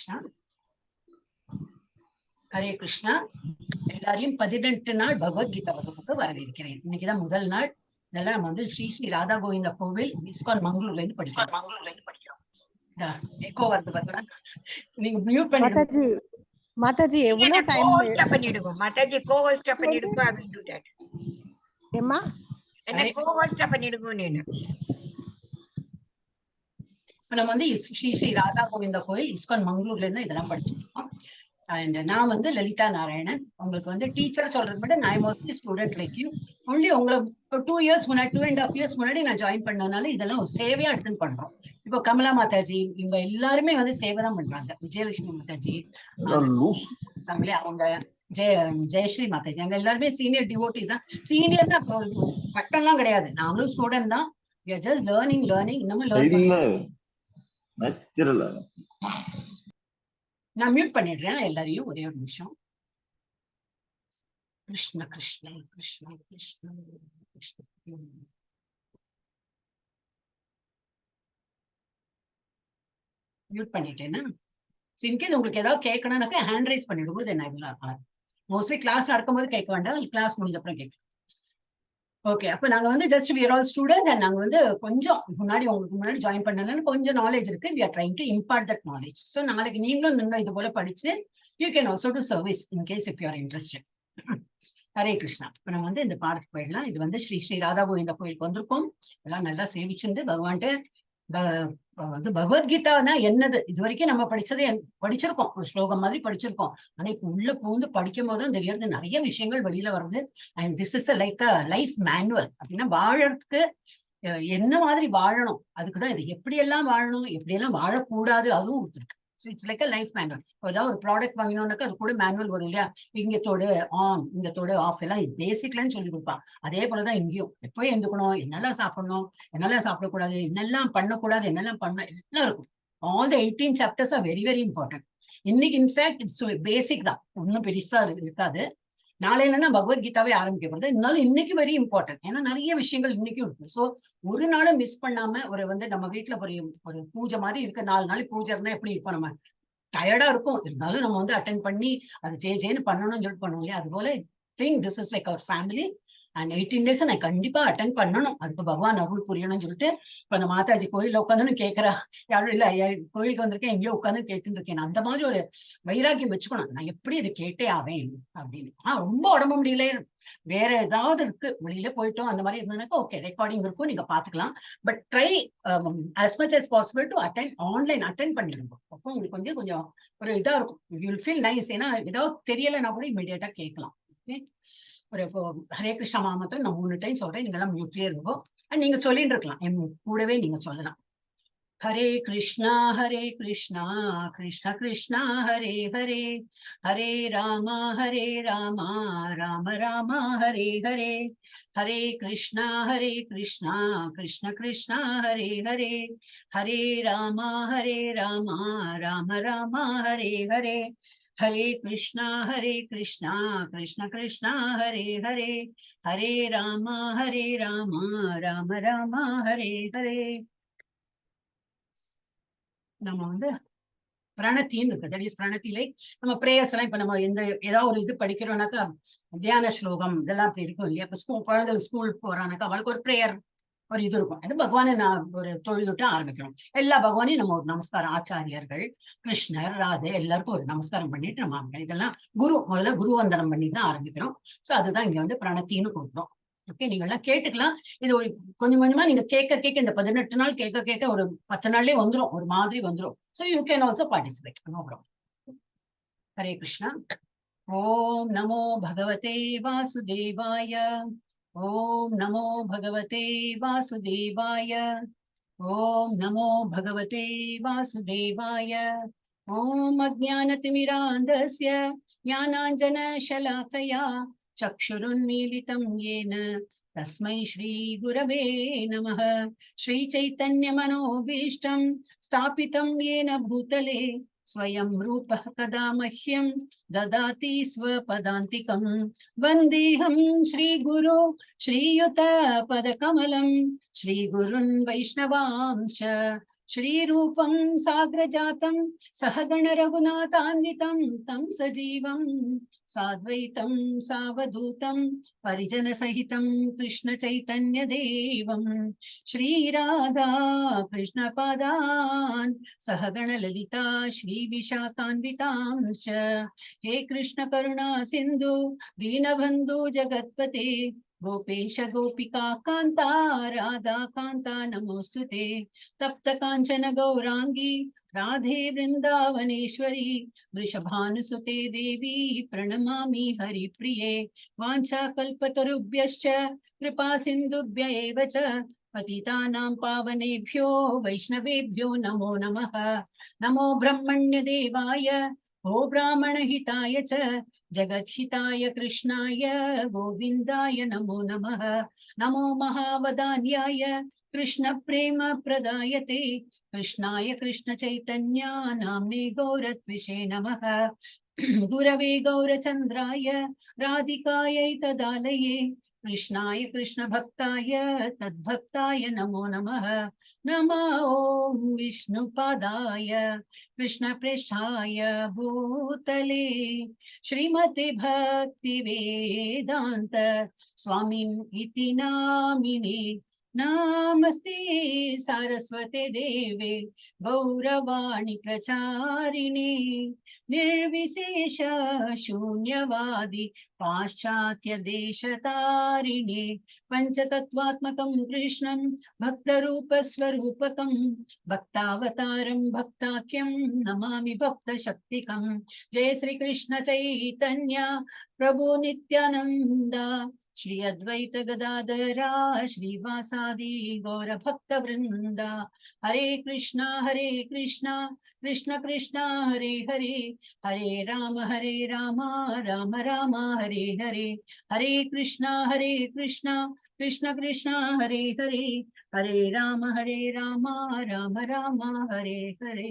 கிருஷ்ணா. ஹரே கிருஷ்ணா. எல்லாரையும் 18 நாள் பகவத்கீதா வகுப்புக்கு வரவேற்கிறேன். இன்னைக்குதான் முதல் நாள். இதெல்லாம் நம்ம வந்து ஸ்ரீ ஸ்ரீ ராதா கோவிந்த கோவில் இஸ்கான் மங்களூர்ல இருந்து படிக்கிறோம். எக்கோ வருது பார்த்தா நீங்க மியூட் பண்ணி மாதாஜி. மாதாஜி எவ்வளவு டைம் பண்ணிடுங்க. மாதாஜி கோஹோஸ்ட் பண்ணிடுங்க. I will do that. ஏமா என்ன கோஹோஸ்ட் பண்ணிடுங்க நீங்க. நம்ம வந்து ஸ்ரீ ஸ்ரீ ராதா கோவிந்த கோவில் இஸ்கான் மங்களூர்ல இருந்து இதெல்லாம் படிச்சிருக்கோம். அண்ட் நான் வந்து லலிதா நாராயணன். உங்களுக்கு வந்து டீச்சர் சொல்றது விட நான் mostly student like you. Only உங்களை 2 இயர்ஸ் முன்னாடி 2.5 இயர்ஸ் முன்னாடி நான் ஜாயின் பண்ணனால இதெல்லாம் ஒரு சேவையா எடுத்துன்னு பண்றோம். இப்போ கமலா மாதாஜி இவங்க எல்லாருமே வந்து சேவை தான் பண்றாங்க. விஜயலட்சுமி மாதாஜி அவங்க ஜெயஸ்ரீ மாதாஜி அங்க எல்லாருமே சீனியர் டிவோட்டிஸ் தான். சீனியர் தான் பட்டம்லாம் கிடையாது. நாங்களும் ஸ்டூடெண்ட் தான். we are just learning இன்னமும் லேர்ன். நான் மியூட் பண்ணிடுறேன் எல்லாரையும். ஒரே ஒரு நிமிஷம். கிருஷ்ண கிருஷ்ண கிருஷ்ண கிருஷ்ண கிருஷ்ண. மியூட் பண்ணிட்டேன்னா இன்கேஸ் உங்களுக்கு ஏதாவது கேட்கணும்னாக்கா ஹேண்ட் ரைஸ் பண்ணிடும்போது என்ன மோஸ்ட்லி கிளாஸ் நடக்கும்போது கேட்க வேண்டாம். கிளாஸ் முடிஞ்ச அப்புறம் கேட்கலாம். ஓகே. அப்ப நாங்க வந்து just we are all students and நாங்க வந்து கொஞ்சம் உங்களுக்கு முன்னாடி ஜாயின் பண்ணனால கொஞ்சம் நாலேஜ் இருக்கு. we are trying to impart that knowledge. So நாளைக்கு நீங்களும் நின்று இது போல படிச்சு you can also do service in case if you are interested. Hare Krishna. இப்ப நம்ம வந்து இந்த பாடத்துக்கு போயிடலாம். இது வந்து ஸ்ரீ ஸ்ரீ ராதா கோவிந்த கோயிலுக்கு வந்திருக்கோம். எல்லாம் நல்லா சேவிச்சுண்டு பகவான்ட்டு வந்து பகவத்கீதானா என்னது இது வரைக்கும் நம்ம படிச்சிருக்கோம். ஒரு ஸ்லோகம் மாதிரி படிச்சிருக்கோம். ஆனா இப்ப உள்ள பூந்து படிக்கும் போதும் தெரியாது நிறைய விஷயங்கள் வெளியில வருது. And this is like a life manual. அப்படின்னா வாழறதுக்கு என்ன மாதிரி வாழணும், அதுக்குதான் இது. எப்படி எல்லாம் வாழணும், எப்படி எல்லாம் வாழக்கூடாது, அதுவும் கொடுத்துருக்கு. So it's like a life manual. ஏதாவது ஒரு ப்ராடக்ட் வாங்கினோம்னாக்கா அது கூட மேனுவல் வரும் இல்லையா? இங்க தொடு ஆன், இங்க தொடு ஆஃப், எல்லாம் பேசிக்லன்னு சொல்லி கொடுப்பான். அதே போலதான் இங்கேயும் எப்போ எந்துக்கணும், என்னெல்லாம் சாப்பிடணும், என்னெல்லாம் சாப்பிடக்கூடாது, என்னெல்லாம் பண்ணக்கூடாது, என்னெல்லாம் பண்ண எல்லாம் இருக்கும். All the 18 chapters are very very important. இன்னைக்கு இன்ஃபேக்ட் இட்ஸ் பேசிக் தான், ஒன்றும் பெருசா இருக்காது. நாளையில தான் பகவத்கீதாவே ஆரம்பிக்கப்படுது. இருந்தாலும் இன்னைக்கு வெரி இம்பார்ட்டன்ட். ஏன்னா நிறைய விஷயங்கள் இன்னைக்கும் இருக்கு. ஸோ ஒரு நாளும் மிஸ் பண்ணாம ஒரு வந்து நம்ம வீட்டுல ஒரு பூஜை மாதிரி இருக்கு. 4 நாள் பூஜை இருந்தா எப்படி இருப்போம், நம்ம டயர்டா இருக்கும். இருந்தாலும் நம்ம வந்து அட்டென்ட் பண்ணி அது ஜேன்னு பண்ணணும்னு சொல்லிட்டு பண்ணுவோம் இல்லையா? அது போல think this is like our family. And 18 days நான் கண்டிப்பா அட்டென்ட் பண்ணணும். அதுக்கு பகவான் அருள் புரியணும்னு சொல்லிட்டு இப்ப அந்த மாதாஜி கோயில்ல உட்காந்துன்னு கேட்கறா. யாரும் இல்ல கோயிலுக்கு வந்திருக்கேன், எங்கேயோ உட்காந்து கேட்டுட்டு இருக்கேன். அந்த மாதிரி ஒரு வைராக்கியம் வச்சுக்கணும். நான் எப்படி இதை கேட்டே ஆவேன் அப்படின்னு. ரொம்ப உடம்பு முடியல, வேற ஏதாவது இருக்கு, வெளியில போயிட்டோம் அந்த மாதிரி இருந்ததுனாக்கா ஓகே, ரெக்கார்டிங் இருக்கும், நீங்க பாத்துக்கலாம். But try as much as possible to attend online attend பண்ணிடுங்க. அப்போ உங்களுக்கு கொஞ்சம் ஒரு இதா இருக்கும். You will feel nice. ஏன்னா ஏதாவது தெரியலைன்னா கூட இமீடியட்டா கேட்கலாம். ஒரு ஹரே கிருஷ்ணா மாமத்தை நான் 3 டைம் சொல்றேன். நீங்க எல்லாம் மியூட்லயே இருக்கும். நீங்க சொல்லிட்டு இருக்கலாம், என் கூடவே நீங்க சொல்லலாம். ஹரே கிருஷ்ணா கிருஷ்ணா கிருஷ்ணா ஹரே ஹரே, ஹரே ராமா ராம ராம ஹரே ஹரே, ஹரே கிருஷ்ணா கிருஷ்ணா கிருஷ்ணா ஹரே ஹரே, ஹரே ராமா ராம ராம ஹரே ஹரே, ஹரே கிருஷ்ணா கிருஷ்ணா ஹரே ஹரே, ஹரே ராமா ராம ராம ஹரே ஹரே. நம்ம வந்து பிரணத்தின்னு இருக்கு. தட் இஸ் பிரணத்திலே நம்ம பிரேயர்ஸ் எல்லாம் இப்ப நம்ம ஏதாவது ஒரு இது படிக்கிறோம்னாக்கா தியான ஸ்லோகம் இதெல்லாம் அப்படி இருக்கும் இல்லையா? இப்ப குழந்தைகள் ஸ்கூல் போறானாக்கா அவளுக்கு ஒரு பிரேயர் ஒரு இது இருக்கும். அது பகவானை நான் ஒரு தொழுதுட்டு ஆரம்பிக்கணும். எல்லா பகவானையும் நம்ம ஒரு நமஸ்காரம், ஆச்சாரியர்கள், கிருஷ்ணர், ராதே எல்லாருக்கும் ஒரு நமஸ்காரம் பண்ணிட்டு நம்ம ஆரம்பிக்கணும். இதெல்லாம் முதல்ல குரு வந்தனம் பண்ணி தான் ஆரம்பிக்கிறோம். சோ அதுதான் இங்க வந்து பிரணத்தின்னு கொடுக்குறோம். ஓகே, நீங்க எல்லாம் கேட்டுக்கலாம். இது கொஞ்சம் கொஞ்சமா நீங்க கேட்க இந்த 18 நாள் கேட்க ஒரு 10 நாள்லயே வந்துடும், ஒரு மாதிரி வந்துடும். So you can also participate. No problem. Hare Krishna. ஓம் நமோ பகவதே வாசுதேவாய, ஓம் நமோ பகவதே வாசுதேவாய, ஓம் நமோ பகவதே வாசுதேவாய, ஓம் அஜ்ஞானதிமிராந்தஸ்ய ஞானாஞ்சன ஷலாகயா चक्षुरुन्मीलितं येन तस्मै श्री गुरवे नमः। श्री चैतन्य मनोभीष्टं स्थापितं येन भूतले स्वयं रूपः कदा मह्यं ददाति स्वपदान्तिकं। वन्देऽहं श्रीगुरो श्रीयुतपदकमलं, श्रीगुरुन् वैष्णवांश्च श्रीरूपं साग्रजातं सहगण रघुनाथान्वितं तं सजीवं साद्वैतं सावधूतं परिजन सहितं कृष्ण चैतन्य देवं श्रीराधा कृष्ण पादान् सहगण ललिता श्री विशाखान्वितांश्च हे कृष्ण करुणा सिन्धु दीनबन्धु जगत्पते गोपेश गोपिका कान्ता राधा कान्ता नमोस्तुते तप्त कांचन गौरांगी राधे वृंदावनेश्वरी वृषभानुसुते देवी प्रणमामि हरिप्रिये वाञ्छाकल्पतरुभ्यश्च कृपा सिन्धुभ्य एव च पतितानां पावनेभ्यो वैष्णवेभ्यो नमो नमः नमो ब्रह्मण्य देवाय गो ब्राह्मणहिताय च जगद्हिताय कृष्णाय गोविन्दाय नमो नमः नमो महावदान्याय कृष्ण प्रेम प्रदायते कृष्णाय कृष्ण चैतन्या नाम्ने गौरत्विषे नमः गुरवे गौरचन्द्राय राधिकायै तदालये कृष्णाय कृष्ण भक्ताय तद्भक्ताय नमो नमः नमः ॐ विष्णुपादाय कृष्ण पृष्ठाय भूतले श्रीमते भक्ति वेदांत स्वामिन् इति नामिने नमस्ते सारस्वते देवे गौरवाणी प्रचारिणे निर्विशेष शून्यवादी पाश्चात्य देशतारिणे पंचतत्वात्मकं कृष्णं भक्तरूपस्वरूपकं भक्तावतारं भक्ताख्यं नमामि भक्तशक्तिकं जय श्री कृष्ण चैतन्य प्रभु नित्यानंद श्री अद्वैत गदाधरा श्रीवासादि गौर भक्त वृंदा हरे कृष्णा कृष्ण कृष्णा हरे हरे हरे राम राम राम हरे हरे हरे कृष्णा कृष्ण कृष्णा हरे हरे हरे राम राम राम हरे हरे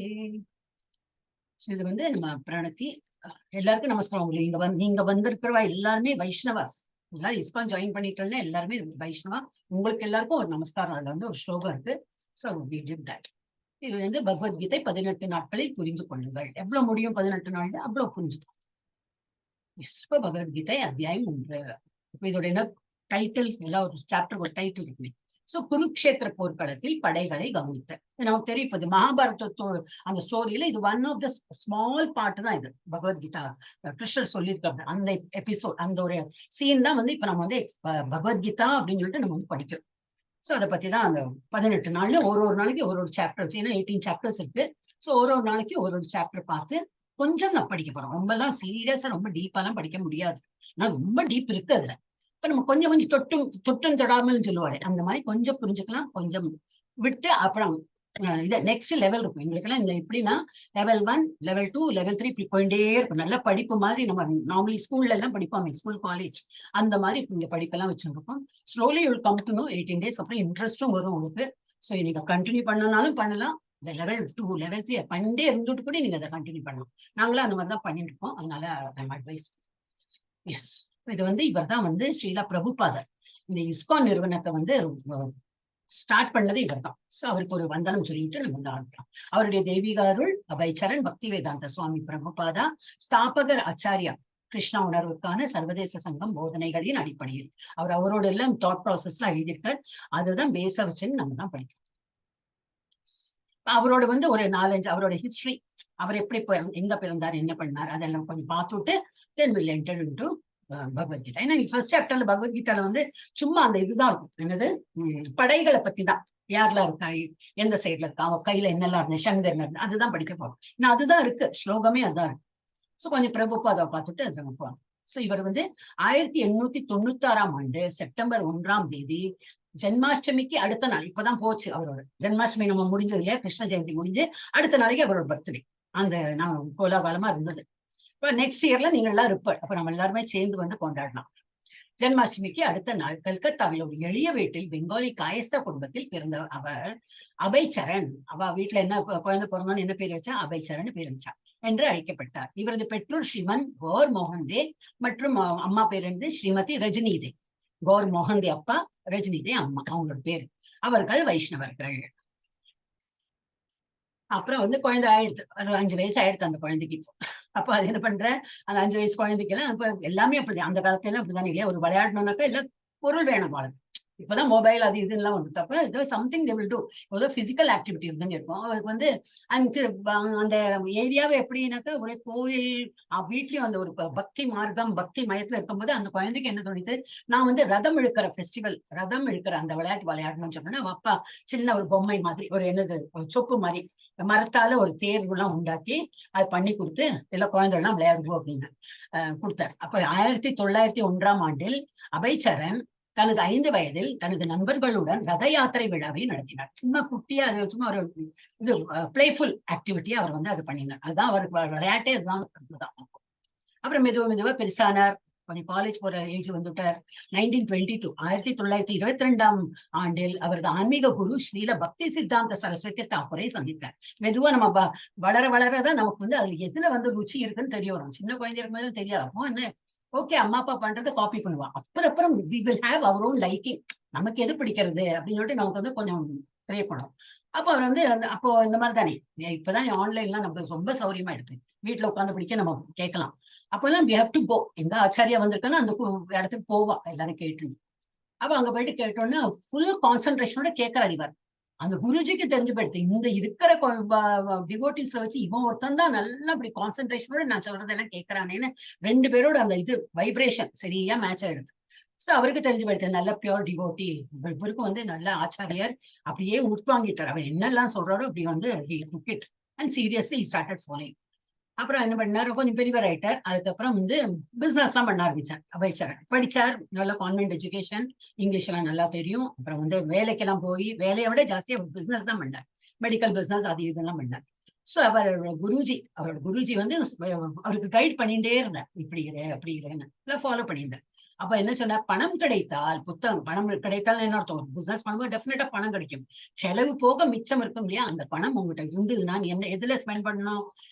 இது வந்து நம்ம பிரணத்தி எல்லாருக்கும் நமஸ்காரம். உங்களுக்கு நீங்க வந்திருக்கிறவா எல்லாருமே வைஷ்ணவாஸ், எல்லாரும் இஸ்கான் ஜாயின் பண்ணிட்டோம்னா எல்லாருமே வைஷ்ணவா. உங்களுக்கு எல்லாருக்கும் ஒரு நமஸ்காரம். அதுல வந்து ஒரு ஸ்லோகம் இருக்கு. So we did that. இது வந்து பகவத்கீதை 18 நாட்களில் புரிந்து கொள்ளுங்கள். எவ்வளவு முடியும் 18 நாள் அவ்வளவு புரிஞ்சுக்கணும். இப்ப பகவத்கீதை அத்தியாயம் 1. இப்ப இதோட என்ன டைட்டில், எல்லாம் ஒரு சாப்டர் ஒரு டைட்டில் இருக்கு. சோ குருக்ஷேத்திர போர்க்களத்தில் படைகளை கவனித்த. நமக்கு தெரியும் இப்ப மகாபாரதத்தோட அந்த ஸ்டோரியில இது one of the small part தான். இது பகவத்கீதா கிருஷ்ணர் சொல்லியிருக்காங்க அந்த எபிசோட், அந்த ஒரு சீன் தான் வந்து இப்ப நம்ம வந்து பகவத்கீதா அப்படின்னு சொல்லிட்டு நம்ம வந்து படிக்கிறோம். சோ அதை பத்தி தான் அந்த 18 நாள்ல ஒரு நாளைக்கு ஒரு சாப்டர், ஏன்னா 18 சாப்டர்ஸ் இருக்கு. சோ ஒரு நாளைக்கு ஒரு சாப்டர் பார்த்து கொஞ்சம் தான் படிக்க போறோம். ரொம்ப எல்லாம் சீரியஸா ரொம்ப டீப்பாலாம் படிக்க முடியாது. ஆனா ரொம்ப டீப் இருக்கு அதுல. இப்ப நம்ம கொஞ்சம் கொஞ்சம் தொட்டும் தொடாமல் சொல்லுவாரு, அந்த மாதிரி கொஞ்சம் புரிஞ்சுக்கலாம், கொஞ்சம் விட்டு அப்புறம் இது நெக்ஸ்ட் லெவல் இருக்கும் எங்களுக்கு எல்லாம். இந்த எப்படின்னா level 1, level 2, level 3 இப்படி போயிட்டே இருக்கும். நல்ல படிப்பு மாதிரி நம்ம நார்மலி ஸ்கூல்ல எல்லாம் படிப்போம், ஸ்கூல் காலேஜ் அந்த மாதிரி இந்த படிப்பெல்லாம் வச்சிருக்கோம். Slowly you come to know 18 days அப்புறம் இன்ட்ரெஸ்டும் வரும் உங்களுக்கு. ஸோ நீங்க கண்டினியூ பண்ணனாலும் பண்ணலாம். இந்த level 2, level 3 பண்ணிட்டே இருந்துட்டு கூட நீங்க அதை கண்டினியூ பண்ணலாம். நாங்களும் அந்த மாதிரி தான் பண்ணிட்டு இருக்கோம். அதனால அட்வைஸ். எஸ், இது வந்து இவர் தான் வந்து ஸ்ரீலா பிரபுபாதர் இந்த இஸ்கான் நிறுவனத்தை வந்து ஸ்டார்ட் பண்ணது இவர் தான். சோ அவருக்கு ஒரு வந்தனம் சொல்லிட்டு நம்ம வந்து ஆரம்பிக்கலாம். அவருடைய தெய்வீக அருள் அபயச்சரண் பக்தி வேதாந்த சுவாமி பிரபுபாதா ஸ்தாபகர் ஆச்சாரியா கிருஷ்ணா உணர்வுக்கான சர்வதேச சங்கம் போதனைகளின் அடிப்படையில் அவரோட எல்லாம் தாட் ப்ராசஸ்ல எழுதியிருக்கார். அதுதான் பேச வச்சுன்னு நம்ம தான் படிக்கிறோம். அவரோட வந்து ஒரு 4-5 அவரோட ஹிஸ்டரி, அவர் எப்படி எங்க பிறந்தார், என்ன பண்ணார், அதெல்லாம் கொஞ்சம் பார்த்துட்டு then will enter into Bhagavad Gita. ஏன்னா ஃபர்ஸ்ட் சாப்டர்ல பகவத்கீதால வந்து சும்மா அந்த இதுதான் இருக்கும், என்னது படைகளை பத்தி தான். யாரெல்லாம் இருக்கா, எந்த சைட்ல இருக்கா, அவன் கையில என்னெல்லாம் இருந்தது, சங்கர் அதுதான் படிக்க போறோம். ஏன்னா அதுதான் இருக்கு, ஸ்லோகமே அதுதான் இருக்கு. சோ கொஞ்சம் பிரபுபாதாவை பார்த்துட்டு அது நம்ம போறோம். சோ இவர் வந்து 1896ஆம் ஆண்டு செப்டம்பர் 1ஆம் தேதி ஜென்மாஷ்டமிக்கு அடுத்த நாள், இப்பதான் போச்சு அவரோட ஜென்மாஷ்டமி நம்ம முடிஞ்சது இல்லையா, கிருஷ்ண ஜெயந்தி முடிஞ்சு அடுத்த நாளைக்கு அவரோட பர்த்டே. அந்த நான் கோலாகலமா இருந்தது. இப்ப நெக்ஸ்ட் இயர்ல நீங்க எல்லாம் இருப்பார், அப்ப நம்ம எல்லாருமே சேர்ந்து வந்து கொண்டாடலாம். ஜென்மாஷ்டமிக்கு அடுத்த நாள் கல்கத்தாவில் ஒரு எளிய வீட்டில் பெங்காலி காயஸ்த குடும்பத்தில் பிறந்த அவர் அபய்சரண், அவ வீட்டுல என்ன குழந்தை பிறந்தோன்னு என்ன பேர் வச்சா, அபய்சரண் பேர் வச்சா என்று அழைக்கப்பட்டார். இவரது பெற்றோர் ஸ்ரீமன் கௌர் மோகன்தே மற்றும் அம்மா பேர் வந்து ஸ்ரீமதி ரஜினிதே. கௌர் மோகன்தே அப்பா, ரஜினிதே அம்மா, அவங்களோட பேரு. அவர்கள் வைஷ்ணவர்கள். அப்புறம் வந்து குழந்தை ஆயிடுது, ஒரு 5 வயசு ஆயிடுது அந்த குழந்தைக்கு இப்போ. அப்ப அது என்ன பண்றேன், அந்த 5 வயசு குழந்தைக்கு எல்லாம் இப்ப எல்லாமே அப்படிதான், அந்த காலத்துல எல்லாம் அப்படிதானே இல்லையா, ஒரு விளையாடணும்னாக்கா எல்லாம் பொருள் வேணும் அவளுக்கு. இப்பதான் மொபைல் அது இதுலாம் வந்து தப்பு, இது சம்திங் தே வில் டூ. ஏதோ பிசிக்கல் ஆக்டிவிட்டி இருந்துன்னு இருக்கும் அவருக்கு வந்து. அந்த ஏரியாவை எப்படின்னாக்கா ஒரே கோயில், வீட்லயும் அந்த ஒரு பக்தி மார்க்கம், பக்தி மயத்துல இருக்கும்போது அந்த குழந்தைக்கு என்ன தோணுது, நான் வந்து ரதம் இழுக்கிற ஃபெஸ்டிவல், ரதம் இழுக்கிற அந்த விளையாட்டு விளையாடணும்னு சொன்னா, அவ அப்பா சின்ன ஒரு பொம்மை மாதிரி, ஒரு என்னது, ஒரு சொப்பு மாதிரி மரத்தால ஒரு தேர்வு எல்லாம் உண்டாக்கி அது பண்ணி கொடுத்து எல்லா குழந்தை எல்லாம் விளையாடுவோம் அப்படின்னு கொடுத்தார். அப்ப 1901 அபய்சரன் தனது 5 வயதில் தனது நண்பர்களுடன் ரத யாத்திரை விழாவை நடத்தினார். சும்மா குட்டியா, அது சும்மா ஒரு இது பிளேஃபுல் ஆக்டிவிட்டியா அவர் வந்து அது பண்ணினார். அதுதான் அவருக்கு விளையாட்டே, அதுதான். அப்புறம் மெதுவா மெதுவா பெருசானார், கொஞ்சம் காலேஜ் போற ஏஜ் வந்துட்டார். 1922 அவரது ஆன்மீக குரு ஸ்ரீல பக்தி சித்தாந்த சரஸ்வதி தாக்கூரை சந்தித்தார். மெதுவா நம்ம வளர வளரதான் நமக்கு வந்து அதுல எதுல வந்து ருச்சி இருக்குன்னு தெரிய வரும். சின்ன குழந்தை இருக்கும்போது தெரியாது. அப்போ என்ன, ஓகே அம்மா அப்பா பண்றதை காப்பி பண்ணுவான். அப்புறம் we will have our own liking. நமக்கு எது பிடிக்கிறது அப்படின்னு சொல்லிட்டு நமக்கு வந்து கொஞ்சம் ட்ரை பண்ணும். அப்போ அவர் வந்து அப்போ இந்த மாதிரி தானே, இப்பதான் ஆன்லைன்லாம் நமக்கு ரொம்ப சௌரியமா எடுத்து வீட்டுல உட்காந்து பிடிக்க நம்ம கேட்கலாம். அப்பெல்லாம் we have to go. எங்க ஆச்சாரியா வந்திருக்கான்னா அந்த இடத்துக்கு போவா எல்லாரும் கேட்டு. அப்ப அங்க போயிட்டு கேட்டோன்னா ஃபுல் கான்சென்ட்ரேஷனோட கேட்கிறார் இவர். அந்த குருஜிக்கு தெரிஞ்சு போயிடுது, இந்த இருக்கிற டிவோட்டிஸ்ல வச்சு இவன் ஒருத்தன் தான் நல்லா அப்படி கான்சென்ட்ரேஷனோட நான் சொல்றதெல்லாம் கேட்கறானேன்னு 2 பேரோட அந்த இது வைப்ரேஷன் சரியா மேட்ச் ஆயிடுது. சோ அவருக்கு தெரிஞ்சு போயிடுது, நல்ல பியூர் டிவோட்டி, இவருக்கு வந்து நல்ல ஆச்சாரியர், அப்படியே உட்வாங்கிட்டார். அவர் என்னெல்லாம் சொல்றாரோ அப்படி வந்து he took it and seriously he started following. அப்புறம் என்ன பண்ணாரு, கொஞ்சம் பெரியவர் ஆயிட்டார். அதுக்கப்புறம் வந்து பிசினஸ் எல்லாம் பண்ண ஆரம்பிச்சார். அபய்சரன் படிச்சார், நல்ல கான்வென்ட் எஜுகேஷன், இங்கிலீஷ் எல்லாம் நல்லா தெரியும். அப்புறம் வந்து வேலைக்கெல்லாம் போய் வேலையை விட ஜாஸ்தியா பிசினஸ் தான் பண்ணார். மெடிக்கல் பிசினஸ் அது இதெல்லாம் பண்ணார். சோ அவரோட குருஜி வந்து அவருக்கு கைட் பண்ணிட்டே இருந்தார், இப்படி இரு அப்படி இருன்னு ஃபாலோ பண்ணியிருந்தார். அப்ப என்ன சொன்னார், பணம் கிடைத்தால் புத்தகம், பணம் கிடைத்தால் என்ன அர்த்தம், பிசினஸ் பண்ணும்போது டெஃபினட்டா பணம் கிடைக்கும், செலவு போக மிச்சம் இருக்கும் இல்லையா, அந்த பணம் உங்ககிட்ட இருந்ததுன்னா என்ன எதுல ஸ்பெண்ட் பண்ணணும்,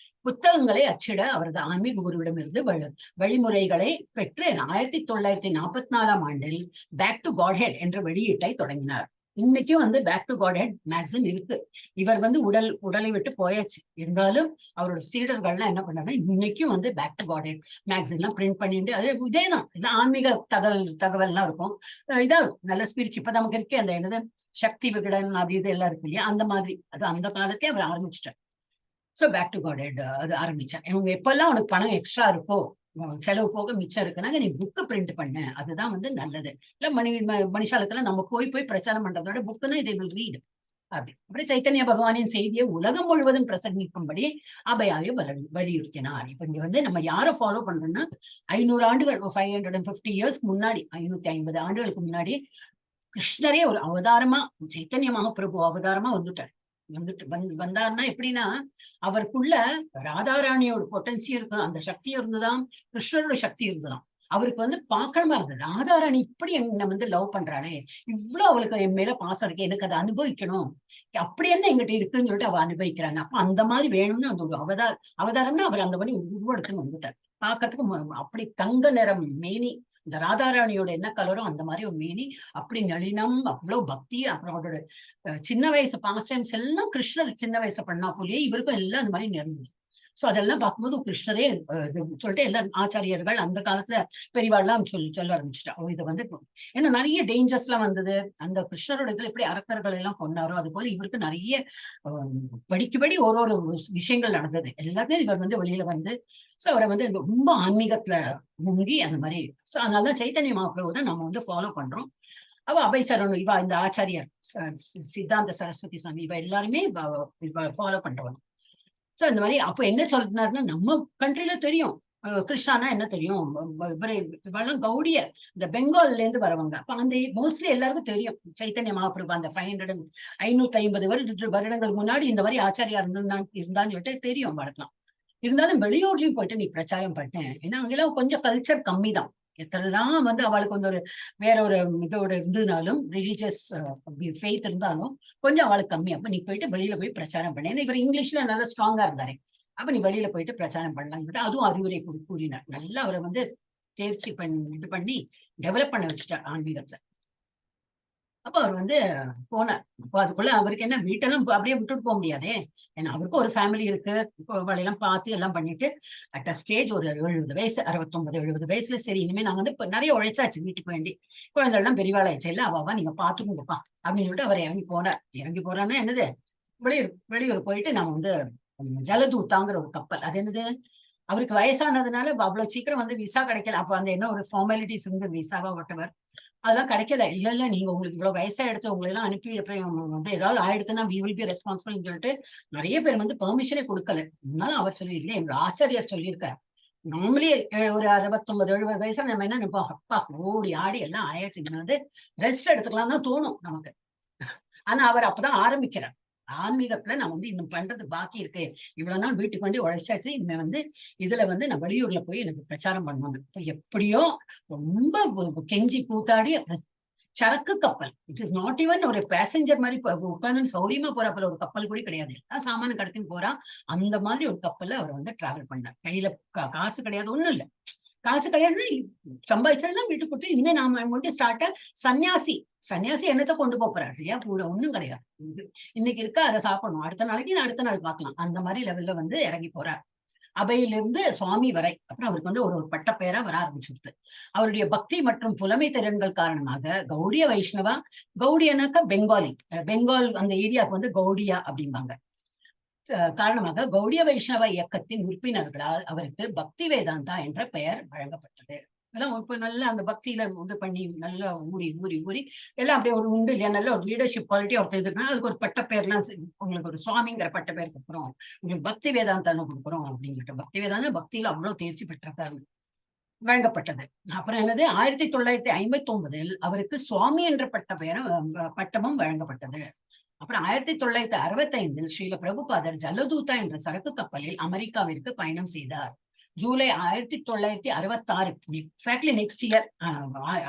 புத்தகங்களை அச்சிட அவரது ஆன்மீக குருவிடமிருந்து வழிமுறைகளை பெற்று 1944 பேக் டு காட்ஹெட் என்ற வெளியீட்டை தொடங்கினார். இன்னைக்கும் வந்து பேக் டு காட்ஹெட் மேகசின் இருக்கு. இவர் வந்து உடலை விட்டு போயாச்சு, இருந்தாலும் அவரோட சீடர்கள்லாம் என்ன பண்ணாங்கன்னா இன்னைக்கும் வந்து பேக் டு காட்ஹெட் மேகசின் எல்லாம் பிரிண்ட் பண்ணிட்டு, அது இதேதான், எல்லாம் ஆன்மீக தகவல் எல்லாம் இருக்கும், இதா இருக்கும், நல்ல ஸ்பிரிச்சு. இப்ப நமக்கு இருக்கே அந்த என்னது சக்தி விகடன் அது இது எல்லாம் இருக்கு இல்லையா, அந்த மாதிரி. அது அந்த காலத்தே அவர் ஆரம்பிச்சிட்டார். சோ பேக் டு காட் அது ஆரம்பிச்சேன். இவங்க எப்பெல்லாம் உனக்கு பணம் எக்ஸ்ட்ரா இருக்கோ, செலவு போக மிச்சம் இருக்குன்னா நீ புக்கு பிரிண்ட் பண்ணு, அதுதான் வந்து நல்லது. இல்ல மனுஷாலுக்கெல்லாம் நம்ம போய் பிரச்சாரம் பண்றதோட புக்குன்னா இதை வில் ரீட் அப்படி. அப்புறம் சைத்தன்ய பகவானின் செய்தியை உலகம் முழுவதும் பிரசங்கிக்கும்படி அபயாவை வலியுறுத்தினார். இப்ப இங்க வந்து நம்ம யாரை ஃபாலோ பண்றோம்னா, 500 ஆண்டுகள் 550 இயர்ஸ்க்கு முன்னாடி, 550 ஆண்டுகளுக்கு முன்னாடி கிருஷ்ணரே ஒரு அவதாரமா, சைத்தன்ய மகாபிரபு அவதாரமா வந்தாருன்னா எப்படின்னா, அவருக்குள்ள ராதாராணியோட பொட்டன்சி இருக்கு, அந்த சக்தி இருந்துதான், கிருஷ்ணரோட சக்தி இருந்துதான். அவருக்கு வந்து பார்க்கணுமா இருந்தது, ராதாராணி இப்படி என்ன வந்து லவ் பண்றாளே, இவ்வளவு அவளுக்கு என் மேல பாசம் இருக்கு, எனக்கு அதை அனுபவிக்கணும், அப்படி என்ன எங்கிட்ட இருக்குன்னு சொல்லிட்டு அவ அனுபவிக்கிறாங்க. அப்ப அந்த மாதிரி வேணும்னு அந்த ஒரு அவதாரம்னா அவர் அந்த மாதிரி உருவெடுத்துன்னு வந்துட்டார். பார்க்கறதுக்கு அப்படி தங்க நிறம் மேனி, இந்த ராதாராணியோட என்ன கலரும் அந்த மாதிரி ஒரு மேனி, அப்படி நளினம், அவ்வளவு பக்தி. அப்புறம் அவரோட சின்ன வயசு பாஸ்ட் டைம்ஸ் எல்லாம் கிருஷ்ணர் சின்ன வயசு பண்ணா போலயே இவருக்கும் எல்லாம் அந்த மாதிரி நிறந்தது. சோ அதெல்லாம் பார்க்கும்போது கிருஷ்ணரே சொல்லிட்டு எல்லா ஆச்சாரியர்கள் அந்த காலத்துல பெரியவாள்லாம் சொல்ல ஆரம்பிச்சுட்டா, இது வந்து ஏன்னா நிறைய டேஞ்சர்ஸ் எல்லாம் வந்தது. அந்த கிருஷ்ணரோட இதுல எப்படி அரக்கர்கள் எல்லாம் கொண்டாரோ அது போல இவருக்கு நிறைய படிக்கும்படி ஒரு விஷயங்கள் நடந்தது. எல்லாத்தையும் இவர் வந்து வெளியில வந்து சோ அவரை வந்து ரொம்ப ஆன்மீகத்துல முங்கி அந்த மாதிரி. சோ அதனாலதான் சைத்தன்ய மகாபிரபு தான் நம்ம வந்து ஃபாலோ பண்றோம். அவ அபய்சரன், இவ இந்த ஆச்சாரியர் சித்தாந்த சரஸ்வதி சாமி, இவ எல்லாருமே ஃபாலோ பண்றவங்க. சோ இந்த மாதிரி அப்ப என்ன சொல்றாருன்னா, நம்ம கண்ட்ரில தெரியும் கிருஷ்ணானா என்ன தெரியும், இவெல்லாம் கௌடிய இந்த பெங்கால்ல இருந்து வரவங்க. அப்ப அந்த மோஸ்ட்லி எல்லாருக்கும் தெரியும் சைத்தன்ய மகாபிரபு அந்த 550 வருடங்கள் முன்னாடி இந்த மாதிரி ஆச்சாரியா இருந்தான்னு சொல்லிட்டு தெரியும் வளர்க்கலாம். இருந்தாலும் வெளியூர்லயும் போயிட்டு நீ பிரச்சாரம் பண்ண, ஏன்னா அங்கெல்லாம் கொஞ்சம் கல்ச்சர் கம்மி தான். எத்தனைதான் வந்து அவளுக்கு வந்து வேற ஒரு இதோட இருந்ததுனாலும், ரிலீஜியஸ் ஃபெய்த் இருந்தாலும் கொஞ்சம் அவளுக்கு கம்மி. அப்ப நீ போயிட்டு வெளியில போய் பிரச்சாரம் பண்ண, ஏன்னா இவர் இங்கிலீஷ்ல நல்லா ஸ்ட்ராங்கா இருந்தாரு. அப்ப நீ வெளியில போயிட்டு பிரச்சாரம் பண்ணலாம், அதுவும் அறிவுரை கூறினார். நல்லா அவரை வந்து தேர்ச்சி இது பண்ணி டெவலப் பண்ண வச்சுட்டார் ஆன்மீகத்துல. அப்ப அவர் வந்து போனார். அப்போ அதுக்குள்ள அவருக்கு என்ன வீட்டெல்லாம் அப்படியே விட்டுட்டு போக முடியாதே. ஏன்னா அவருக்கும் ஒரு ஃபேமிலி இருக்கு. வழியெல்லாம் பார்த்து எல்லாம் பண்ணிட்டு அட் அ ஸ்டேஜ் ஒரு 70 வயசு 69 70 வயசுல சரி இனிமே நாங்க வந்து இப்ப நிறைய உழைச்சாச்சு வீட்டுக்கு வேண்டி. குழந்தை எல்லாம் பெரியவாளாயிடுச்சு. இல்ல அவ நீங்க பாத்துக்கோங்கப்பா அப்படின்னு சொல்லிட்டு அவர் இறங்கி போனார். இறங்கி போறான்னா என்னது, வெளியூர் போயிட்டு நம்ம வந்து ஜலதூத்தாங்கிற ஒரு கப்பல். அது என்னது, அவருக்கு வயசானதுனால அவ்வளவு சீக்கிரம் வந்து விசா கிடைக்கல. அப்ப அந்த என்ன ஒரு ஃபார்மாலிட்டிஸ் இருந்தது, விசாவா whatever அதெல்லாம் கிடைக்கல. இல்ல நீங்க உங்களுக்கு இவ்வளவு வயசா எடுத்து உங்களை எல்லாம் அனுப்பி அப்புறம் வந்து ஏதாவது ஆயிடுத்துன்னா we will be responsible சொல்லிட்டு நிறைய பேர் வந்து பெர்மிஷனே கொடுக்கல. இருந்தாலும் அவர் சொல்லி இல்ல, எங்க ஆச்சாரியார் சொல்லியிருக்காரு. நார்மலி ஒரு 69 70 வயசுல நம்ம என்ன நினைப்போம், அப்பா ஓடி ஆடி எல்லாம் ஆயாச்சு, வந்து ரெஸ்ட் எடுத்துக்கலாம் தான் தோணும் நமக்கு. ஆனா அவர் அப்பதான் ஆரம்பிக்கிறார். ஆன்மீகத்துல நான் வந்து இன்னும் பண்றது பாக்கி இருக்கு. இவ்வளவு நாள் வீட்டுக்கு வேண்டி உழைச்சாச்சு. இனிமே வந்து இதுல வந்து நான் வெளியூர்ல போய் எனக்கு பிரச்சாரம் பண்ணுவாங்க. இப்ப எப்படியோ ரொம்ப கெஞ்சி கூத்தாடி சரக்கு கப்பல். இட் இஸ் நாட் ஈவன் ஒரு பேசஞ்சர் மாதிரி உட்கார்ந்து சௌரியமா போறாப்புல ஒரு கப்பல் கூட கிடையாது. எல்லாம் சாமான கடத்தின்னு போறா. அந்த மாதிரி ஒரு கப்பல்ல அவர் வந்து டிராவல் பண்ணார். கையில காசு கிடையாது, ஒண்ணும் இல்ல. காசு கிடையாது, சம்பாதிச்சதெல்லாம் வீட்டுக்கு கொடுத்து இனிமே நாம வந்து ஸ்டார்டா சன்னியாசி. சன்னியாசி என்னத்தை கொண்டு போறாரு இல்லையா, கூட ஒண்ணும் கிடையாது. இன்னைக்கு இருக்க அதை சாப்பிடணும், அடுத்த நாளைக்கு அடுத்த நாள் பார்க்கலாம், அந்த மாதிரி லெவல்ல வந்து இறங்கி போறார். அபையிலிருந்து சுவாமி வரை. அப்புறம் அவருக்கு வந்து ஒரு பட்டப்பெயரா வர ஆரம்பிச்சுடுது. அவருடைய பக்தி மற்றும் புலமை திறன்கள் காரணமாக கௌடிய வைஷ்ணவா, கௌடியனாக்கா பெங்காலி, பெங்கால் அந்த ஏரியாவுக்கு வந்து கௌடியா அப்படிம்பாங்க. காரணமாக கௌடிய வைஷ்ணவ இயக்கத்தின் உறுப்பினர்களால் அவருக்கு பக்தி வேதாந்தா என்ற பெயர் வழங்கப்பட்டது. எல்லாம் இப்ப நல்லா அந்த பக்தியில இது பண்ணி நல்லா ஊறி ஊறி ஊறி எல்லாம் அப்படியே ஒரு உண்டு இல்லையா, நல்ல ஒரு லீடர்ஷிப் குவாலிட்டி ஒருத்தர் இதுனா அதுக்கு ஒரு பட்ட பேர்லாம் உங்களுக்கு ஒரு சுவாமிங்கிற பட்ட பேர் கொடுக்குறோம், உங்களுக்கு பக்தி வேதாந்தான்னு கொடுக்குறோம் அப்படின்னு சொல்லிட்டு பக்தி வேதாந்தம் பக்தியில அவ்வளவு தேர்ச்சி பெற்றிருக்காரு, வழங்கப்பட்டது. அப்புறம் என்னது, 1959 அவருக்கு சுவாமி என்ற பட்டமும் வழங்கப்பட்டது. அப்புறம் 1965 ஸ்ரீல பிரபுபாதர் ஜலதூதா என்ற சரக்கு கப்பலில் அமெரிக்காவிற்கு பயணம் செய்தார். ஜூலை 1966 எக்ஸாக்ட்லி நெக்ஸ்ட் இயர்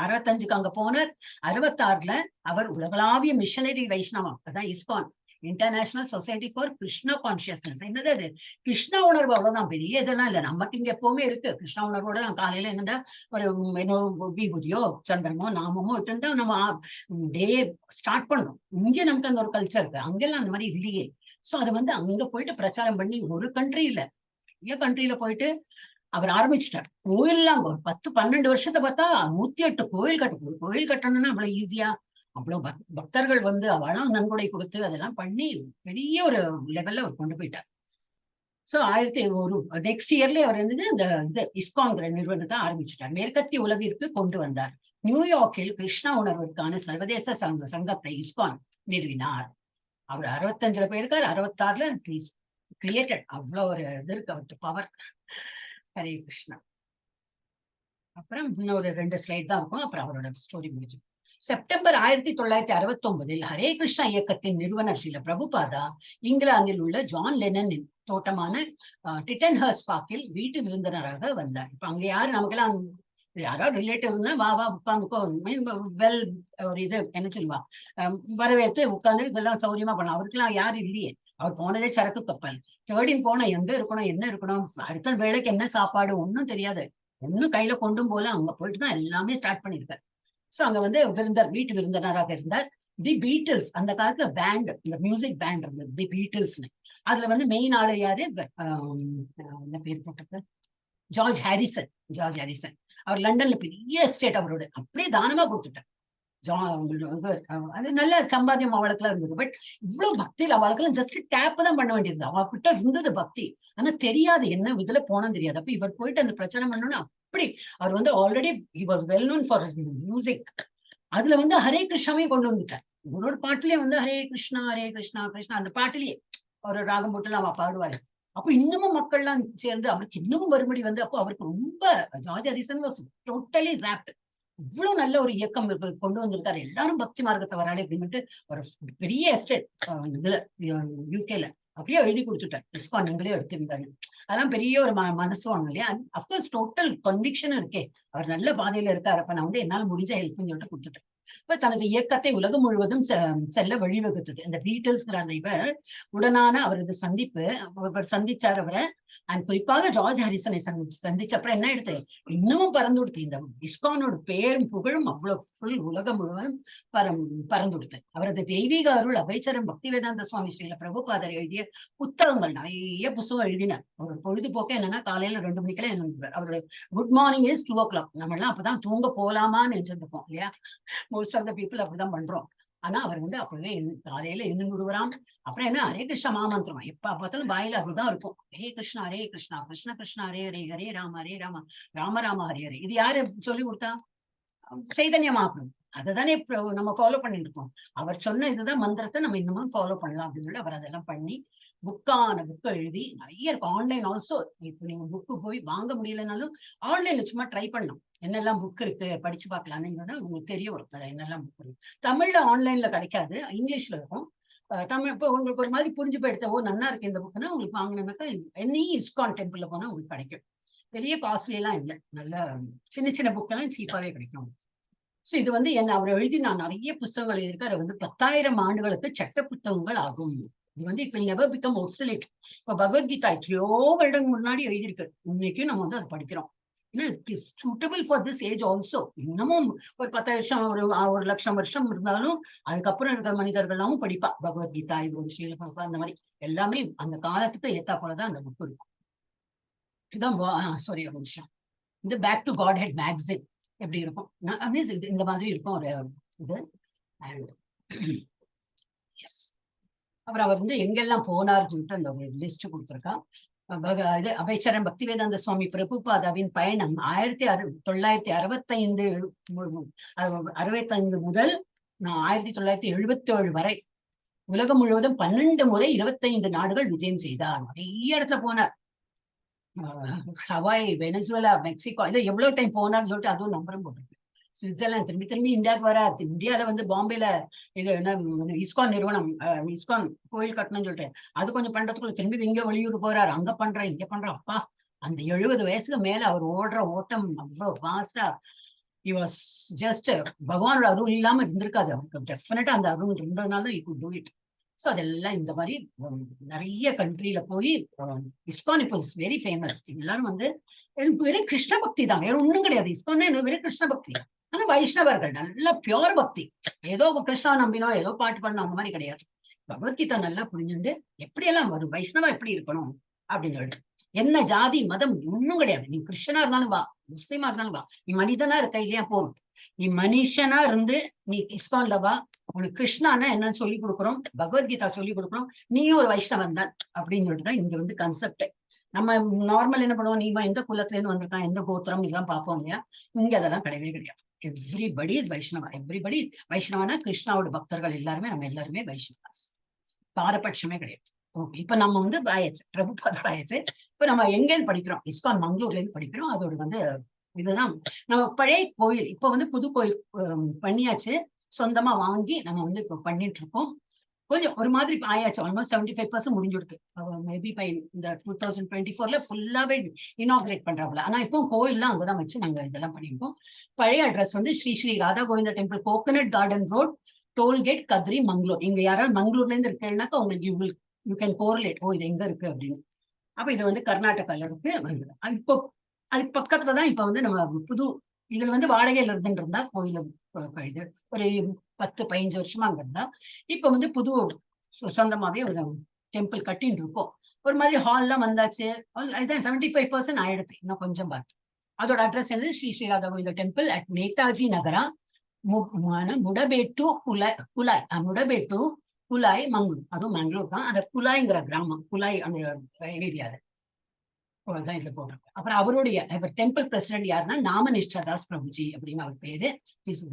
65க்கு அங்க போனார். 66ல அவர் உலகளாவிய மிஷனரி வைஷ்ணவம், அதான் ISKCON, international society for Krishna consciousness. என்னது அது, கிருஷ்ணா உணர்வு, அவ்வளவுதான், பெரிய இதெல்லாம் இல்ல. நமக்கு இங்க எப்பவுமே இருக்கு கிருஷ்ணா உணர்வோட. காலையில என்னடா ஒரு விபூதியோ சந்திரமோ நாமமோ இட்டுண்டா நம்ம டே ஸ்டார்ட் பண்ணணும். இங்க நமக்கு அந்த ஒரு கல்ச்சர் இருக்கு, அங்கெல்லாம் அந்த மாதிரி இல்லையே. சோ அதை வந்து அங்க போயிட்டு பிரச்சாரம் பண்ணி ஒரு கண்ட்ரி இல்ல நிறைய கண்ட்ரில போயிட்டு அவர் ஆரம்பிச்சுட்டார். கோயில்லாம் ஒரு 10-12 வருஷத்தை பார்த்தா 108 கோயில் கட்டணும். கோயில் கட்டணும்னா அவ்வளவு ஈஸியா, அவ்வளவு பக்தர்கள் வந்து அவளும் நன்கொடை கொடுத்து அதெல்லாம் பண்ணி பெரிய ஒரு லெவல்ல அவர் கொண்டு போயிட்டார். சோ நெக்ஸ்ட் இயர்ல அவர் வந்து இந்த இஸ்கான்கிற நிறுவனத்தை ஆரம்பிச்சுட்டார். மேற்கத்திய உலகிற்கு கொண்டு வந்தார். நியூயார்க்கில் கிருஷ்ணா உணர்விற்கான சர்வதேச சங்கத்தை இஸ்கான் நிறுவினார். அவர் 65ல போயிருக்காரு, 66ல கிரியேட்டட். அவ்வளவு ஒரு இது இருக்கு அவருக்கு, பவர். ஹரே கிருஷ்ணா. அப்புறம் இன்னொரு 2 ஸ்லைட் தான் இருக்கும், அப்புறம் அவரோட ஸ்டோரி முடிஞ்சு. செப்டம்பர் 1969 ஹரே கிருஷ்ணா இயக்கத்தின் நிறுவனர் ஸ்ரீல பிரபுபாதா இங்கிலாந்தில் உள்ள ஜான் லெனனின் தோட்டமான டிட்டன்ஹர்ஸ்ட் பார்க்கில் வீட்டு விருந்தினராக வந்தார். இப்ப அங்க யாரு நமக்கெல்லாம் யாராவது ரிலேட்டிவ்னா வா உட்காந்துக்கோ, வெல் ஒரு இது என்ன சொல்லுவா, வரவேற்று உட்கார்ந்து இதெல்லாம் சௌரியமா பண்ணலாம். அவருக்கெல்லாம் யாரு இல்லையே. அவர் போனதே சரக்கு கப்பல். தேர்டின் போன எங்க இருக்கணும் என்ன இருக்கணும், அடுத்த வேளைக்கு என்ன சாப்பாடு ஒன்னும் தெரியாது, ஒன்னும் கையில கொண்டும் போல அங்க போயிட்டு தான் எல்லாமே ஸ்டார்ட் பண்ணிருக்காரு. சோ அங்க வந்து வீட்டு விருந்தினராக இருந்தார். தி பீட்டில்ஸ், அந்த காலத்துல பேண்ட், இந்த மியூசிக் பேண்ட் இருந்தது தி பீட்டில்ஸ்னு. அதுல வந்து மெயின் ஆளு யாரு, என்ன பேர் போட்டிருக்கு, ஜார்ஜ் ஹாரிசன். அவர் லண்டன்ல பெரிய எஸ்டேட் அவரோட அப்படியே தானமா கொடுத்துட்டார். அது நல்ல சம்பாத்தியம் அவளுக்குலாம் இருந்தது. பட் இவ்வளவு பக்தியில் அவளுக்கெல்லாம் ஜஸ்ட் டேப் தான் பண்ண வேண்டியிருந்தது. அவகிட்ட இருந்தது பக்தி, ஆனா தெரியாது என்ன இதுல போனோம் தெரியாது. அப்ப இவர் போயிட்டு அந்த பிரச்சனை பண்ணணும்னு அப்படி அவர் வந்து already he was well known for music. அதுல வந்து ஹரே கிருஷ்ணாவையும் கொண்டு வந்துட்டார். ஒரு பாட்டுலயே வந்து ஹரே கிருஷ்ணா கிருஷ்ணா அந்த பாட்டுலயே ஒரு ராகம் போட்டுலாம் அவ பாடுவாரு. அப்ப இன்னமும் மக்கள்லாம் சேர்ந்து அவருக்கு இன்னமும் மறுபடி வந்து, அப்போ அவருக்கு ரொம்ப George Harrison was totally soft. இவ்வளவு நல்ல ஒரு இயக்கம் கொண்டு வந்திருக்காரு. எல்லாரும் பக்தி மார்க்கத்தை வராளே அப்படின்ட்டு ஒரு பெரிய எஸ்டேட் இதுல யூகேல அப்படியே எழுதி கொடுத்துட்டார். இஸ்கான் நீங்களே எடுத்திருந்தாரு. அதெல்லாம் பெரிய ஒரு மனசு வாங்க இல்லையா. அப்கோர்ஸ் டோட்டல் கன்விக்ஷன் இருக்கே, அவர் நல்ல பாதையில இருக்காரு. அப்ப நான் வந்து என்னால முடிஞ்ச ஹெல்ப்னு சொல்லிட்டு கொடுத்துட்டேன். இப்ப தனது இயக்கத்தை உலகம் முழுவதும் செல்ல வழிவகுத்தது. இந்த பீட்டில்ஸ்ங்கிற அந்த இவர் உடனான அவரது சந்திப்பு, அவர் சந்திச்சார் அவரை. அண்ட் குறிப்பாக ஜார்ஜ் ஹாரிசனை சந்திச்ச அப்புறம் என்ன எடுத்து இன்னமும் பறந்து கொடுத்து இந்த இஸ்கானோட பேரும் புகழும் அவ்வளவு ஃபுல் உலகம் முழுவதும் பறந்து கொடுத்து. அவரது தெய்வீக அருள் அபைச்சரம் பக்திவேதாந்த சுவாமி ஸ்ரீல பிரபுபாதர் எழுதிய புத்தகங்கள், நிறைய புத்தகம் எழுதினார். ஒரு பொழுதுபோக்க என்னன்னா காலையில 2 மணிக்கெல்லாம் என்ன அவரோட குட் மார்னிங் இஸ் 2 o'clock. நம்ம எல்லாம் அப்பதான் தூங்க போலாமான்னு நினைச்சிருப்போம் இல்லையா, மோஸ்ட் ஆஃப் த பீப்புள் அப்படிதான் பண்றோம். ஆனா அவர் அப்பவே காலையில எழுந்து விடுவாராம். அப்புறம் என்ன ஹரே கிருஷ்ணா மாமந்திரம் எப்ப பார்த்தாலும் வாயில அப்படிதான் இருக்கும். ஹரே கிருஷ்ணா கிருஷ்ண கிருஷ்ணா ஹரே ஹரே ஹரே ராம ராம ராம ஹரே ஹரே. இது யாரு சொல்லி கொடுத்தா? சைதன்ய மகாபிரபு. அதுதானே நம்ம ஃபாலோ பண்ணிட்டு இருக்கோம். அவர் சொன்ன இதுதான் மந்திரத்தை நம்ம இன்னமும் ஃபாலோ பண்ணலாம் அப்படின்னு சொல்லி அவர் அதெல்லாம் பண்ணி புக்கை எழுதி நிறைய இருக்கும். Online also. இப்ப நீங்க புக்கு போய் வாங்க முடியலனாலும் ஆன்லைன்ல சும்மா ட்ரை பண்ணலாம், என்னெல்லாம் புக் இருக்கு படிச்சு பார்க்கலாம்னு உங்களுக்கு தெரிய வரும் என்னெல்லாம் புக் இருக்கு. தமிழ்ல ஆன்லைன்ல கிடைக்காது, இங்கிலீஷ்ல இருக்கும். தமிழ் இப்போ உங்களுக்கு ஒரு மாதிரி புரிஞ்சு போயிடுத்த, நல்லா இருக்கு இந்த புக்குன்னா உங்களுக்கு வாங்கினாக்கா எனி இஸ்கான் டெம்பிள்ல போனா உங்களுக்கு கிடைக்கும். பெரிய காஸ்ட்லி எல்லாம் இல்லை, நல்ல சின்ன சின்ன புக்கெல்லாம் சீப்பாவே கிடைக்கும். சோ இது என்ன அவர் எழுதி நான் நிறைய புத்தகங்கள் எழுதியிருக்காரு. 10,000 ஆண்டுகளுக்கு சட்ட புத்தகங்கள் ஆகும். இது it will never become obsolete. இப்ப பகவத்கீதா எத்தனையோ வருடங்கள் முன்னாடி எழுதியிருக்கு, இன்னைக்கும் நம்ம அதை படிக்கிறோம். ஏன்னா it is suitable for this age also. இன்னமும் ஒரு 10 வருஷம் ஒரு லட்சம் வருஷம் இருந்தாலும் அதுக்கப்புறம் இருக்கிற மனிதர்கள்லாம் படிப்பா பகவத்கீதா, இது ஸ்ரீல அந்த மாதிரி எல்லாமே அந்த காலத்துக்கு ஏத்தா போலதான் அந்த புக் இருக்கும். இதுதான் சாரி ஒரு நிமிஷம், இந்த back to godhead magazine எப்படி இருக்கும் இந்த மாதிரி இருக்கும் ஒரு இது. அண்ட் எஸ், அப்புறம் அவர் எங்கெல்லாம் போனார்னு சொல்லிட்டு அந்த ஒரு லிஸ்ட் கொடுத்துருக்கா. இது அபைச்சரன் பக்திவேதாந்த சுவாமி பிரபுபாதாவின் பயணம் 1965 முதல் 1977 வரை உலகம் முழுவதும் 12 முறை 25 நாடுகள் விஜயம் செய்தார். நிறைய இடத்துல போனார். ஹவாய், வெனிசுவேலா, மெக்சிகோ, இதை எவ்வளவு டைம் போனார்னு சொல்லிட்டு அதுவும் நம்பரும் போட்டிருக்கு. சுவிட்சர்லாந்து, திரும்பி இந்தியாவுக்கு வராது. இந்தியாவில பாம்பேல இது என்ன இஸ்கான் நிறுவனம், இஸ்கான் கோயில் கட்டணும்னு சொல்லிட்டு அது கொஞ்சம் பண்றதுக்குள்ள திரும்பி இங்க வெளியூர் போறாரு, அங்க பண்றேன் இங்க பண்றேன். அப்பா அந்த 70 வயசுக்கு மேல அவர் ஓடுற ஓட்டம் அவ்வளவு ஃபாஸ்டா. he was just பகவானோட அருள் இல்லாம இருந்திருக்காது அவருக்கு. டெஃபினட்டா அந்த அருள் இருந்ததுனால he could do it. So அதெல்லாம் இந்த மாதிரி நிறைய கண்ட்ரில போய் இஸ்கான் இப்போ வெரி ஃபேமஸ். எல்லாரும் வெறும் கிருஷ்ண பக்தி தான், வேற ஒண்ணும் கிடையாது. இஸ்கான் வெறும் கிருஷ்ண பக்தி. ஆனா வைஷ்ணவர்கள் நல்ல பியோர் பக்தி. ஏதோ கிருஷ்ணா நம்பினோம், ஏதோ பாட்டு பண்ணோம், அந்த மாதிரி கிடையாது. பகவத்கீதா நல்லா புரிஞ்சுட்டு எப்படியெல்லாம் வரும் வைஷ்ணவா எப்படி இருக்கணும் அப்படின்னு சொல்லிட்டு. என்ன ஜாதி மதம் ஒண்ணும் கிடையாது. நீ கிறிஸ்டனா இருந்தாலும் வா, முஸ்லீமா இருந்தாலும் வா, நீ மனிதனா இருக்க இல்லையா போதும். நீ மனுஷனா இருந்து நீ இஸ்கான்ல வா, உனக்கு கிருஷ்ணானா என்னன்னு சொல்லி கொடுக்குறோம், பகவத்கீதா சொல்லி கொடுக்குறோம், நீயும் ஒரு வைஷ்ணவன் தான் அப்படின்னு சொல்லிட்டுதான் இங்க கான்செப்ட். நம்ம நார்மல் என்ன பண்ணுவோம், நீ எந்த குலத்துல இருந்து வந்திருக்கான், எந்த கோத்திரம், இதெல்லாம் பார்ப்போம் இல்லையா. இங்க அதெல்லாம் கிடையவே கிடையாது. Everybody is Vaishnava. எவ்ரிபடி வைஷ்ணவனா கிருஷ்ணாவோட பக்தர்கள் எல்லாருமே, நம்ம எல்லாருமே வைஷ்ணவாஸ். பாரபட்சமே கிடையாது. ஓகே, இப்ப நம்ம ஆயாச்சு, பிரபுபாதோட ஆயாச்சு. இப்ப நம்ம எங்கேருந்து படிக்கிறோம்? இஸ்கான் மங்களூர்ல இருந்து படிக்கிறோம். அதோட இதுதான் நம்ம பழைய கோயில். இப்ப புது கோயில் பண்ணியாச்சு, சொந்தமா வாங்கி நம்ம இப்ப பண்ணிட்டு இருக்கோம். கொஞ்சம் ஒரு மாதிரி ஆயாச்சு. ஆல்மோஸ்ட் 75% முடிஞ்சுடுது. மேபி பை இந்த 2024ல ஃபுல்லாவே இனாகிரேட் பண்றாப்புல. ஆனா இப்போ கோயில்லாம் அங்கதான் வச்சு நாங்க இதெல்லாம் பண்ணிருக்கோம். பழைய address Sri Sri Radha Govinda temple, coconut garden road, toll gate, Kadri, Mangalore. இங்க யாராவது மங்களூர்ல இருந்து இருக்கேன்னாக்கா உங்களுக்கு யூ கேன் கோரிலேட், ஓ இது எங்க இருக்கு அப்படின்னு. அப்ப இது கர்நாடகால இருக்கு. இப்போ அதுக்கு பக்கத்துலதான் இப்ப நம்ம புது இதுல வாடகையில இருந்துட்டு இருந்தா கோயில இது ஒரு 10-15 வருஷமா அங்க இருந்தா. இப்ப புது சொந்தமாவே ஒரு டெம்பிள் கட்டின்னு இருக்கோம். ஒரு மாதிரி ஹால்லாம் வந்தாச்சு. 75% ஆயிடுச்சு. இன்னும் கொஞ்சம் பாக்கி. அதோட address Sri Sri Radha Govinda temple at Netaji Nagara, Mudapettu Mudapettu Kulai, Mangalore. அதுவும் மங்களூர் தான். அந்த குலாய்ங்கிற கிராமம், குலாய் அந்த ஏரியால தான் இதுல போட்டிருக்கு. அப்புறம் அவருடைய டெம்பிள் பிரசிடென்ட் யாருன்னா நாமனிஷ்டா தாஸ் பிரபுஜி அப்படின்னு அவர் பேரு.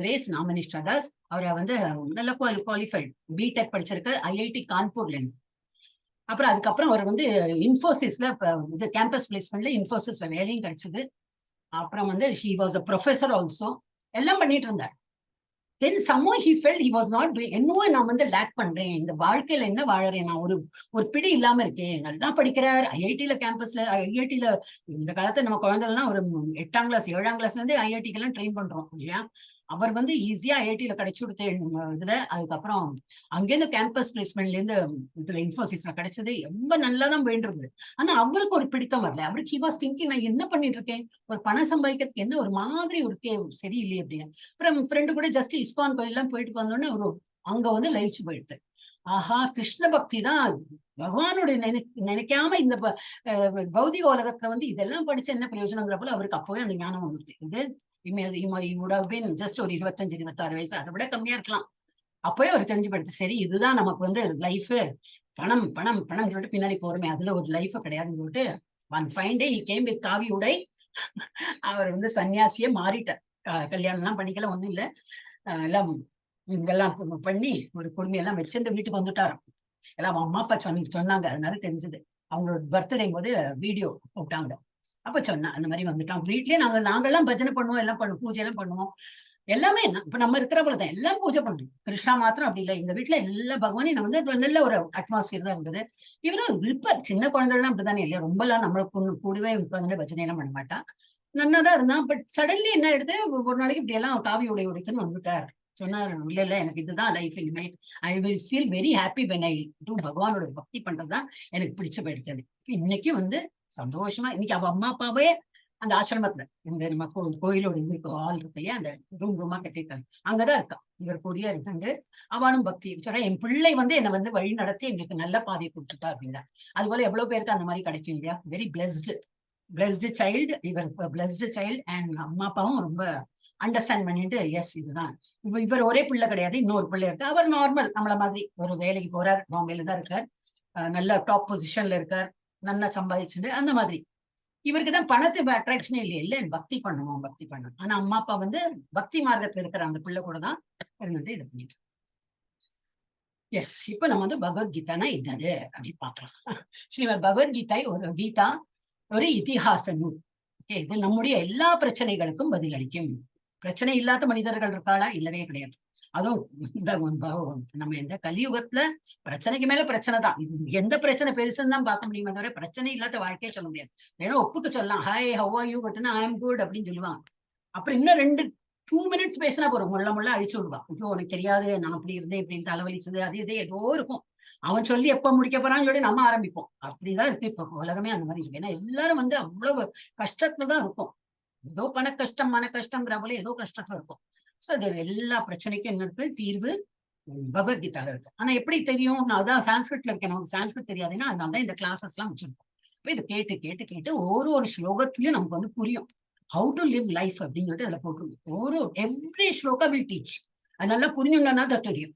கிரேஸ் நாமனிஷ்டா தாஸ். அவரை நல்ல குவாலிஃபைட் பிடெக் படிச்சிருக்க ஐஐடி கான்பூர்ல இருந்து. அப்புறம் அதுக்கப்புறம் அவர் இன்ஃபோசிஸ்ல இது கேம்பஸ் பிளேஸ்மெண்ட்ல இன்ஃபோசிஸ்ல வேலையும் கிடைச்சது. அப்புறம் he was a professor also. எல்லாம் பண்ணிட்டு இருந்தார். Then somehow he felt he was not doing. என்னவோ நான் லேக் பண்றேன், இந்த வாழ்க்கையில என்ன வாழறேன், நான் ஒரு பிடி இல்லாம இருக்கேன். நல்லா படிக்கிறார் ஐஐடில, கேம்பஸ்ல ஐஐடில. இந்த காலத்துல நம்ம குழந்தைகள்லாம் ஒரு 8ஆம் கிளாஸ் 7ஆம் கிளாஸ்ல இருந்து ஐஐடிக்கு எல்லாம் ட்ரெயின் பண்றோம் இல்லையா. அவர் வந்து ஈஸியா ஐஐடில கிடைச்சு கொடுத்த இதுல, அதுக்கப்புறம் அங்கேருந்து கேம்பஸ் பிளேஸ்மெண்ட்ல இருந்து இதுல இன்ஃபோசிஸ்ல கிடைச்சது ரொம்ப நல்லா தான் போயிட்டு இருந்தது. ஆனா அவருக்கு ஒரு பிடித்தம் வரல. அவருக்கு he was thinking நான் என்ன பண்ணிட்டு இருக்கேன், ஒரு பணம் சம்பாதிக்கிறதுக்கு என்ன ஒரு மாதிரி ஒரு சரியில்லையே அப்படின்னு. அப்புறம் ஃப்ரெண்டு கூட ஜஸ்ட் இஸ்கான் கோயில்லாம் போயிட்டு வந்தோடனே அவரு அங்க வந்து லயிச்சு போயிடுது. ஆஹா, கிருஷ்ண பக்தி தான் பகவானுடைய நினைக்காம இந்த பௌதிக உலகத்துல வந்து இதெல்லாம் படிச்சு என்ன பிரயோஜனங்கிற போல அவருக்கு அப்பவே அந்த ஞானம் வந்துருது. இது ஜஸ்ட் ஒரு 25-26 வயசு, அதை விட கம்மியா இருக்கலாம். அப்பவே அவர் தெரிஞ்சு போயிடுது, சரி இதுதான் நமக்கு வந்து லைஃப், பணம் பணம் பணம் சொல்லிட்டு பின்னாடி போறோமே அதுல ஒரு லைஃப் கிடையாதுன்னு சொல்லிட்டு one fine day he came with காவி உடை. அவர் வந்து சன்னியாசியே மாறிட்டார். கல்யாணம் எல்லாம் பண்ணிக்கல, ஒண்ணும் இல்ல, எல்லாம் இதெல்லாம் பண்ணி ஒரு குடுமையெல்லாம் வச்சுட்டு வீட்டுக்கு வந்துட்டாராம். எல்லாம் அம்மா அப்பா சொன்னாங்க, அதனால தெரிஞ்சது. அவங்களோட பர்த்டே போது வீடியோ போட்டாங்க. அப்ப சொன்னா அந்த மாதிரி வந்துட்டான். வீட்லயே நாங்கெல்லாம் பஜனை பண்ணுவோம், எல்லாம் பண்ணுவோம், பூஜை எல்லாம் பண்ணுவோம், எல்லாமே. இப்ப நம்ம இருக்கிற போலதான் எல்லாம் பூஜை பண்ணுவோம். கிருஷ்ணா மாத்திரம் அப்படி இல்லை. இந்த வீட்டுல எல்லா பகவானையும் நம்ம வந்து நல்ல ஒரு அட்மாஸ்பியர் தான் இருந்தது. இவரும் விருப்பம், சின்ன குழந்தைலாம் அப்படித்தானே இல்லையா, ரொம்ப எல்லாம் நம்மளுக்கு கூடவே உட்காந்து பஜனை எல்லாம் பண்ண மாட்டான், நன்னாதான் இருந்தான். பட் சடன்லி என்ன எடுத்து ஒரு நாளைக்கு இப்படி எல்லாம் காவி உடை உடைத்துன்னு வந்துட்டார். சொன்னார், இல்ல இல்ல எனக்கு இதுதான் லைஃப், இனிமே I will feel very happy when I do பகவானோட பக்தி பண்றதுதான் எனக்கு பிடிச்ச போயிடுச்சு. இன்னைக்கு வந்து சந்தோஷமா இன்னைக்கு அவ அம்மா அப்பாவே அந்த ஆசிரமத்துல இந்த நம்ம கோயிலோட இது இருக்கு, ஆள் இருக்கு இல்லையா, அந்த ரூமா கட்டிருக்காங்க, அங்கதான் இருக்கா. இவர் கூடிய இருந்து அவனும் பக்தி சொன்னா, என் பிள்ளை வந்து என்னை வந்து வழி நடத்தி எங்களுக்கு நல்ல பாதையை கொடுத்துட்டா அப்படின்னா. அது போல எவ்வளவு பேருக்கு அந்த மாதிரி கிடைக்கும் இல்லையா. வெரி பிளஸ்டு சைல்டு, இவர் பிளஸ்டு சைல்டு. அண்ட் அம்மா அப்பாவும் ரொம்ப அண்டர்ஸ்டாண்ட் பண்ணிட்டு, எஸ் இதுதான். இவர் ஒரே பிள்ளை கிடையாது, இன்னொரு பிள்ளை இருக்கு. அவர் நார்மல் நம்மள மாதிரி ஒரு வேலைக்கு போறார், பாம்பேல தான் இருக்கார், நல்ல டாப் பொசிஷன்ல இருக்கார், நல்லா சம்பாதிச்சுட்டு அந்த மாதிரி. இவருக்கு தான் பணத்து அட்ராக்ஷனே இல்லையே, இல்ல பக்தி பண்ணணும் பக்தி பண்ணணும். ஆனா அம்மா அப்பா வந்து பக்தி மார்க்கத்துல இருக்கிற அந்த பிள்ளை கூட தான் இருந்துட்டு இது பண்ணிட்டு. எஸ், இப்ப நம்ம வந்து பகவத்கீதானா என்னது அப்படின்னு பாக்கலாம். ஸ்ரீமத் பகவத்கீதை ஒரு கீதா, ஒரு இதிகாச நூல். இது நம்முடைய எல்லா பிரச்சனைகளுக்கும் பதிலளிக்கும். பிரச்சனை இல்லாத மனிதர்கள் இருக்காளா? இல்லவே கிடையாது. அதுவும் நம்ம எந்த கலியுகத்துல பிரச்சனைக்கு மேல பிரச்சனை தான். எந்த பிரச்சனை பெருசுன்னு தான் பார்க்க முடியுமே தவிர பிரச்சனை இல்லாத வாழ்க்கையே சொல்ல முடியாது. ஏன்னா ஒப்புக்கு சொல்லலாம், ஹாய் ஹவ் ஆர் யூ கட்டுனா ஐ எம் குட் அப்படின்னு சொல்லுவாங்க. அப்புறம் இன்னும் 2 மினிட்ஸ் பேசினா போறோம், முள்ள அழிச்சு விடுவான். ஐயோ உனக்கு தெரியாது, நான் அப்படி இருந்தேன், இப்படின்னு தலைவலிச்சது, அது இதே ஏதோ இருக்கும். அவன் சொல்லி எப்ப முடிக்க போறான்னு சொல்லி நம்ம ஆரம்பிப்போம். அப்படிதான் இருக்கு இப்ப உலகமே, அந்த மாதிரி இருக்கு. ஏன்னா எல்லாரும் வந்து அவ்வளவு கஷ்டத்துலதான் இருக்கும். ஏதோ பண கஷ்டம் மன கஷ்டம்ங்கிற போல ஏதோ கஷ்டத்துல இருக்கும். சோ அது எல்லா பிரச்சனைக்கும் என்ன இருக்கு, தீர்வு பகவத்கீதால இருக்கு. ஆனா எப்படி தெரியும், நான் அதான் சான்ஸ்கிரிட்ல இருக்கேன், நமக்கு சான்ஸ்கிரிட் தெரியாதுன்னா அதனாலதான் இந்த கிளாஸஸ் எல்லாம் வச்சிருக்கோம். இப்ப இது கேட்டு கேட்டு கேட்டு ஒரு ஸ்லோகத்திலயும் நமக்கு வந்து புரியும். ஹவு டு லிவ் லைஃப் அப்படின்னு சொல்லிட்டு அதுல போட்டுருவோம். Every shloka will teach. அது நல்லா புரிஞ்சுங்கன்னா தான் தெரியும்.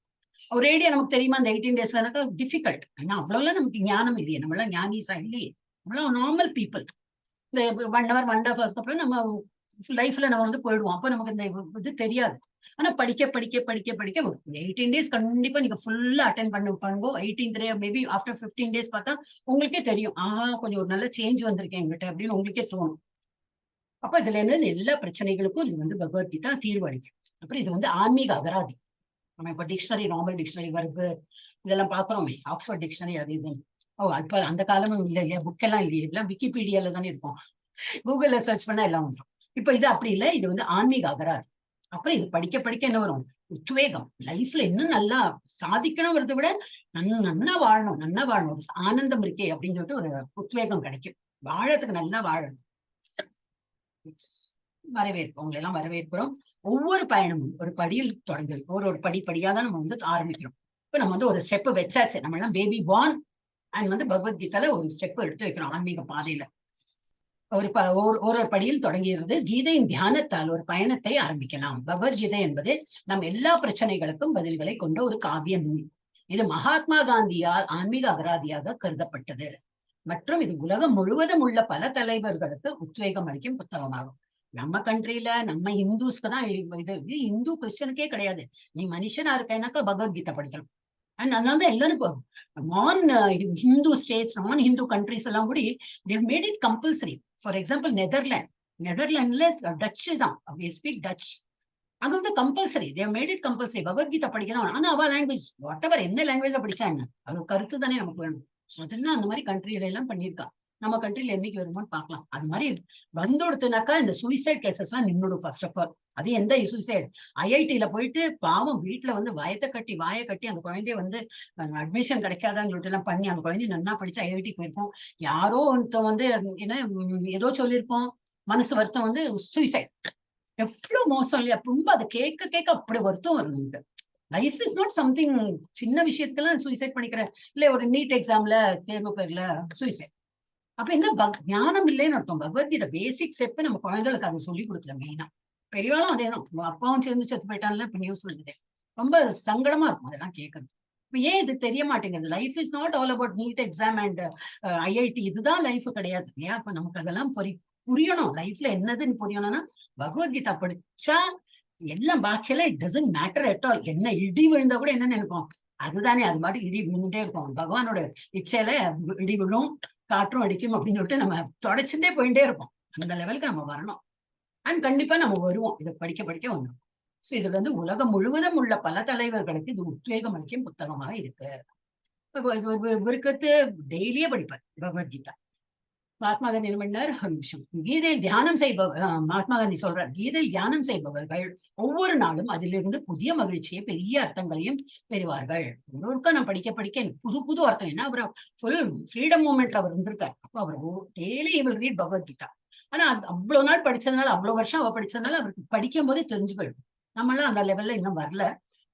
ஒரேடியா நமக்கு தெரியுமா அந்த 18 டேஸ்ல டிஃபிகல்ட். ஏன்னா அவ்வளவுலாம் நமக்கு ஞானம் இல்லையே, நம்மளாம் ஞானிஸா இல்லையே, அவ்வளவு நார்மல் பீப்புள். இந்த 1 hour 1.5 hours அப்புறம் நம்ம லைஃப்ல நம்ம வந்து போயிடுவோம். அப்ப நமக்கு இந்த இது தெரியாது. ஆனா படிக்க படிக்க படிக்க படிக்க 18 டேஸ் கண்டிப்பா நீங்க ஃபுல்லா அட்டென்ட் பண்ணுங்க. 18th day maybe after 15 days பார்த்தா உங்களுக்கே தெரியும், கொஞ்சம் ஒரு நல்ல சேஞ்ச் வந்திருக்கேன் என்கிட்ட அப்படின்னு உங்களுக்கே தோணும். அப்ப இதுல இருந்து எல்லா பிரச்சனைகளுக்கும் இது வந்து பகவத்கீதா தீர்வு அளிக்கும். அப்புறம் இது வந்து ஆன்மீக அகராதி. நம்ம இப்ப டிக்ஷனரி, நார்மல் டிக்ஷனரி, வருது இதெல்லாம் பாக்குறோமே, ஆக்ஸ்போர்ட் டிக்ஷனரி அது இதுன்னு. இப்ப அந்த காலமும் இல்லை இல்லையா, புக் எல்லாம் இல்லையே, எல்லாம் விக்கிபீடியால தானே இருக்கும், கூகுள்ல சர்ச் பண்ணா எல்லாம் வந்துடும். இப்ப இது அப்படி இல்லை, இது வந்து ஆன்மீக அகராதி. அப்புறம் இது படிக்க படிக்க என்ன வரும், உத்வேகம். லைஃப்ல இன்னும் நல்லா சாதிக்கணும்ன்றதை விட நன்னா வாழணும் ஒரு ஆனந்தம் இருக்கே அப்படின்னு சொல்லிட்டு ஒரு உத்வேகம் கிடைக்கும். வாழறதுக்கு நல்லா வாழறது. வரவேற்போம், உங்களை எல்லாம் வரவேற்கிறோம். ஒவ்வொரு பயணமும் ஒரு படியில் தொடங்குது, ஒரு படிப்படியாதான் நம்ம வந்து ஆரம்பிக்கிறோம். இப்ப நம்ம வந்து ஒரு ஸ்டெப் வச்சாச்சு, நம்ம எல்லாம் பேபி பார்ன் அண்ட் வந்து பகவத்கீதால ஒரு ஸ்டெப் எடுத்து வைக்கிறோம் ஆன்மீக பாதையில. ஒரு படியில் தொடங்குகிறது. கீதையின் தியானத்தால் ஒரு பயணத்தை ஆரம்பிக்கலாம். பகவத்கீதை என்பது நம் எல்லா பிரச்சனைகளுக்கும் பதில்களை கொண்ட ஒரு காவிய நூல். இது மகாத்மா காந்தியால் ஆன்மீக அகராதியாக கருதப்பட்டது மற்றும் இது உலகம் முழுவதும் உள்ள பல தலைவர்களுக்கு உத்வேகம் அளிக்கும் புத்தகமாகும். நம்ம கண்ட்ரில நம்ம இந்துஸ்க்கு தான் இது இந்து கிறிஸ்டனுக்கே கிடையாது. நீ மனுஷனா இருக்கேனாக்கா பகவத்கீதை படிக்கணும். அண்ட் அதனால எல்லாரும் நான் ஹிந்து ஸ்டேட்ஸ், நான் ஹிந்து கண்ட்ரிஸ் எல்லாம் கூட they've made it compulsory. For example நெதர்லாண்ட்ல டச்சு தான், ஸ்பீக் டச். அங்க வந்து compulsory, they have made it compulsory. பகவத்கீதை படிக்கணும். ஆனா அவ லாங்குவேஜ் வாட் எவர் என்ன லாங்குவேஜ்ல படிச்சா என்ன, அது கருத்து தானே நமக்கு வேணும். அதெல்லாம் அந்த மாதிரி கண்ட்ரியில எல்லாம் பண்ணியிருக்கா. நம்ம கண்ட்ரில என்னைக்கு வருமோன்னு பார்க்கலாம். அது மாதிரி வந்துடுத்துனாக்கா இந்த சூசைட் கேசஸ் எல்லாம் நின்னுடும் ஃபர்ஸ்ட் ஆஃப் ஆல். அது எந்த சூசைட் ஐஐடியில போயிட்டு பாவம் வீட்டுல வந்து வாயை கட்டி அந்த குழந்தைய வந்து அட்மிஷன் கிடைக்காதான்னு சொல்லிட்டு எல்லாம் பண்ணி அந்த குழந்தைய நல்லா படிச்சு ஐஐடி போயிருப்போம். யாரோ ஒருத்தன் வந்து என்ன ஏதோ சொல்லியிருப்போம், மனசு வருத்தம் வந்து சூசைட். எவ்வளவு மோசம் இல்லையா? ரொம்ப அதை கேட்க கேட்க அப்படி வருத்தம் வரும் நமக்கு. லைஃப் இஸ் நாட் சம்திங் சின்ன விஷயத்துக்கெல்லாம் சூசைட் பண்ணிக்கிறேன் இல்ல, ஒரு நீட் எக்ஸாம்ல தேர்வு பேர்ல சூசைட். அப்ப இந்த ஞானம் இல்லைன்னு அர்த்தம். பகவத்கீதை பேசிக் ஸ்டெப் நம்ம குழந்தைகளுக்கு அதை சொல்லி கொடுக்கல மெயினா. பெரியவாளும் அதேதான், அப்பாவும் சேர்ந்து செத்து போயிட்டான்ல இப்ப நியூஸ் வந்தது. ரொம்ப சங்கடமா இருக்கும் அதெல்லாம் கேட்கறது. இப்ப ஏன் இது தெரிய மாட்டேங்குது? Life is not all about NEET exam and IIT. இதுதான் லைஃப் கிடையாது இல்லையா? அப்ப நமக்கு அதெல்லாம் புரியணும். லைஃப்ல என்னதுன்னு புரியணும்னா பகவத்கீதா படிச்சா எல்லாம் பாக்கியெல்லாம் it doesn't matter at all. என்ன இடி விழுந்தா கூட என்ன நினைப்போம், அதுதானே, அது மாதிரி இடி விழுந்துட்டே இருக்கும். பகவானோட இச்சையில இடி விழும், காற்றும் அடிக்கும் அப்படின்னு சொல்லிட்டு நம்ம தொடச்சுட்டே போயிட்டே இருப்போம். அந்த லெவலுக்கு நம்ம வரணும். அண்ட் கண்டிப்பா நம்ம வருவோம் இதை படிக்க படிக்க வந்துடும். சோ இதுல வந்து உலகம் முழுவதும் உள்ள பல தலைவர்களுக்கு இது உத்வேகம் அளிக்கும் புத்தகமாக இருக்கு. இவருக்கு டெய்லியே படிப்பார் பகவத்கீதா. மகாத்மா காந்தி என்ன பண்ணார், ஒரு நிமிஷம், கீதையில் தியானம் மகாத்மா காந்தி சொல்றார், கீதையில் தியானம் செய்பவர்கள் ஒவ்வொரு நாளும் அதிலிருந்து புதிய மகிழ்ச்சியை பெரிய அர்த்தங்களையும் பெறுவார்கள். ஒருவருக்கும் நான் படிக்க படிக்க எனக்கு புது புது அர்த்தம். ஏன்னா அவர் ஃபுல் ஃப்ரீடம் மூமெண்ட்ல அவர் இருந்திருக்காரு. அப்போ அவர் டெய்லி வில் ரீட் பகவத்கீதா. ஆனா அவ்வளவு நாள் படிச்சதுனால, அவ்வளவு வருஷம் அவர் படிச்சதுனால அவருக்கு படிக்கும் போதே தெரிஞ்சு போயிடும். நம்மளாம் அந்த லெவல்ல இன்னும் வரல.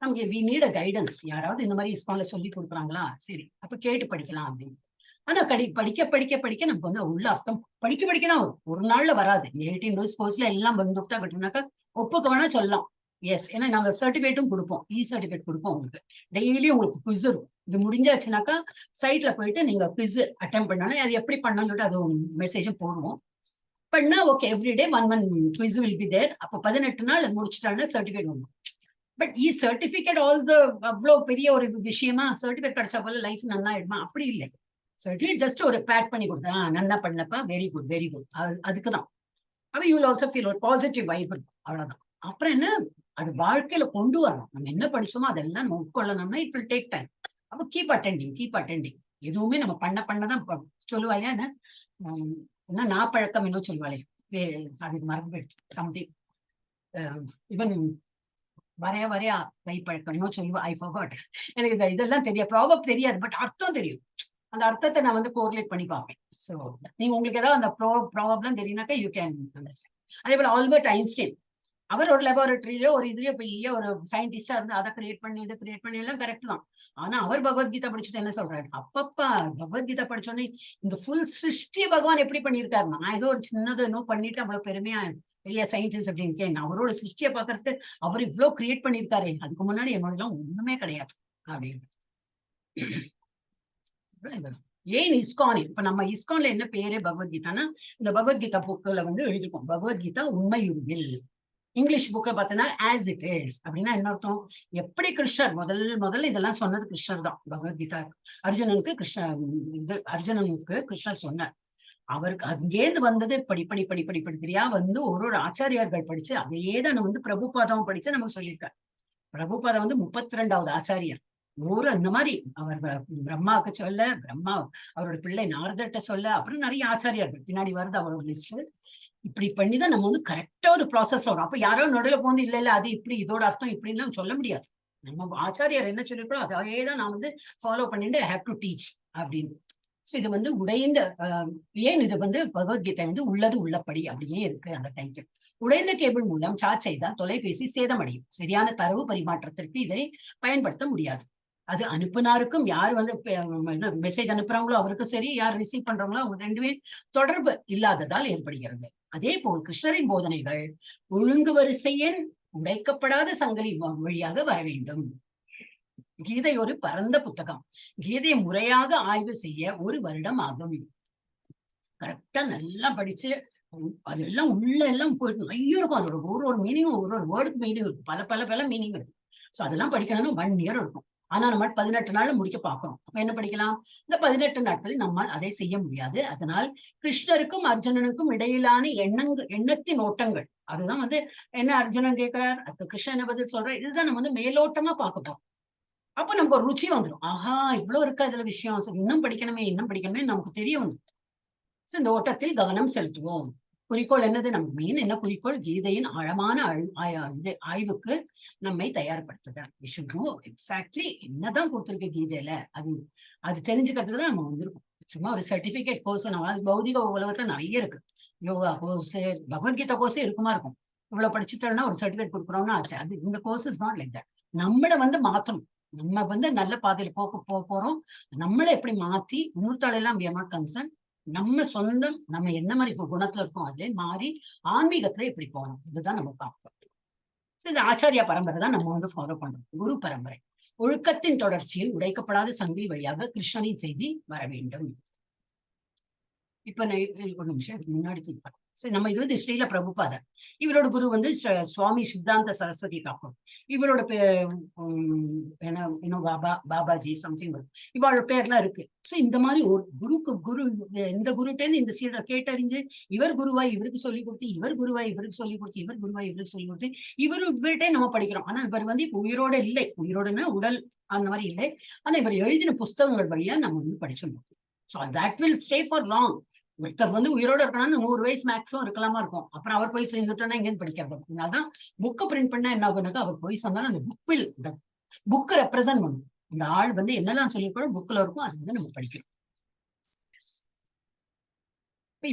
நமக்கு வி நீட் அ கைடன்ஸ். யாராவது இந்த மாதிரி இஸ்கான்ல சொல்லி கொடுக்குறாங்களா, சரி அப்ப கேட்டு படிக்கலாம் அப்படின்னு. ஆனா படிக்க படிக்க படிக்க நமக்கு வந்து உள்ள அர்த்தம் படிக்க படிக்கதான் வரும். ஒரு நாள்ல வராது. 18 டேஸ் கோர்ஸ்ல எல்லாம் வந்துட்டா கட்டுனாக்கா ஒப்புக்க வேணா சொல்லலாம். எஸ், ஏன்னா நாங்க சர்டிபிகேட்டும் கொடுப்போம், சர்டிபிகேட் கொடுப்போம். உங்களுக்கு டெய்லி உங்களுக்கு குவிஸ் இருக்கும். இது முடிஞ்சாச்சுனாக்கா சைட்ல போயிட்டு நீங்க குவிஸ் அட்டெம்ட் பண்ணாலும் அது எப்படி பண்ணணும்னு சொல்லிட்டு அது மெசேஜும் போடுவோம். பண்ணா okay, everyday 1 quiz will be there. அப்போ 18 நாள் முடிச்சுட்டாங்கன்னா சர்டிபிகேட் வரும். பட் சர்டிபிகேட் ஆல் த அவ்வளவு பெரிய ஒரு விஷயமா? சர்டிபிகேட் கிடைச்சா போல லைஃப் நல்லா ஆயிடுமா? அப்படி இல்லை. சர்டிபிகேட் ஜஸ்ட் ஒரு பேட் பண்ணி கொடுத்தா நல்லா பண்ணப்பா, வெரி குட் வெரி குட், அதுக்குதான். அப்ப யூ வில் ஆல்சோ ஃபீல் ஒரு பாசிட்டிவ் வைப் இருக்கும், அவ்வளவுதான். அப்புறம் என்ன, அது வாழ்க்கையில கொண்டு வரணும். நம்ம என்ன படிச்சோமோ அதெல்லாம் நம்ம உட்கொள்ளணும்னா இட் வில் டேக் டைம். அப்ப கீப் அட்டெண்டிங். எதுவுமே நம்ம பண்ணதான் சொல்லுவாங்க. என்ன நாப்பழக்கம் இன்னும் சொல்லுவாளே, அது மறந்து போயிடுச்சு சம்திங். இவன் வரையா கைப்பழக்கம் இன்னும் சொல்லுவா, ஐ ஃபர்காட். எனக்கு இதெல்லாம் தெரியாது, ப்ராபப் தெரியாது, பட் அர்த்தம் தெரியும். அந்த அர்த்தத்தை நான் வந்து கோரிலேட் பண்ணி பார்ப்பேன். சோ நீங்க உங்களுக்கு ஏதாவது அந்த ப்ராப்ளம் தெரியுனாக்கா யூ கேன் அண்டர்ஸ்டாண்ட். அதே போல ஆல்பர்ட் ஐன்ஸ்டைன், அவர் ஒரு லெபார்டரியில ஒரு இதுலயே பெரிய ஒரு சயின்டிஸ்டா இருந்து அதை கிரியேட் பண்ணி இதை கிரியேட் பண்ணி எல்லாம் கரெக்ட் தான். ஆனா அவர் பகவத்கீதா படிச்சுட்டு என்ன சொல்றாரு, அப்பப்பா பகவத்கீதா படிச்சோன்னே இந்த ஃபுல் சிருஷ்டி பகவான் எப்படி பண்ணியிருக்காரு, நான் ஏதோ ஒரு சின்னது இன்னும் பண்ணிட்டு அவ்வளவு பெருமையா பெரிய சயின்டிஸ்ட் அப்படின்னு இருக்கேன். அவரோட சிருஷ்டியை பாக்குறதுக்கு அவர் இவ்வளவு கிரியேட் பண்ணியிருக்காரு, அதுக்கு முன்னாடி என்னோட எல்லாம் ஒண்ணுமே கிடையாது அப்படின்னு. ஏன் இஸ்கான்? இப்ப நம்ம இஸ்கான்ல என்ன பேரு பகவத்கீதானா, இந்த பகவத்கீதா புக்குல வந்து எழுதிருக்கோம், பகவத்கீதா உண்மையுருவில். இங்கிலீஷ் புக்கை பார்த்தோன்னா ஆஸ் இட் இஸ் அப்படின்னா என்ன அர்த்தம், எப்படி கிருஷ்ணர் முதல்ல இதெல்லாம் சொன்னது கிருஷ்ணர் தான். பகவத்கீதா அர்ஜுனனுக்கு கிருஷ்ணர் சொன்னார். அவருக்கு அங்கேருந்து வந்தது படிப்படியா வந்து ஒரு ஆச்சாரியார்கள் படிச்சு அதேதான் நம்ம வந்து பிரபுபாதம் படிச்சு நமக்கு சொல்லியிருக்காரு. பிரபுபாதம் வந்து 32வது ஆச்சாரியர். அந்த மாதிரி அவர் பிரம்மாவுக்கு சொல்ல, பிரம்மா அவரோட பிள்ளை நாரதர்கிட்ட சொல்ல, அப்புறம் நிறைய ஆச்சாரியார்கள் பின்னாடி வருது அவரோட லிஸ்ட். இப்படி பண்ணிதான் நம்ம வந்து கரெக்டா ஒரு ப்ராசஸ் வரும். அப்ப யாரோ நடுல போந்து இல்ல அது இப்படி இதோட அர்த்தம் இப்படின்னு சொல்ல முடியாது. நம்ம ஆச்சாரியார் என்ன சொல்லிருக்கோ அதையேதான் நான் வந்து ஃபாலோ பண்ணிட்டு ஐ ஹேவ் டு டீச் அப்படின்னு. சோ இது வந்து உடைந்த ஏன் இது வந்து பகவத்கீதை வந்து உள்ளது உள்ளபடி அப்படியே இருக்கு அந்த டைட்டில். உடைந்த கேபிள் மூலம் சார்ஜ் செய்தால் தொலைபேசி சேதமடையும். சரியான தரவு பரிமாற்றத்திற்கு இதை பயன்படுத்த முடியாது. அது அனுப்புனாருக்கும், யார் வந்து மெசேஜ் அனுப்புறாங்களோ அவருக்கும் சரி, யார் ரிசீவ் பண்றாங்களோ அவங்க ரெண்டுமே தொடர்பு இல்லாததால் ஏற்படுகிறது. அதே போல் கிருஷ்ணரின் போதனைகள் ஒழுங்கு வரிசையின் உடைக்கப்படாத சங்கிலி வழியாக வர வேண்டும். கீதை ஒரு பரந்த புத்தகம். கீதையை முறையாக ஆய்வு செய்ய 1 வருடம் ஆகும். கரெக்டா நல்லா படிச்சு அதெல்லாம் உள்ள எல்லாம் போயிட்டு நிறைய இருக்கும். அதோட ஒரு மீனிங்கும் ஒரு வேர்டுக்கு மீனிங் இருக்கும், பல மீனிங் இருக்கும். சோ அதெல்லாம் படிக்கணும்னா 1 இயர் இருக்கும். ஆனா நம்ம 18 நாள்ல முடிக்க பார்க்கணும். அப்ப என்ன படிக்கலாம், இந்த 18 நாட்களில் நம்மால் அதை செய்ய முடியாது. அதனால் கிருஷ்ணருக்கும் அர்ஜுனனுக்கும் இடையிலான எண்ணத்தின் ஓட்டங்கள், அதுதான் வந்து என்ன அர்ஜுனன் கேட்கிறார், அதுக்கு கிருஷ்ணன் என்ன பதில் சொல்ற, இதுதான் நம்ம வந்து மேலோட்டமா பார்க்க போறோம். அப்ப நமக்கு ஒரு ருச்சி வந்துடும். ஆஹா இவ்வளவு இருக்கா இதுல விஷயம், இன்னும் படிக்கணுமே நமக்கு தெரிய வந்துடும். இந்த ஓட்டத்தில் கவனம் செலுத்துவோம். குறிக்கோள் என்னது? நம்ம மெயின் என்ன குறிக்கோள்? கீதையின் ஆழமான ஆய்வுக்கு நம்மை தயார்படுத்துதல். We should know exactly என்னதான் கொடுத்திருக்கு கீதையில, அது தெரிஞ்சுக்கிறதுக்கு தான் நம்ம வந்திருக்கோம். சும்மா ஒரு சர்டிபிகேட் கோர்ஸ் அது பௌதிக உலகத்துல நிறைய இருக்கு. யோகா கோர்ஸ், பகவத்கீதா கோர்ஸே இருக்குமா இருக்கும். இவ்வளவு படிச்சுட்டோம்னா ஒரு சர்டிபிகேட் கொடுக்குறோம்னா ஆச்சு. அது இந்த course is not like that. நம்மள மாத்தணும். நம்ம நல்ல பாதையில போறோம். நம்மளை எப்படி மாத்தி இன்னொருத்தாளெல்லாம் we are not concerned. நம்ம சொந்தம், நம்ம என்ன மாதிரி குணத்துல இருக்கோம் அதுல மாறி ஆன்மீகத்துல எப்படி போகணும், இதுதான் நம்ம பார்ப்போம். இந்த ஆச்சாரியா பரம்பரை தான் நம்ம ஃபாலோ பண்றோம். குரு பரம்பரை. ஒழுக்கத்தின் தொடர்ச்சியில் உடைக்கப்படாத சங்கிலி வழியாக கிருஷ்ணனின் செய்தி வர வேண்டும். இப்ப ஒரு நிமிஷம் முன்னாடி நம்ம இது ஸ்ரீல பிரபுபாதர். இவரோட குரு சுவாமி சித்தாந்த சரஸ்வதி தாக்கூர். இவரோட பாபாஜி சம்திங் இவளோட பேர்லாம் இருக்கு. சோ இந்த மாதிரி ஒரு குரு இந்த குருட்டேன்னு இந்த சீடர் கேட்டறிஞ்சு இவர் குருவாய் இவருக்கு சொல்லி கொடுத்து, இவர் குருவாய் இவருக்கு சொல்லி கொடுத்து, இவர் குருவாய் இவருக்கு சொல்லி கொடுத்து, இவர்கிட்டே நம்ம படிக்கிறோம். ஆனா இவர் இப்ப உயிரோட இல்லை. உயிரோடனா உடல் அந்த மாதிரி இல்லை. ஆனா இவர் எழுதின புஸ்தகங்கள் வழியா நம்ம படிச்சிருந்தோம். So that will stay for long. ஒருத்தர் உயிரோட இருக்கணும்னு 100 வயசு மேக்ஸிமம் இருக்கலாமா இருக்கும். அப்புறம் அவர் போய் சேர்ந்துட்டோம்னா எங்கேன்னு படிக்கிறது. அதனால்தான் புக்கை பிரிண்ட் பண்ணா என்ன பண்ணுங்க, அவர் போய் சொன்னாலும் அந்த புக்கை ரெப்ரசென்ட் பண்ணும். இந்த ஆள் என்னெல்லாம் சொல்லிருக்கோம் புக்ல இருக்கும், அது நம்ம படிக்கிறோம்.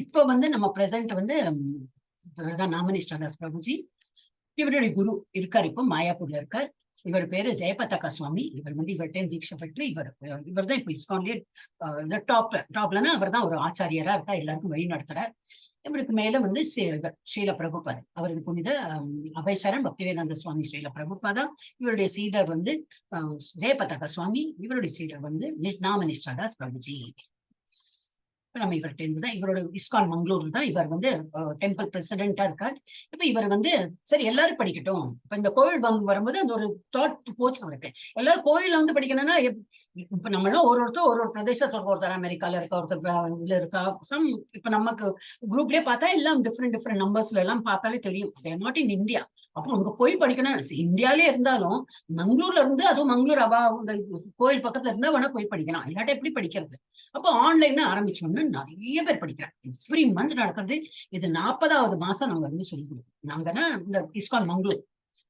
இப்ப நம்ம பிரசன்ட் நாமனிஷ்டா தாஸ் பிரபுஜி. இவருடைய குரு இருக்கார், இப்போ மாயாப்பூர்ல இருக்கார். இவர் பேரு ஜெயபதகா சுவாமி. இவர் இவர்கிட்ட தீட்சை பெற்று இவர் தான் இப்ப இஸ்கான்லயே டாப்லன்னா அவர் தான் ஒரு ஆச்சாரியரா இருக்கா, எல்லாருக்கும் வழி நடத்துறார். இவருக்கு மேல ஸ்ரீல பிரபுபாதா, அவரது புனித அபயசரன் பக்திவேதாந்த சுவாமி ஸ்ரீல பிரபுபாதா. இவருடைய சீடர் ஜெயபதகா சுவாமி. இவருடைய சீடர் நாமனிஷ்டாதாஸ் பிரபுஜி. நம்ம இவர்கிட்ட இருந்துதான், இவரோட இஸ்கான் மங்களூர் தான் இவர் டெம்பிள் பிரசிடென்டா இருக்கார். இப்ப இவர் சரி எல்லாரும் படிக்கட்டும். இப்ப இந்த கோயில் வரும்போது அந்த ஒரு தாட் போச்சு அவருக்கு. எல்லாரும் கோயில்ல படிக்கணும்னா இப்ப நம்ம எல்லாம் ஒருத்தர் ஒரு பிரதேசத்துல ஒருத்தர் அமெரிக்கால இருக்கா, ஒருத்தர் இதுல இருக்கா. இப்ப நமக்கு குரூப்லயே பார்த்தா எல்லாம் டிஃப்ரெண்ட் நம்பர்ஸ்ல எல்லாம் பார்த்தாலே தெரியும். Not in India. அப்போ அங்க போய் படிக்கணும். இந்தியாலே இருந்தாலும் மங்களூர்ல இருந்து, அதுவும் மங்களூர் கோயில் பக்கத்துல இருந்தா வேணா போய் படிக்கலாம். இல்லாட்ட எப்படி படிக்கிறது? அப்போ ஆன்லைன்ல ஆரம்பிச்சோம்னு நிறைய பேர் படிக்கிறாங்க. எவ்ரி மந்த் நடக்கிறது. இது 40வது மாசம் நாங்க சொல்லிக் கொடுக்கோம். நாங்கன்னா இந்த இஸ்கான் மங்களூர்.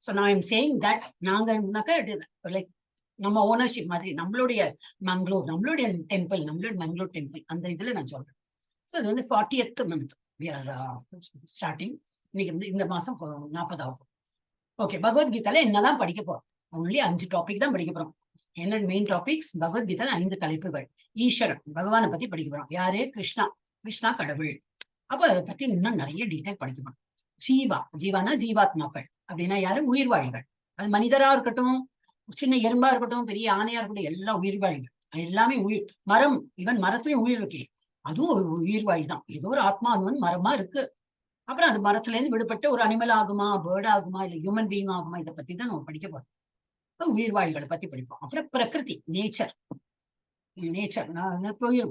சோ நான் ஐம் சேயிங் தட் நாங்கன்னாக்கா லைக் நம்ம ஓனர்ஷிப் மாதிரி நம்மளுடைய மங்களூர், நம்மளுடைய டெம்பிள், நம்மளுடைய மங்களூர் டெம்பிள், அந்த இதுல நான் சொல்றேன். ஸோ இது 40th மந்த் ஸ்டார்டிங். இன்னைக்கு இந்த மாசம் 40வது. ஓகே, பகவத்கீதால என்னதான் படிக்க போறோம்? ஒன்லி 5 டாபிக் தான் படிக்க போறோம். என்ன மெயின் டாபிக்ஸ்? பகவத்கீதால 5 தலைப்புகள். ஈஸ்வரன், பகவானை பத்தி படிக்க போறோம். யாரு? கிருஷ்ணா கடவுள். அப்ப அதை பத்தி இன்னும் நிறைய டீடைல் படிக்க போறோம். ஜீவானா ஜீவாத்மாக்கள் அப்படின்னா யாரு? உயிர்வாழிகள். அது மனிதரா இருக்கட்டும், சின்ன எறும்பா இருக்கட்டும், பெரிய ஆணையா இருக்கட்டும், எல்லாம் உயிர்வாழிகள். எல்லாமே உயிர். மரம், இவன் மரத்துலயும் உயிர் இருக்கே, அதுவும் ஒரு உயிர்வாழி தான். ஏதோ ஒரு ஆத்மா அது மரமா இருக்கு. அப்புறம் அது மரத்துல இருந்து விடுபட்டு ஒரு அனிமல் ஆகுமா, பேர்ட் ஆகுமா, இல்ல ஹியூமன் பீயிங் ஆகுமா, இதை பத்தி தான் நம்ம படிக்க போறோம். உயிர்வாழிகளை பத்தி படிப்போம். அப்புறம் பிரகிருதி, நேச்சர்,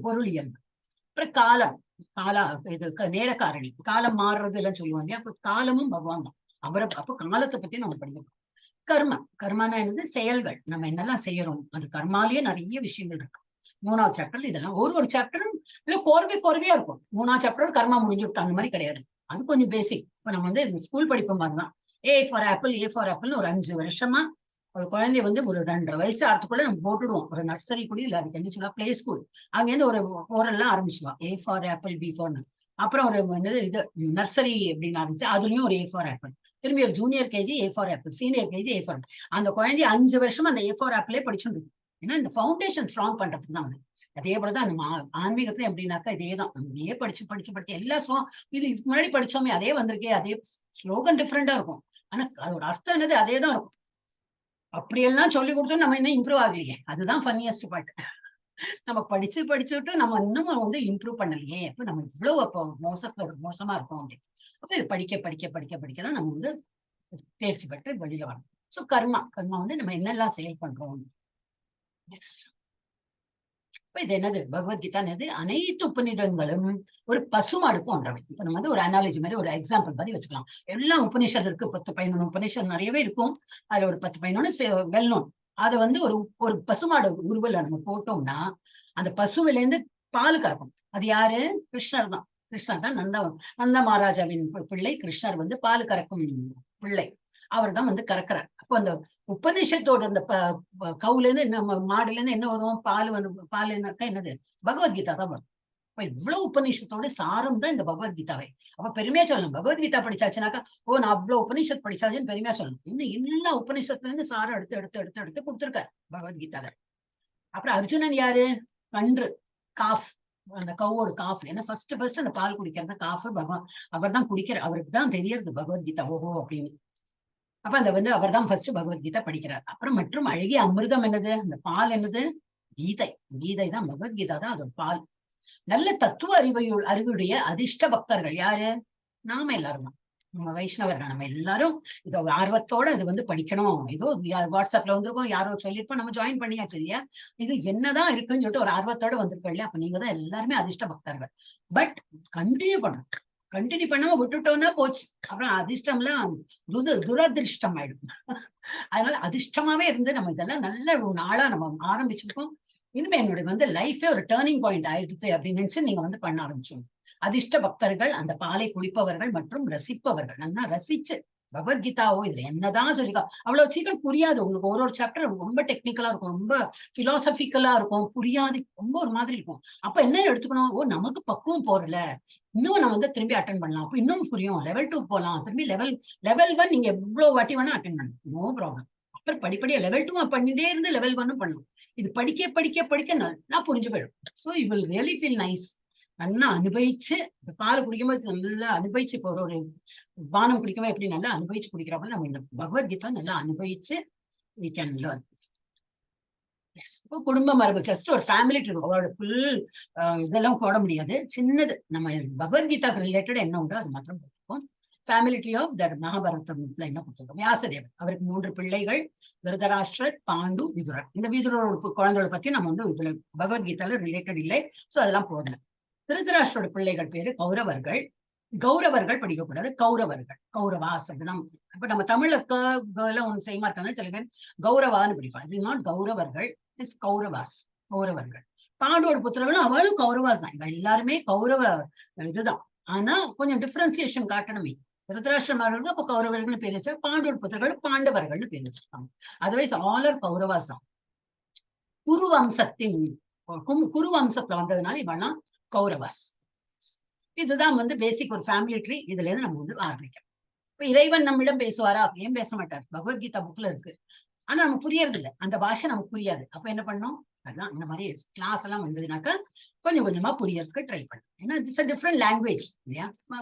பொருள் இயல்பு. அப்புறம் நேர காரணி, காலம் மாறுறது எல்லாம் சொல்லுவாங்க. அப்ப காலமும் பகவான் தான். அப்ப காலத்தை பத்தி நம்ம படிக்கணும். கர்மனா என்னது? செயல்கள். நம்ம என்னெல்லாம் செய்யறோம், அது கர்மாலேயே நிறைய விஷயங்கள் இருக்கு. 3வது சாப்டர் இதெல்லாம் ஒரு சாப்டரும் இல்ல கோர்வையா இருக்கும். 3வது சாப்டர் கர்மா முடிஞ்சுட்டு அந்த மாதிரி கிடையாது. அது கொஞ்சம் பேசிக். இப்ப நம்ம ஸ்கூல் படிப்பு மாதிரிதான். ஏ ஃபார் ஆப்பிள் ஒரு 5 வருஷமா ஒரு குழந்தைய ஒரு 2.5 வயசு ஆறதுக்குள்ள நம்ம போட்டுடுவோம். ஒரு நர்சரி கூட இல்ல, அதுக்கு என்ன சொல்லலாம், பிளே ஸ்கூல். அங்க இருந்து ஒரு ஓரல்லாம் ஆரம்பிச்சுடுவான். A for apple, B for. அப்புறம் ஒரு இது நர்சரி அப்படின்னு ஆரம்பிச்சு அதுலயும் ஒரு A ஃபார் ஆப்பிள். திரும்பி ஒரு junior KG A for apple, senior KG A for. அந்த குழந்தைய 5 வருஷமா அந்த A ஃபார் ஆப்பிளே படிச்சுட்டு. ஏன்னா இந்த ஃபவுண்டேஷன் ஸ்ட்ராங் பண்றதுக்கு தான் அதே போலதான் நம்ம ஆன்மீகத்துல எப்படின்னாக்கா இதேதான். இதே படிச்சு எல்லா இதுக்கு முன்னாடி படிச்சோமே அதே வந்திருக்கே, அதே ஸ்லோகன் டிஃப்ரெண்டா இருக்கும். ஆனா அதோட அர்த்தம் என்னது? அதே தான் இருக்கும். அப்படியெல்லாம் சொல்லி கொடுத்து நம்ம இன்னும் இம்ப்ரூவ் ஆகலையே. அதுதான் ஃபன்னியஸ்ட் பார்ட். நம்ம படிச்சுட்டு நம்ம இன்னும் இம்ப்ரூவ் பண்ணலையே. அப்ப நம்ம இவ்வளவு அப்போ மோசமா இருக்கும் அப்படின்னு. அப்ப படிக்கதான் நம்ம தேர்ச்சி பெற்று வெளியில வரணும். சோ கர்மா நம்ம என்னெல்லாம் செயல் பண்றோம். இது என்னது? பகவத்கீதா என்னது? அனைத்து உபநிடங்களும் ஒரு பசுமாடு போன்றவை. இப்ப நம்ம ஒரு அனாலஜி மாதிரி, ஒரு எக்ஸாம்பிள் மாதிரி வச்சுக்கலாம். எல்லாம் உபநிஷத்து இருக்கு. 10-11 உபநிஷத்து நிறையவே இருக்கும். அதுல ஒரு 10-11 வெல் நோன். அதை ஒரு பசுமாடு உருவல நம்ம போட்டோம்னா அந்த பசுவில இருந்து பால் கறக்கும். அது யாரு? கிருஷ்ணர் தான். கிருஷ்ணர் தான் நந்த மகாராஜாவின் பிள்ளை கிருஷ்ணர் வந்து பால் கறக்கும் பிள்ளை. அவர் தான் வந்து கறக்குறார். அப்போ அந்த உபநிஷத்தோட அந்த கவுல இருந்து நம்ம மாடுல இருந்து என்ன வரும்? பால் வந்து பால் என்னது? பகவத்கீதா தான் வரும். இப்ப இவ்வளவு உபநிஷத்தோட சாரம் தான் இந்த பகவத்கீதாவை. அப்ப பெருமையா சொல்லணும். பகவத்கீதா படிச்சாச்சுனாக்கா, ஓ நான் அவ்வளவு உபநிஷத் படிச்சாச்சுன்னு பெருமையா சொல்லணும். இன்னும் எல்லா உபநிஷத்துல இருந்து சாரம் எடுத்து எடுத்து எடுத்து எடுத்து கொடுத்திருக்காரு பகவத்கீதால. அப்புறம் அர்ஜுனன் யாரு? கன்று, காஃப், அந்த கவ்வோட காஃப். ஏன்னா ஃபர்ஸ்ட் அந்த பால் குடிக்கிறது காஃப். பகவான் அவர் தான் குடிக்கிற, அவருக்கு தான் தெரியறது பகவத்கீதா ஓஹோ அப்படின்னு. அப்ப அந்த வந்து அவர் தான் ஃபர்ஸ்ட் பகவத்கீதா படிக்கிறார். அப்புறம் மற்றும் அழகிய அமிர்தம் என்னது? அந்த பால் என்னது? கீதை. கீதை தான் பகவத்கீதா தான் அது பால். நல்ல தத்துவ அறிவுடைய அதிர்ஷ்ட பக்தர்கள் யாரு? நாம எல்லாரும் தான். நம்ம வைஷ்ணவர்கள் நம்ம எல்லாரும் இதோ ஆர்வத்தோட இது வந்து படிக்கணும். ஏதோ வாட்ஸ்அப்ல வந்திருக்கோம், யாரோ சொல்லிருப்போம், நம்ம ஜாயின் பண்ணியாச்சு இல்லையா? இது என்னதான் இருக்குன்னு சொல்லிட்டு ஒரு ஆர்வத்தோட வந்திருக்கோம் இல்லையா? அப்ப நீங்க தான் எல்லாருமே அதிர்ஷ்ட பக்தர்கள். பட் கண்டினியூ பண்ணணும். கண்டினியூ பண்ணாம விட்டுட்டோம்னா போச்சு. அப்புறம் அதிர்ஷ்டம்லாம் துரதிருஷ்டம் ஆயிடும். அதனால அதிர்ஷ்டமாவே இருந்து நம்ம இதெல்லாம் நல்ல ஒரு நாளா நம்ம ஆரம்பிச்சிருக்கோம். இனிமே என்னுடைய வந்து லைஃபே ஒரு டேர்னிங் பாயிண்ட் ஆயிடுச்சு அப்படின்னு நினைச்சு நீங்க வந்து பண்ண ஆரம்பிச்சோம். அதிர்ஷ்ட பக்தர்கள், அந்த பாலை குடிப்பவர்கள் மற்றும் ரசிப்பவர்கள். நல்லா ரசிச்சு பகவத்கீதாவோ இதுல என்னதான் சொல்லிக்கா அவ்வளவு சீக்கிரம் புரியாது உங்களுக்கு. ஒரு சாப்டர் ரொம்ப டெக்னிக்கலா இருக்கும், ரொம்ப பிலாசபிக்கலா இருக்கும், புரியாது, ரொம்ப ஒரு மாதிரி இருக்கும். அப்ப என்ன எடுத்துக்கணும்? ஓ நமக்கு பக்குவம் போறல, இன்னும் நம்ம வந்து திரும்பி அட்டன் பண்ணலாம். அப்ப இன்னும் புரியும். லெவல் 2 போலாம், திரும்பி லெவல் 1 நீங்க எவ்வளவு வாட்டி வேணா அட்டன் பண்ணலாம், நோ ப்ராப்ளம். அப்புறம் படிப்படியா லெவல் 2 பண்ணிட்டே இருந்து லெவல் 1 பண்ணலாம். இது படிக்க படிக்க படிக்க நல்லா புரிஞ்சு போயிடும். So you will really feel nice. நல்லா அனுபவிச்சு இந்த பால் குடிக்கும்போது நல்லா அனுபவிச்சு போற ஒரு பானம் குடிக்கும்போது எப்படி நல்லா அனுபவிச்சு குடிக்கிறப்ப நம்ம இந்த பகவத்கீதா நல்லா அனுபவிச்சு we can learn. இப்போ குடும்ப மரபு ஜஸ்ட் ஒரு ஃபேமிலி ட்ரிப், அவரோட ஃபுல் இதெல்லாம் போட முடியாது. சின்னது நம்ம பகவத்கீதாக்கு ரிலேட்டட் என்ன உண்டோ அது மாத்திரம் போட்டிருக்கோம். ஃபேமிலி ட்ரீ ஆஃப் தட் மகாபாரதம்ல என்ன கொடுத்திருக்கோம்? வியாசதேவர், அவருக்கு 3 பிள்ளைகள், திருதராஷ்டிரர், பாண்டு, விதுரர். இந்த விதுரோட குழந்தைகளை பத்தி நம்ம வந்து இதுல பகவத்கீதால ரிலேட்டட் இல்லை, சோ அதெல்லாம் போடல. திருதராஷ்டிரோட பிள்ளைகள் பேரு கௌரவர்கள். கௌரவர்கள் படிக்கக்கூடாது, கௌரவர்கள், கௌரவாஸ் அப்படிதான். இப்ப நம்ம தமிழ்ல ஒண்ணு செய்யமா இருக்காங்க, சில பேர் கௌரவான்னு படிப்பாங்க. இது நாட் கௌரவர்கள், இஸ் கௌரவாஸ், கௌரவர்கள். பாண்டோட புத்திரர்களும் அவளும் கௌரவாஸ் தான். இவ எல்லாருமே கௌரவ இதுதான். ஆனா கொஞ்சம் டிஃபரன்சியேஷன் காட்டணுமே. திருதராஷ்டிரமார்களுக்கு அப்ப கௌரவர்கள்னு பேர் வச்சா, பாண்டோட புத்திரர்கள் பாண்டவர்கள்னு பேர் வச்சிருக்காங்க. அதர்வைஸ் ஆல் ஆர் கௌரவாஸ் தான். குரு வம்சத்துல வந்ததுனால இவெல்லாம் கௌரவாஸ். இதுதான் வந்து பேசிக் ஒரு ஃபேமிலி ட்ரீ. இதுல இருந்து நம்ம வந்து ஆரம்பிக்கிறோம். இப்ப இறைவன் நம்மிடம் பேசுவாரா? ஏன் பேச மாட்டார்? பகவத்கீதா புக்ல இருக்கு. ஆனா நம்ம புரியறது இல்லை, அந்த பாஷை நமக்கு புரியாது. அப்ப என்ன பண்ணோம்? அதான் இந்த மாதிரி கிளாஸ் எல்லாம் வந்ததுனாக்கா கொஞ்சம் கொஞ்சமா புரியறதுக்கு ட்ரை பண்ணும். ஏன்னா இட்ஸ் அ டிஃப்ரெண்ட் லாங்குவேஜ் இல்லையா?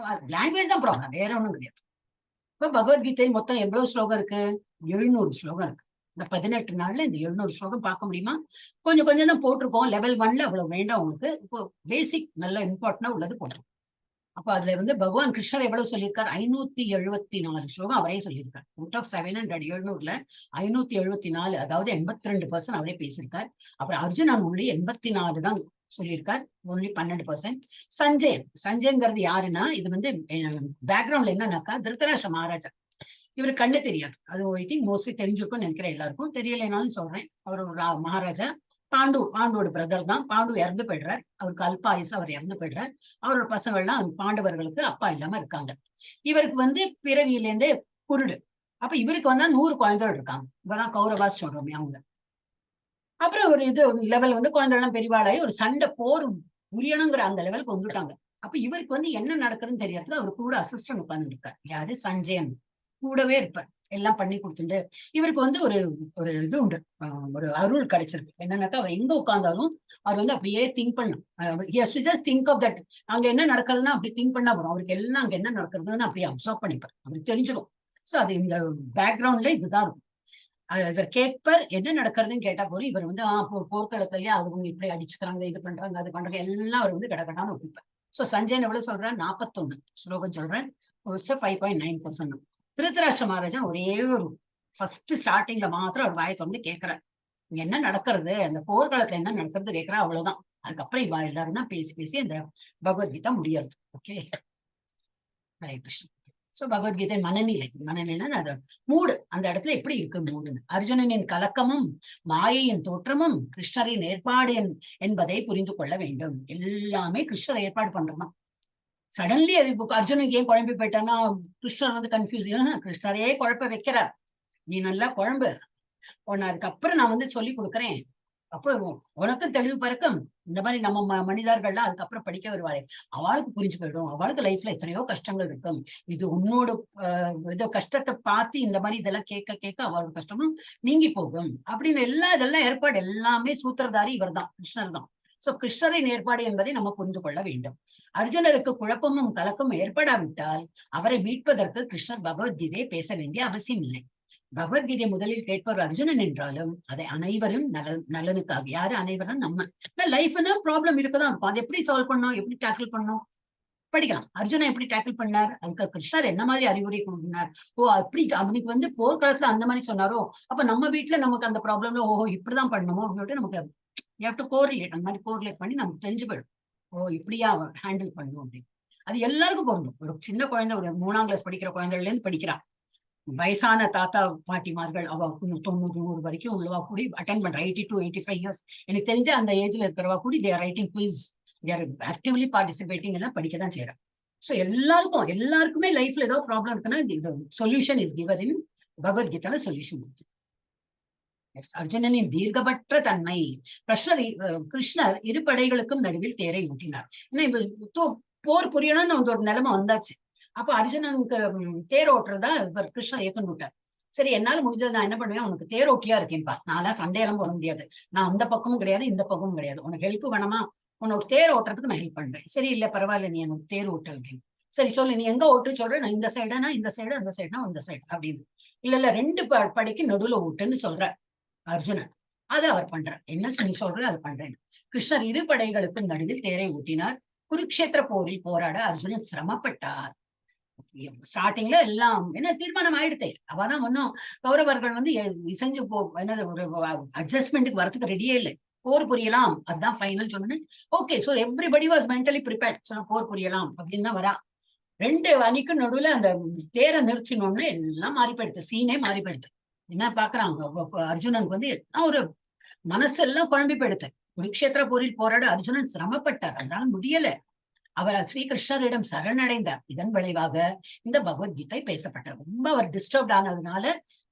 லாங்குவேஜ் தான் ப்ராப்ளம், வேற ஒண்ணும் கிடையாது. இப்ப பகவத்கீதை மொத்தம் எவ்வளவு ஸ்லோகம் இருக்கு? 700 ஸ்லோகம் இருக்கு. இந்த 18 நாள்ல இந்த 700 ஸ்லோகம் பார்க்க முடியுமா? கொஞ்சம் கொஞ்சம் தான் போட்டிருக்கோம். லெவல் 1ல அவ்வளவு வேண்டாம் உங்களுக்கு. இப்போ பேசிக் நல்ல இம்பார்ட்டன்டா உள்ளது போட்டிருக்கோம். அப்ப அதுல வந்து பகவான் கிருஷ்ணர் எவ்வளவு சொல்லியிருக்காரு? 574 ஸ்லோகம் அவரே சொல்லியிருக்காரு. அவுட் ஆஃப் 700, 700ல 574, அதாவது 82% அவரே பேசியிருக்கார். அப்புறம் அர்ஜுனன் only 84 தான் சொல்லியிருக்கார், only 12%. சஞ்சயங்கிறது யாருன்னா, இது வந்து பேக்ரவுண்ட்ல என்னன்னாக்கா, திருதராஷ்டிர மகாராஜா. இவரு கண்ணு தெரியாது, அது ஐ திங்க் மோஸ்ட்லி தெரிஞ்சிருக்கும்னு நினைக்கிறேன். எல்லாருக்கும் தெரியலைனாலும் சொல்றேன். அவர் ஒரு மகாராஜா. பாண்டுவோட பிரதர் தான். பாண்டு இறந்து போயிடுறார், அவருக்கு அல்பாயுசு, அவர் இறந்து போயிடுறார். அவரோட பசங்கள்லாம் பாண்டவர்களுக்கு அப்பா இல்லாம இருக்காங்க. இவருக்கு வந்து பிறவியிலேருந்தே குருடு. அப்ப இவருக்கு வந்தா 100 குழந்தைகள் இருக்காங்க. இவதான் கௌரவாஸ் சொல்றோமே அவங்க. அப்புறம் ஒரு இது லெவல் வந்து குழந்தைகள் பெரியவாளாயி ஒரு சண்டை போர் புரியணுங்கிற அந்த லெவலுக்கு வந்துட்டாங்க. அப்ப இவருக்கு வந்து என்ன நடக்குதுன்னு தெரியறதுக்கு அவர் கூட அசிஸ்டன்ட் உட்கார்ந்து இருக்காரு. யாரு? சஞ்சயன் கூடவே இருப்பார், எல்லாம் பண்ணி கொடுத்துட்டு. இவருக்கு வந்து ஒரு இது உண்டு, ஒரு அருள் கிடைச்சிருக்கு. என்னன்னாக்கா அவர் எங்க உட்கார்ந்தாலும் அவர் வந்து அப்படியே திங்க் பண்ணும். திங்க் ஆஃப் தட், அங்க என்ன நடக்குதுன்னா அப்படி திங்க் பண்ணா வரும். அவருக்கு எல்லாம் அங்க என்ன நடக்குதுன்னு அப்படியே அப்சர்வ் பண்ணிப்பார், அவருக்கு தெரிஞ்சிடும். சோ அது இந்த பேக்ரவுண்ட்ல இதுதான் இருக்கும். இவர் கேட்பார், என்ன நடக்கிறதுன்னு கேட்டா போறோம். இவர் வந்து போர்க்களத்திலேயே அவங்க இப்படி அடிச்சுக்கிறாங்க, இது பண்றாங்க, அது பண்றாங்க, எல்லாம் அவர் வந்து கடகடான்னு ஒப்பிப்பார். சோ சஞ்சயன் எவ்வளவு சொல்றாரு? 41 ஸ்லோகம் சொல்றேன், 5.9%. திருதராஷ்டிர மகாராஜன் ஒரே ஒரு ஃபர்ஸ்ட் ஸ்டார்டிங்ல மாத்திரம் அவர் வாயை திறந்து கேட்கிறார், என்ன நடக்கிறது, அந்த போர்க்காலத்துல என்ன நடக்கிறது கேட்கிறா, அவ்வளவுதான். அதுக்கப்புறம் இவா எல்லாரும் தான் பேசி பேசி அந்த பகவத்கீதா முடியறது. ஓகே, ஹரே கிருஷ்ணன். சோ பகவத்கீதை மனநிலைன்னா அது மூடு, அந்த இடத்துல எப்படி இருக்கு மூடுன்னு. அர்ஜுனனின் கலக்கமும் மாயையின் தோற்றமும் கிருஷ்ணரின் ஏற்பாடு என்பதை புரிந்து கொள்ள வேண்டும். எல்லாமே கிருஷ்ணர் ஏற்பாடு பண்றோமா. சடன்லி அர்ஜுனுக்கு ஏன் குழம்பி போயிட்டான்னா கிருஷ்ணர் வந்து கன்ஃபியூஸ், கிருஷ்ணரையே குழப்ப வைக்கிறார். நீ நல்லா குழம்பு, உன்னை அதுக்கப்புறம் நான் வந்து சொல்லி கொடுக்குறேன், அப்போ உனக்கும் தெளிவு பிறக்கும். இந்த மாதிரி நம்ம மனிதர்கள்லாம் அதுக்கப்புறம் படிக்க வருவாளே, அவளுக்கு புரிஞ்சு போயிடும். அவளுக்கு லைஃப்ல எத்தனையோ கஷ்டங்கள் இருக்கும். இது உன்னோட இத கஷ்டத்தை பார்த்து இந்த மாதிரி இதெல்லாம் கேட்க கேட்க அவளோட கஷ்டமும் நீங்கி போகும் அப்படின்னு இதெல்லாம் ஏற்பாடு எல்லாமே சூத்திரதாரி இவர் தான், கிருஷ்ணர் தான். சோ கிருஷ்ணரின் ஏற்பாடு என்பதை நம்ம புரிந்து கொள்ள வேண்டும். அர்ஜுனருக்கு குழப்பமும் கலக்கமும் ஏற்படாவிட்டால் அவரை மீட்பதற்கு கிருஷ்ணர் பகவத்கீதையை பேச வேண்டிய அவசியம் இல்லை. பகவத்கீதை முதலில் கேட்பவர் அர்ஜுனன் என்றாலும் அதை அனைவரும் நலனுக்காக. யாரு அனைவரும்? நம்ம லைஃப்னா ப்ராப்ளம் இருக்குதான் இருக்கும். அதை எப்படி சால்வ் பண்ணோம், எப்படி டேக்கிள் பண்ணோம் படிக்கலாம். அர்ஜுனன் எப்படி டேக்கிள் பண்ணார், அதுக்கு கிருஷ்ணர் என்ன மாதிரி அறிவுரை கொடுத்தார். ஓ அப்படி அவனுக்கு வந்து போர்க்காலத்துல அந்த மாதிரி சொன்னாரோ, அப்ப நம்ம வீட்டுல நமக்கு அந்த ப்ராப்ளம்ல ஓஹோ இப்படிதான் பண்ணணுமோ அப்படின்னு நமக்கு கோரிலேட், அந்த மாதிரி கோரிலேட் பண்ணி நமக்கு தெரிஞ்சு போயிடும். ஓ இப்படியா ஹேண்டில் பண்ணணும் அப்படின்னு. அது எல்லாருக்கும் பொருந்தும். ஒரு சின்ன குழந்தை, ஒரு 3ஆம் கிளாஸ் படிக்கிற குழந்தைல இருந்து படிக்கிறான். வயசான தாத்தா பாட்டிமார்கள் அவ 90-100 வரைக்கும் உள்ளவா கூடி அட்டென்ட் பண்ற, 80 to 85 years எனக்கு தெரிஞ்ச அந்த ஏஜ்ல இருக்கிறவா கூடி they are writing quiz, they are actively participating எல்லாம் படிக்கதான் செய்யறாங்க. சோ எல்லாருக்குமே லைஃப்ல ஏதோ ப்ராப்ளம் இருக்குன்னா இந்த சொல்யூஷன் இஸ் கிவன் இன் பகவத்கீதால சொல்யூஷன். அர்ஜுனனின் தீர்க்கபற்ற தன்மை. கிருஷ்ணர் இரு படைகளுக்கும் நடுவில் தேரை ஊட்டினார். ஏன்னா இப்ப போர் புரியணும்னு ஒரு நிலைமை வந்தாச்சு. அப்ப அர்ஜுனனுக்கு தேர் ஓட்டுறதா இவர் கிருஷ்ணர் ஏக்கன் விட்டார். சரி என்னால முடிஞ்சது நான் என்ன பண்ணுவேன், உனக்கு தேர் ஓட்டியா இருக்கேன்பா, நான்லாம் சண்டையெல்லாம் போட முடியாது, நான் அந்த பக்கமும் கிடையாது இந்த பக்கமும் கிடையாது, உனக்கு ஹெல்ப் வேணாமா, உன்னோட தேர் ஓட்டுறதுக்கு நான் ஹெல்ப் பண்றேன். சரி இல்ல பரவாயில்ல நீ எனக்கு தேர் ஓட்டு அப்படின்னு. சரி சொல்லு நீ எங்க ஓட்டு சொல்ற, நான் இந்த சைடுனா இந்த சைடு, அந்த சைடுனா அந்த சைடு அப்படின்னு. இல்ல 2 படிக்கு நடுவுல ஓட்டுன்னு சொல்ற அர்ஜுனன். அதை அவர் பண்றார். என்ன நீ சொல்ற அது பண்றேன். கிருஷ்ணர் இரு படைகளுக்கும் நடுவில் தேரை ஊட்டினார். குருக்ஷேத்திர போரில் போராட அர்ஜுனன் சிரமப்பட்டார். ஸ்டார்டிங்ல எல்லாம் என்ன தீர்மானம் ஆயிடுத்தே, அவதான் ஒன்னும் கௌரவர்கள் வந்து செஞ்சு என்னது ஒரு அட்ஜஸ்ட்மெண்ட்டுக்கு வரதுக்கு ரெடியே இல்லை. போர் புரியலாம் அதுதான் ஃபைனல் சொன்னேன். Okay so everybody was mentally prepared. போர் புரியலாம் அப்படின்னு தான் வரா. 2 அணிக்கு நடுவுல அந்த தேரை நிறுத்தினோம்னு எல்லாம் மாறி போயிடுது, சீனே மாறி போயிடுது. என்ன பாக்குறாங்க அர்ஜுனனுக்கு வந்து ஒரு மனசு எல்லாம் குழம்பி போயிடுது. குருக்ஷேத்திர போரில் போராட அர்ஜுனன் சிரமப்பட்டார், அதனால முடியல. அவர் ஸ்ரீகிருஷ்ணரிடம் சரணடைந்தார். இதன் விளைவாக இந்த பகவத்கீதை பேசப்பட்டார். ரொம்ப அவர் டிஸ்டர்ப்ட் ஆனதுனால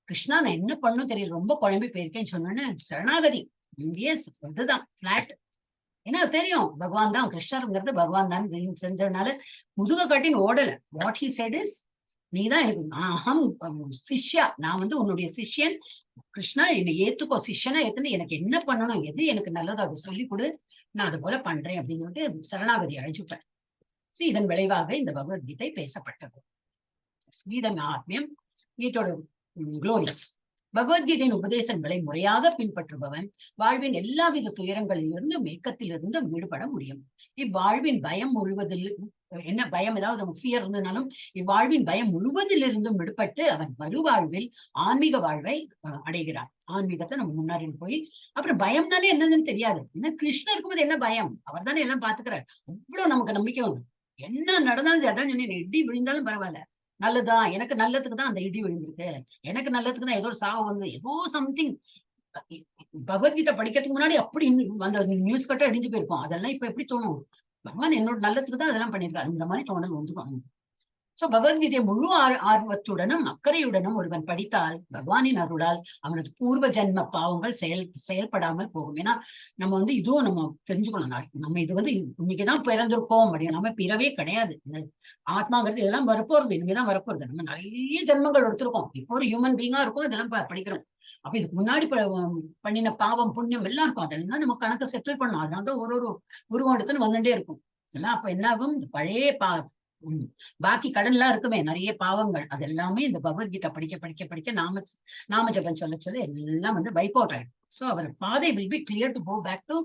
கிருஷ்ணா நான் என்ன பண்ணும் தெரியல, ரொம்ப குழம்பி போயிருக்கேன்னு சொன்னோன்னு சரணாகதி இதுதான் பிளாட். ஏன்னா தெரியும் பகவான் தான், கிருஷ்ணருங்கிறது பகவான் தான் செஞ்சதுனால முதுக காட்டின்னு ஓடல. வாட் ஹி செட் இஸ், நீதான் எனக்கு அகம் சிஷ்யா, நான் வந்து உன்னுடைய சிஷ்யன், கிருஷ்ணா என்னை ஏத்துக்கோ, சிஷ்யனா ஏத்துன்னு எனக்கு என்ன பண்ணணும், எது எனக்கு நல்லதோ அதை சொல்லி கொடு, நான் அது போல பண்றேன் அப்படின்னு சொல்லிட்டு சரணாகதி அழைச்சுட்டேன். இதன் விளைவாக இந்த பகவத்கீதை பேசப்பட்டது. கீத மகாத்மியம், கீதோட குளோரிஸ். பகவத்கீதையின் உபதேசங்களை முறையாக பின்பற்றுபவன் வாழ்வின் எல்லாவித துயரங்களிலிருந்து மேக்கத்திலிருந்து விடுபட முடியும். இவ்வாழ்வின் பயம் முழுவதில் என்ன பயம், ஏதாவது நம்ம ஃபியர் இருந்தனாலும் இவ்வாழ்வின் பயம் முழுவதிலிருந்தும் விடுபட்டு அவன் மறுவாழ்வில் ஆன்மீக வாழ்வை அடைகிறான். ஆன்மீகத்தை நம்ம முன்னாடி போய் அப்புறம் பயம்னாலே என்னதுன்னு தெரியாது. ஏன்னா கிருஷ்ணர் இருக்கும்போது என்ன பயம், அவர் தானே எல்லாம் பாத்துக்கிறார். அவ்வளவு நமக்கு நம்பிக்கை வந்து என்ன நடந்தாலும் அதான் சொன்னேன், இடி விழுந்தாலும் பரவாயில்ல, நல்லதுதான், எனக்கு நல்லதுக்கு தான் அந்த இடி விழுந்திருக்கு, எனக்கு நல்லதுக்கு தான் ஏதோ ஒரு சாவு வந்து ஏதோ சம்திங். பகவத்கீதை படிக்கிறதுக்கு முன்னாடி அப்படி அந்த நியூஸ் கட்ட அடிஞ்சு போயிருப்போம். அதெல்லாம் இப்ப எப்படி தோணும், பகவான் என்னோட நல்லதுக்கு தான் அதெல்லாம் பண்ணிருக்காரு, இந்த மாதிரி தோணல் வந்து. சோ பகவத்கீதை முழு ஆர்வத்துடனும் அக்கறையுடனும் ஒருவன் படித்தால் பகவானின் அருளால் அவனது பூர்வ ஜென்ம பாவங்கள் செயல்படாமல் போகும். ஏன்னா நம்ம வந்து இதுவும் நம்ம தெரிஞ்சுக்கணும், நம்ம இது வந்து இன்னைக்குதான் பிறந்திருக்கோம் அப்படின்னு, நம்ம பிறவே கிடையாது. ஆத்மாங்கிறது இதெல்லாம் வரப்போறது, இனிமேதான் வரப்போறது. நம்ம நிறைய ஜென்மங்கள் எடுத்திருக்கோம், இப்போ ஒரு ஹியூமன் பீங்கா இருக்கும், இதெல்லாம் படிக்கிறோம். அப்ப இதுக்கு முன்னாடி பண்ணின பாவம் புண்ணியம் எல்லாம் இருக்கும், அதெல்லாம் நம்ம கணக்கு செட்டில் பண்ணணும். அதனாலதான் ஒரு உருவம் எடுத்துன்னு வந்துட்டே இருக்கும். இதெல்லாம் அப்ப என்ன ஆகும், பழைய பாக்கி கடன் எல்லாம் இருக்குமே நிறைய பாவங்கள், அது எல்லாமே இந்த பகவத்கீதை படிக்க படிக்க படிக்க நாம ஜபம் சொல்ல எல்லாம் வந்து வைப் அவுட் ஆயிடும். சோ அவர் பாதை will be clear to go back to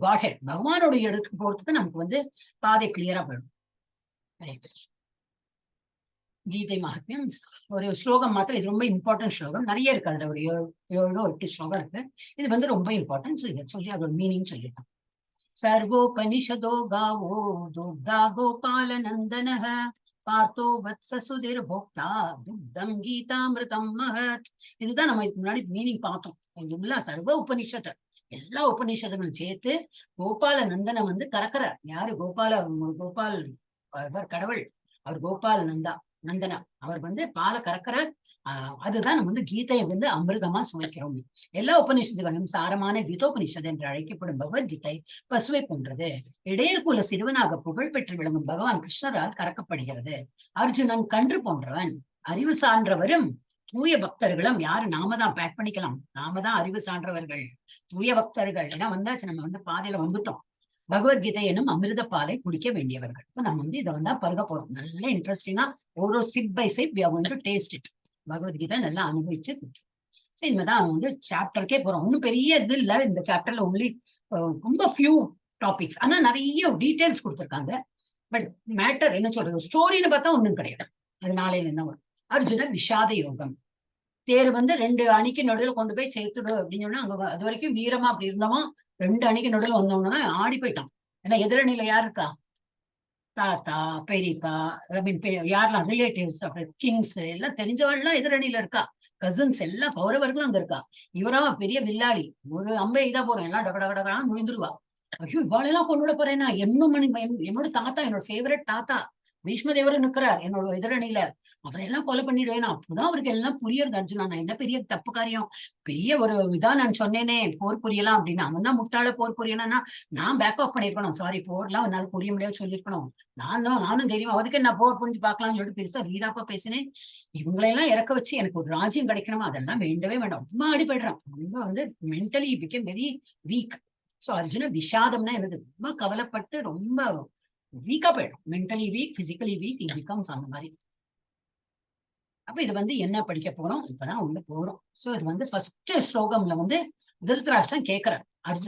godhead. பகவானுடைய இடத்துக்கு போறதுக்கு நமக்கு வந்து பாதை கிளியரா போயிடும். கீதை மகாத்மியம் ஒரு ஸ்லோகம் மாத்திரம், இது ரொம்ப இம்பார்ட்டன்ட் ஸ்லோகம், நிறைய இருக்கு அதுல, ஒரு 7-8 ஸ்லோகம் இருக்கு. இது வந்து ரொம்ப இம்பார்ட்டன்ட், இதை சொல்லி அதோட மீனிங் சொல்லிட்டான். सर्वोपनिषदो गावो दुग्धा गोपाल नंदनः பார்த்தோ வத்சசுதிர் போக்தா துக்தம் கீதாமிருதம் மகத். இதுதான் நம்ம இதுக்கு முன்னாடி மீனிங் பார்த்தோம். இதுல சர்வ உபனிஷத்து எல்லா உபநிஷதங்களும் சேர்த்து கோபால நந்தனை வந்து கறக்கிறார். யாரு? கோபால் அவர் கடவுள். அவர் கோபால் நந்தனா அவர் வந்து பாலை கறக்கிறார். அதுதான் நம்ம வந்து கீதையை வந்து அமிர்தமா சுவைக்கிறோம். எல்லா உபநிஷத்துகளும் சாரமான கீதோபனிஷத் என்று அழைக்கப்படும் பகவத்கீதை பசுவை போன்றது. இடையர்குல சிறுவனாக புகழ் பெற்று விளங்கும் பகவான் கிருஷ்ணரால் கறக்கப்படுகிறது. அர்ஜுனன் கன்று போன்றவன். அறிவு சான்றவரும் தூய பக்தர்களும் யாரு? நாம தான் பேக் பண்ணிக்கலாம். நாம தான் அறிவு சான்றவர்கள், தூய பக்தர்கள். ஏன்னா வந்தாச்சு, நம்ம வந்து பாதையில வந்துட்டோம். பகவத்கீதை எனும் அமிர்த பாலை குடிக்க வேண்டியவர்கள். இப்ப நம்ம வந்து இதை வந்தா பருக போறோம். நல்ல இன்ட்ரெஸ்டிங்கா ஒரு sip by sip we are going to taste it. பகவத்கீதை நல்லா அனுபவிச்சு சரி இனிமேதான் வந்து சாப்டருக்கே போறோம். ஒன்னும் பெரிய இது இல்ல இந்த சாப்டர்ல. ஒன்லி ரொம்ப ஃபியூ டாபிக்ஸ், ஆனா நிறைய டீடைல்ஸ் கொடுத்திருக்காங்க. பட் மேட்டர் என்ன சொல்றது, ஸ்டோரின்னு பார்த்தா ஒண்ணும் கிடையாது. அது நாளையில என்ன வரும். அர்ஜுன விஷாத யோகம். தேர் வந்து 2 அணிக்கு நடுவில் கொண்டு போய் சேர்த்துடு அப்படின்னு சொன்னா, அங்க அது வரைக்கும் வீரமா அப்படி இருந்தோமா, 2 அணிக்கு நடுவில் வந்தோம்னா ஆடி போயிட்டான். ஏன்னா எதிரணியில யார் இருக்கா? தாத்தா, பெரியப்பா, ஐ மீன் யாரெல்லாம் ரிலேட்டிவ்ஸ், அப்புறம் கிங்ஸ் எல்லாம் தெரிஞ்சவள்லாம் எதிரணியில இருக்கா. கசின்ஸ் எல்லாம் பௌரவர்களும் அங்க இருக்கா. இவரா பெரிய வில்லாளி, ஒரு அம்பை இதா போறேன் எல்லாம் டகடகடகான்னு நுழைந்துருவா. ஐயோ இவாளெல்லாம் கொண்டு விட போறேன்னா என்னோட தாத்தா, என்னோட ஃபேவரட் தாத்தா பீஷ்மதேவரும் நிக்கிறார் என்னோட எதிரணியில. அவரெல்லாம் கொலை பண்ணிடுவேன். அப்பதான் அவருக்கு எல்லாம் புரியறது. அர்ஜுனா நான் என்ன பெரிய தப்பு காரியம், பெரிய ஒரு இதா நான் சொன்னேனே போர் புரியலாம் அப்படின்னு. அவன் தான் முட்டாள போர் புரியணும்னா நான் பேக் ஆஃப் பண்ணிருக்கணும். சாரி, போர்லாம் என்னால புரிய முடியாது சொல்லிருக்கணும். நானும் தெரியும் அதுக்கு நான் போர் புரிஞ்சு பாக்கலாம்னு சொல்லிட்டு பெருசா வீராப்பா பேசினேன். இவங்களெல்லாம் இறக்க வச்சு எனக்கு ஒரு ராஜ்யம் கிடைக்கணுமா, அதெல்லாம் வேண்டவே வேண்டாம். ரொம்ப அடிபடுறான். ரொம்ப வந்து mentally became very weak. So Arjuna விஷாதம்னா எனக்கு ரொம்ப கவலைப்பட்டு ரொம்ப வீக்கா போயிடும். Mentally weak, physically weak, it becomes அந்த மாதிரி. அப்ப இது வந்து என்ன படிக்க போறோம், இப்பதான் உள்ள போறோம். சோ இது வந்து ஃபர்ஸ்ட் ஸ்லோகம்ல வந்து திருதராஷ்டிரன் கேட்கிறார்.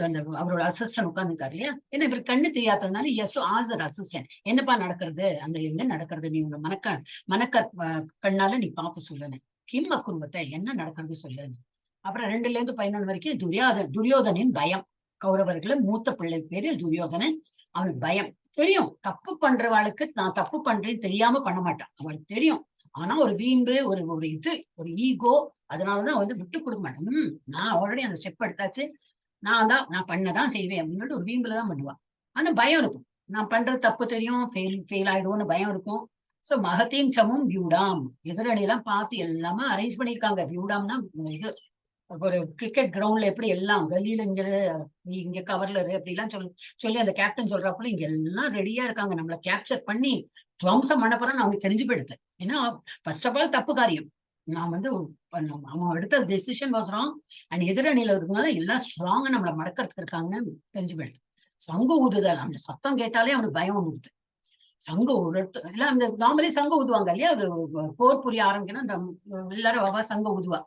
அந்த அவரோட அசிஸ்டன்ட் உட்கார்ந்துருக்காரு இல்லையா, ஏன்னா இவர் கண்ணு தெரியாததுனால எஸ் டு ஆஸ்க் அசிஸ்டன்ட், என்னப்பா நடக்கிறது, அந்த என்ன நடக்கிறது, நீ உங்க மனக்க கண்ணால நீ பார்த்து சொல்லுன்னு. கிம் அக்குருவத்தை என்ன நடக்கிறது சொல்லுன்னு. அப்புறம் 2ல இருந்து 11 வரைக்கும் துரியோதனின் பயம். கௌரவர்கள மூத்த பிள்ளை பேரு துரியோதனன். அவனுக்கு பயம். தெரியும் தப்பு பண்றவாளுக்கு நான் தப்பு பண்றேன்னு தெரியாம பண்ண மாட்டான், அவளுக்கு தெரியும். ஆனா ஒரு வீம்பு, ஒரு ஈகோ, அதனாலதான் வந்து விட்டு கொடுக்க மாட்டேன். நான் ஆல்ரெடி அந்த ஸ்டெப் எடுத்தாச்சு, நான் பண்ணதான் செய்வேன் அப்படின்னு சொல்லிட்டு ஒரு வீம்புலதான் பண்ணுவான். ஆனா பயம் இருக்கும், நான் பண்றது தப்பு தெரியும், ஃபெயில் ஆயிடுவோம்னு பயம் இருக்கும். சோ மகத்தையும் சமும் வியூடாம், எதிரணி எல்லாம் பார்த்து எல்லாமே அரேஞ்ச் பண்ணிருக்காங்க. வியூடாம்னா இது ஒரு கிரிக்கெட் கிரவுண்ட்ல எப்படி எல்லாம் கல்லியில இங்க கவர்ல அப்படி எல்லாம் சொல்லி அந்த கேப்டன் சொல்றப்பல இங்க எல்லாம் ரெடியா இருக்காங்க நம்மள கேப்சர் பண்ணி துவம்சம் பண்ண போறேன்னு அவனுக்கு தெரிஞ்சு போயிடுது. ஏன்னா ஃபர்ஸ்ட் ஆஃப் ஆல் தப்பு காரியம். நான் வந்து அவன் எடுத்த டெசிஷன் வாசுறோம். அண்ட் எதிரணியில இருக்கனால எல்லாம் ஸ்ட்ராங்கா நம்மளை மடக்கிறதுக்கு இருக்காங்கன்னு தெரிஞ்சு போயிடுது. சங்கு ஊதுதல், அந்த சத்தம் கேட்டாலே அவனுக்கு பயம் வந்துடுது. சங்கு எல்லாம் அந்த நார்மலி சங்கு ஊதுவாங்க இல்லையா, ஒரு போர் புரிய ஆரம்பிக்கணும் எல்லாரும் சங்க ஊதுவா.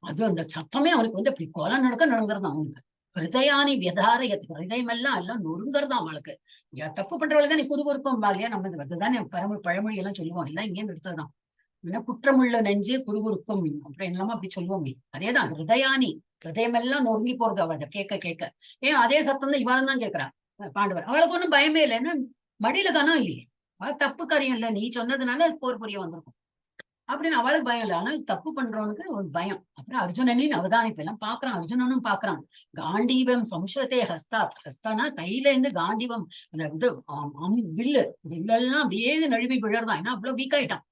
அது அந்த சத்தமே அவனுக்கு வந்து அப்படி கொலை நடங்கிறது அவனுக்கு. ஹிருதயானி வியதாரயத்து, ஹிருதயம் எல்லாம் நொறுங்கிறதா அவளுக்கு. தப்பு பண்றவளுக்கு நீ குறுகுறுக்கும் இல்லையா, நம்ம அதுதானே பழமொழி எல்லாம் சொல்லுவோம், எல்லாம் இங்கே எடுத்ததுதான். ஏன்னா குற்றமுள்ள நெஞ்சு குறுகுறுக்கும் அப்புறம் எல்லாமே அப்படி சொல்லுவோமே, அதேதான் ஹிருதயானி. ஹிருதயம் எல்லாம் நொறுங்கி போறது அவளை கேட்க. ஏன் அதே சத்தம் தான் இவாள் தான் கேட்கிறான் பாண்டவர். அவளுக்கு ஒன்றும் பயமே இல்லை, ஏன்னா மடியில தானே இல்லையே, தப்பு காரியம் இல்லை, நீ சொன்னதுனால போர் புரிய வந்திருக்கும் அப்படின்னு அவளுக்கு பயம் இல்லை. ஆனால் தப்பு பண்றவனுக்கு ஒரு பயம். அப்புறம் அர்ஜுனனின் அவதானிப்பு எல்லாம் பாக்குறான், அர்ஜுனனும் பாக்குறான். காண்டீவம் சம்ஸ்ரதே ஹஸ்தாத், ஹஸ்தானா கையில இருந்து காண்டீவம், அந்த இது வில்லெல்லாம் அப்படியே நழுவி விழறதான். ஏன்னா அவ்வளவு வீக் ஆயிட்டான்.